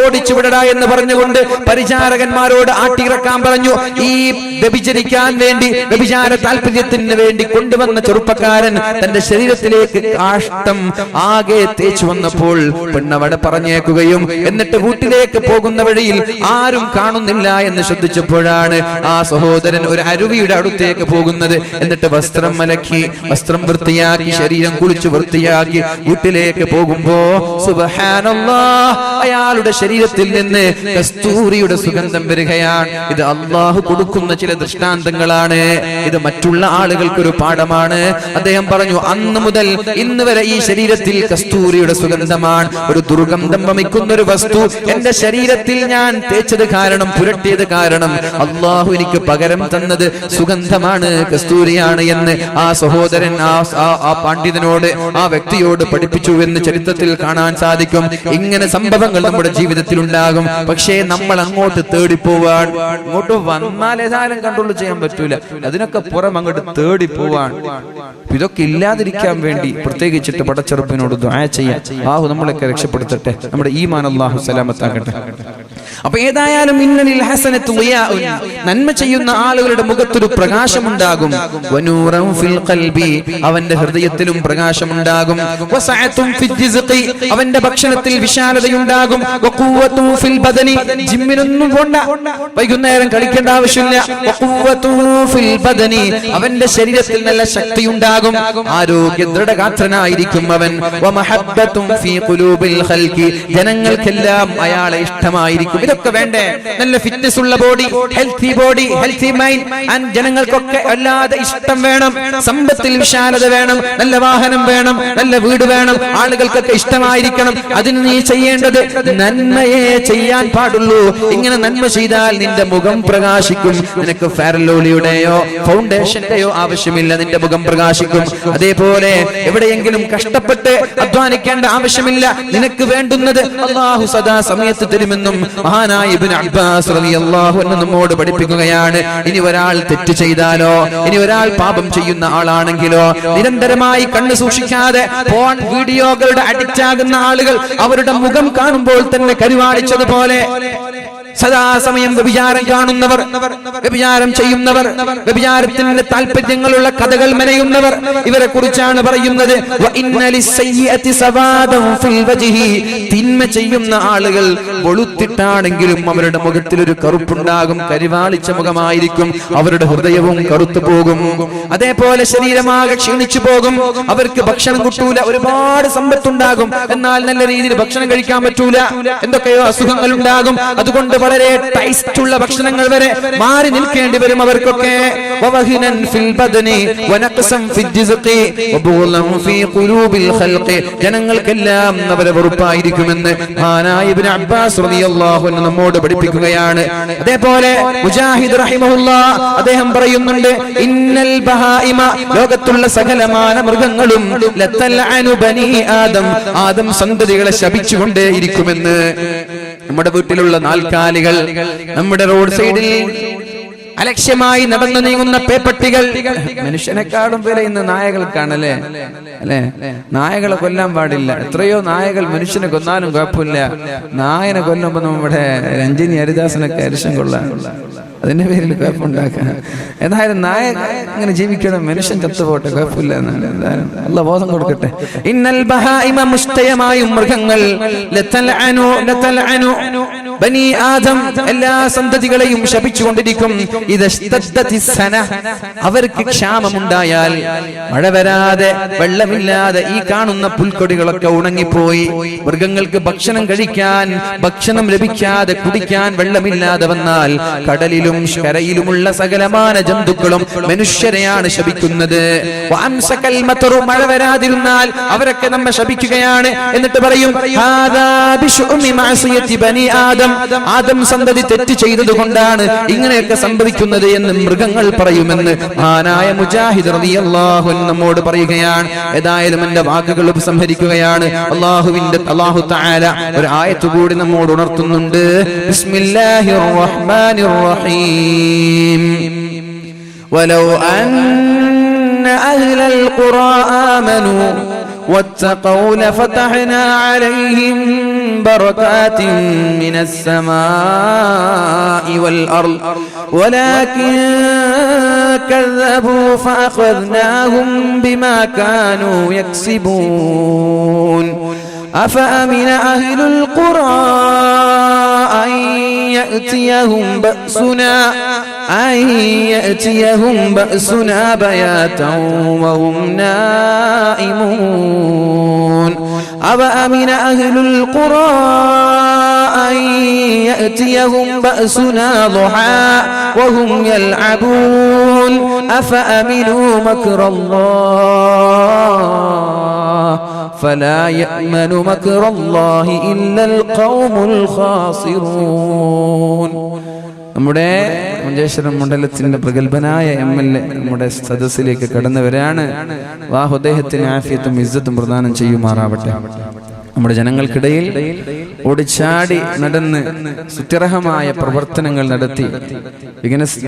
ഓടിച്ചു വിടടാ എന്ന് പറഞ്ഞുകൊണ്ട് പരിചാരകന്മാരോട് ആട്ടിയിറക്കാൻ പറഞ്ഞു. ഈ വ്യഭിചരിക്കാൻ വേണ്ടി, വ്യഭിചാര താല്പര്യത്തിന് വേണ്ടി കൊണ്ടുവന്ന ചെറുപ്പക്കാരൻ തന്റെ ശരീരത്തിലേക്ക് കാഷ്ടം ആകെ തേച്ചു വന്നപ്പോൾ പെണ്ണവടെ പറഞ്ഞേക്കുകയും എന്നിട്ട് വീട്ടിലേക്ക് പോകുന്ന വഴിയിൽ ആരും കാണുന്നില്ല എന്ന് ശ്രദ്ധിച്ചപ്പോഴാണ് ആ സഹോദരൻ ഒരു അരുവിയുടെ അടുത്തേക്ക് പോകുന്നത്. എന്നിട്ട് വസ്ത്രം അലക്കി, വസ്ത്രം വൃത്തിയാക്കി, ശരീരം കുളിച്ചു വൃത്തിയാക്കി വീട്ടിലേക്ക് പോകുമ്പോ സുബ്ഹാനല്ലാഹ് അയാളുടെ ശരീരത്തിൽ നിന്ന് കസ്തൂരിയുടെ സുഗന്ധം വരികയാണ്. ഇത് അല്ലാഹു കൊടുക്കുന്ന ചില ദൃഷ്ടാന്തങ്ങളാണ്. ഇത് മറ്റുള്ള ആളുകൾക്കൊരു പാഠമാണ്. അദ്ദേഹം പറഞ്ഞു, അന്ന് മുതൽ ഇന്ന് വരെ ഈ ശരീരത്തിൽ കസ്തൂരിയുടെ സുഗന്ധമാണ്. ഒരു ദുർഗന്ധം വമിക്കുന്ന ഒരു വസ്തു എന്റെ ശരീരത്തിൽ ഞാൻ തേച്ചത് കാരണം, പുരട്ടിയത് കാരണം അല്ലാഹു എനിക്ക് പകരം തന്നത് സുഗന്ധമാണ്, കസ്തൂരിയാണ് എന്ന് ആ സഹോദരൻ ആ പണ്ഡിതനോട്, ആ വ്യക്തിയോട് പഠിപ്പിച്ചു എന്ന് ചരിത്രത്തിൽ കാണാൻ സാധിക്കും. ഇങ്ങനെ സംഭവങ്ങൾ നമ്മുടെ ജീവിതത്തിൽ ഉണ്ടാകും. പക്ഷേ നമ്മൾ അങ്ങോട്ട് തേടിപ്പോവാൻ, ഇങ്ങോട്ട് വന്നാൽ ഏതായാലും കൺട്രോൾ ചെയ്യാൻ പറ്റൂല, അതിനൊക്കെ പുറം അങ്ങോട്ട് തേടിപ്പോവാൻ. ഇതൊക്കെ ഇല്ലാതിരിക്കാൻ വേണ്ടി പ്രത്യേകിച്ചിട്ട് പടച്ചെറുപ്പിനോട് ദുആ ചെയ്യാം. അല്ലാഹു നമ്മളൊക്കെ രക്ഷപ്പെടുത്തട്ടെ, നമ്മുടെ ഈമാൻ അല്ലാഹു സലാമത്താക്കട്ടെ. അപ്പൊ ഏതായാലും ഇന്നലിൽ ഹസനത്തു ളിയാഉൻ, നന്മ ചെയ്യുന്ന ആളുകളുടെ മുഖത്തൊരു പ്രകാശമുണ്ടാകും. വനൂറൻ ഫിൽ ഖൽബി, അവന്റെ ഹൃദയത്തിലും പ്രകാശമുണ്ടാകും. വസഅതുൻ ഫിൽ റിസ്ഖി, അവന്റെ ഭക്ഷണത്തിൽ വിശാലതയുണ്ടാകും. വഖുവ്വതു ഫിൽ ബദനി, ജിമ്മിനൊന്നും പോണ്ട, വൈകുന്നേരം കളിക്കേണ്ട ആവശ്യമില്ല. വഖുവ്വതു ഫിൽ ബദനി, അവന്റെ ശരീരത്തിൽ നല്ല ശക്തിയുണ്ടാകും, ആരോഗ്യ ദൃഢഗാത്രനായിരിക്കും അവൻ. വമഹബ്ബതുൻ ഫീ ഖുലൂബിൽ ഖൽഖി, ജനങ്ങൾക്കെല്ലാം അയാളെ ഇഷ്ടമായിരിക്കും. ഇതൊക്കെ വേണ്ടേ? നല്ല ഫിറ്റ്നസ് ഉള്ള body, healthy body, healthy mind, and ജനങ്ങൾക്കൊക്കെ അല്ലാതെ ഇഷ്ടം വേണം, സമ്പത്തിൽ വിശാലത വേണം, നല്ല വാഹനം വേണം, നല്ല വീട് വേണം, ആളുകൾക്കൊക്കെ ഇഷ്ടമായിരിക്കണം. അതിന് നീ ചെയ്യേണ്ടത് നന്മയെ ചെയ്യാൻ പാടുള്ളൂ. ഇങ്ങനെ നന്മ ചെയ്താൽ നിന്റെ മുഖം പ്രകാശിക്കും. നിനക്ക് ഫെയർലോളിയുടെയോ ഫൗണ്ടേഷന്റെയോ ആവശ്യമില്ല, നിന്റെ മുഖം പ്രകാശിക്കും. അതേപോലെ എവിടെയെങ്കിലും കഷ്ടപ്പെട്ട് അധ്വാനിക്കേണ്ട ആവശ്യമില്ല. നിനക്ക് വേണ്ടുന്നത് അല്ലാഹു സദാ സമയത്ത് തരുമെന്നും മഹാനായ ഇബ്നു അബ്ബാസ് റളിയല്ലാഹു അൻഹു നമ്മോട് പഠിപ്പിക്കുകയാണ്. ഇനി ഒരാൾ തെറ്റ് ചെയ്താലോ, ഇനി ഒരാൾ പാപം ചെയ്യുന്ന ആളാണെങ്കിലോ, നിരന്തരമായി കണ്ണു സൂക്ഷിക്കാതെ ഫോൺ വീഡിയോകളുടെ അഡിക്റ്റ് ആകുന്ന ആളുകൾ അവരുടെ മുഖം കാണുമ്പോൾ തന്നെ കരുവാളിച്ചതുപോലെ സദാസമയം വ്യഭിചാരം കാണുന്നവർ, വ്യഭിചാരം ചെയ്യുന്നവർ, വ്യഭിചാരത്തിന്റെ താല്പര്യങ്ങളുള്ള കഥകൾ മെനയുന്നവർ, ഇവരെ കുറിച്ചാണ് പറയുന്നത്. തിന്മ ചെയ്യുന്ന ആളുകൾ വെളുത്തിട്ടാണെങ്കിലും അവരുടെ മുഖത്തിൽ ഒരു കറുപ്പുണ്ടാകും, കരിവാളിച്ച മുഖമായിരിക്കും, അവരുടെ ഹൃദയവും കറുത്തു പോകും. അതേപോലെ ശരീരമാകെ ക്ഷീണിച്ചു പോകും, അവർക്ക് ഭക്ഷണം കിട്ടൂല, ഒരുപാട് സമ്പത്തുണ്ടാകും, എന്നാൽ നല്ല രീതിയിൽ ഭക്ഷണം കഴിക്കാൻ പറ്റൂല, എന്തൊക്കെയോ അസുഖങ്ങൾ ഉണ്ടാകും. അതുകൊണ്ട് വളരെ ടേസ്റ്റ് ഉള്ള ഭക്ഷണങ്ങൾ വരെ മാറി നിൽക്കേണ്ടി വരും അവർക്കൊക്കെ. വവഹിനൻ ഫിൽ ബദനി വനഖ്സം ഫിൽ റിസ്ഖി വബുഗ്ളൻ ഫീ ഖുലൂബിൽ ഖൽഖി, ജനങ്ങൾക്കെല്ലാം അവരെ വെറുപ്പായിരിക്കുമെന്ന് മഹാനായ ഇബ്നു അബ്ബാസ് റളിയല്ലാഹു അൻഹു നമ്മോട് പഠിപ്പിക്കുകയാണ്. അതേപോലെ മുജാഹിദ് റഹിമഹുല്ലാഹ് അദ്ദേഹം പറയുന്നുണ്ട്, ഇന്നൽ ബഹായിമ, ലോകത്തുള്ള സകലമാന മൃഗങ്ങളും ലതൽഅനു ബനി ആദം, ആദം സന്തതികളെ ശപിച്ചുകൊണ്ടേയിരിക്കുമെന്ന്. നമ്മുടെ വീട്ടിലുള്ള നാൽക്കാലികൾ, നമ്മുടെ റോഡ് സൈഡിൽ അലക്ഷ്യമായി നടന്നു നീങ്ങുന്ന പേപ്പട്ടികൾ, മനുഷ്യനെക്കാളും വില ഇന്ന് നായകൾക്കാണല്ലേ, അല്ലെ? നായകളെ കൊല്ലാൻ പാടില്ല. എത്രയോ നായകൾ മനുഷ്യനെ കൊന്നാലും കുഴപ്പമില്ല, നായനെ കൊല്ലുമ്പോ നമ്മുടെ രഞ്ജിനി ഹരിദാസനൊക്കെ അരിശം കൊള്ളാൻ, അതിന്റെ പേരിൽ കുഴപ്പമുണ്ടാക്കാൻ. ഏതായാലും നായ ഇങ്ങനെ ജീവിക്കണം, മനുഷ്യൻ ചത്തുപോട്ടെ, കുഴപ്പമില്ല എന്നാണ്. അല്ലാഹു ബോധം കൊടുക്കട്ടെ. ഇന്നൽ ബഹായിമ, മുസ്തയമായും മൃഗങ്ങൾ, ലതൽഅനു ബനി ആദം, എല്ലാ സന്തതികളെയും ശപിച്ചുകൊണ്ടിരിക്കും. അവർക്ക് ക്ഷാമമുണ്ടായാൽ, മഴ വരാതെ വെള്ളമില്ലാതെ ഈ കാണുന്ന പുൽക്കൊടികളൊക്കെ ഉണങ്ങിപ്പോയി, മൃഗങ്ങൾക്ക് ഭക്ഷണം കഴിക്കാൻ ഭക്ഷണം ലഭിക്കാതെ കുടിക്കാൻ വെള്ളമില്ലാതെ വന്നാൽ കടലിലും കരയിലുമുള്ള സകലമാന ജന്തുക്കളും മനുഷ്യരെയാണ് ശപിക്കുന്നത്. മഴ വരാതിരുന്നാൽ അവരൊക്കെ നമ്മെ ശപിക്കുകയാണ്. എന്നിട്ട് പറയും, ആദം സന്തതി തെറ്റ് ചെയ്തത് കൊണ്ടാണ് ഇങ്ങനെയൊക്കെ സംഭവിക്കുന്നത് എന്ന് മൃഗങ്ങൾ പറയുമെന്ന് മഹാനായ മുജാഹിദ് റളിയല്ലാഹു അൻഹു നമ്മോട് പറയുകയാണ്. ഏതായാലും എന്റെ വാക്കുകൾ ഉപസംഹരിക്കുകയാണ്. അല്ലാഹു തആല ഒരു ആയത്ത് കൂടി നമ്മോട് ഉണർത്തുന്നുണ്ട്. ബിസ്മില്ലാഹിർ റഹ്മാനിർ റഹീം. വലൗ അന്ന അഹ്ലൽ ഖുറാ ആമനൂ واتقوا لفتحنا عليهم بركات من السماء والأرض ولكن كذبوا فأخذناهم بما كانوا يكسبون أفأمن أهل القرى أن يأتيهم بأسنا بياتا وهم نائمون أفأمن أهل القرى أن يأتيهم بأسنا ضحى وهم يلعبون أفأمنوا مكر الله فلا يأمن مكر الله إلا القوم الخاسرون. നമ്മുടെ മഞ്ചേശ്വരം മണ്ഡലത്തിന്റെ പ്രഗത്ഭനായ MLA നമ്മുടെ സദസ്സിലേക്ക് കടന്നവരാണ്. അല്ലാഹു അദ്ദേഹത്തിന് ആഫിയത്തും ഇസ്സത്തും പ്രദാനം ചെയ്യുമാറാവട്ടെ. നമ്മുടെ ജനങ്ങൾക്കിടയിൽ ഓടിച്ചാടി നടന്ന് സുത്യർഹമായ പ്രവർത്തനങ്ങൾ നടത്തി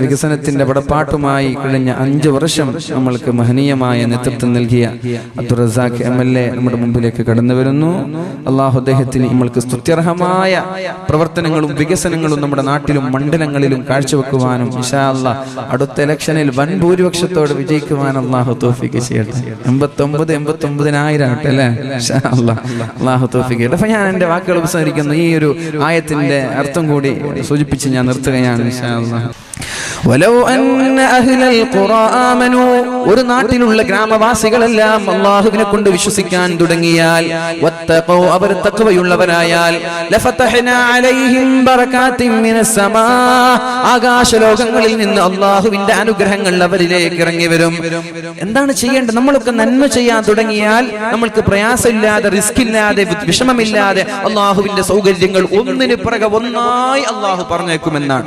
വികസനത്തിന്റെ പടപ്പാട്ടുമായി കഴിഞ്ഞ 5 വർഷം നമ്മൾക്ക് മഹനീയമായ നേതൃത്വം നൽകിയ അബ്ദുൾ റസാഖ് MLA നമ്മുടെ മുമ്പിലേക്ക് കടന്നു വരുന്നു. അല്ലാഹു അദ്ദേഹത്തിന് നമ്മൾക്ക് സ്തുത്യർഹമായ പ്രവർത്തനങ്ങളും വികസനങ്ങളും നമ്മുടെ നാട്ടിലും മണ്ഡലങ്ങളിലും കാഴ്ചവെക്കുവാനും ഇൻഷാ അല്ലാഹ് അടുത്ത ഇലക്ഷനിൽ വൻ ഭൂരിപക്ഷത്തോടെ വിജയിക്കുവാൻ അല്ലാഹു തൗഫീഖ് ചെയ്യട്ടെ. 89,000 ആട്ടെ അല്ലേ? ഇൻഷാ അല്ലാഹ് അപ്പൊ ഞാൻ എന്റെ വാക്കുകൾ ഉപസംഹരിക്കുന്നു. ഈ ഒരു ആയത്തിന്റെ അർത്ഥം കൂടി സൂചിപ്പിച്ച് ഞാൻ നിർത്തുകയാണ്. ഇൻഷാ അല്ലാഹ്. വലൗ അന്ന അഹ്ലൽ ഖുറാ ആമനൂ, ഒരു നാട്ടിലുള്ള ഗ്രാമവാസികളെല്ലാം അല്ലാഹുവിനെ കൊണ്ട് വിശ്വസിക്കാൻ തുടങ്ങിയാൽ, വത്തഖൂ, അവർ തഖ്വയുള്ളവരായാൽ, ലഫതഹ്നാ അലൈഹിം ബറകാത്തിൻ മിനസ് സമാ, ആകാശലോകങ്ങളിൽ നിന്ന് അല്ലാഹുവിന്റെ അനുഗ്രഹങ്ങൾ അവരിലേക്ക് ഇറങ്ങി വരും. എന്താണ് ചെയ്യേണ്ടത്? നമ്മളൊക്കെ നന്മ ചെയ്യാൻ തുടങ്ങിയാൽ നമ്മൾക്ക് പ്രയാസമില്ലാതെ, റിസ്ക് ഇല്ലാതെ, വിഷമമില്ലാതെ അല്ലാഹുവിന്റെ സൗകര്യങ്ങൾ ഒന്നിന് പിറകെ ഒന്നായി അല്ലാഹു പറഞ്ഞേക്കുമെന്നാണ്.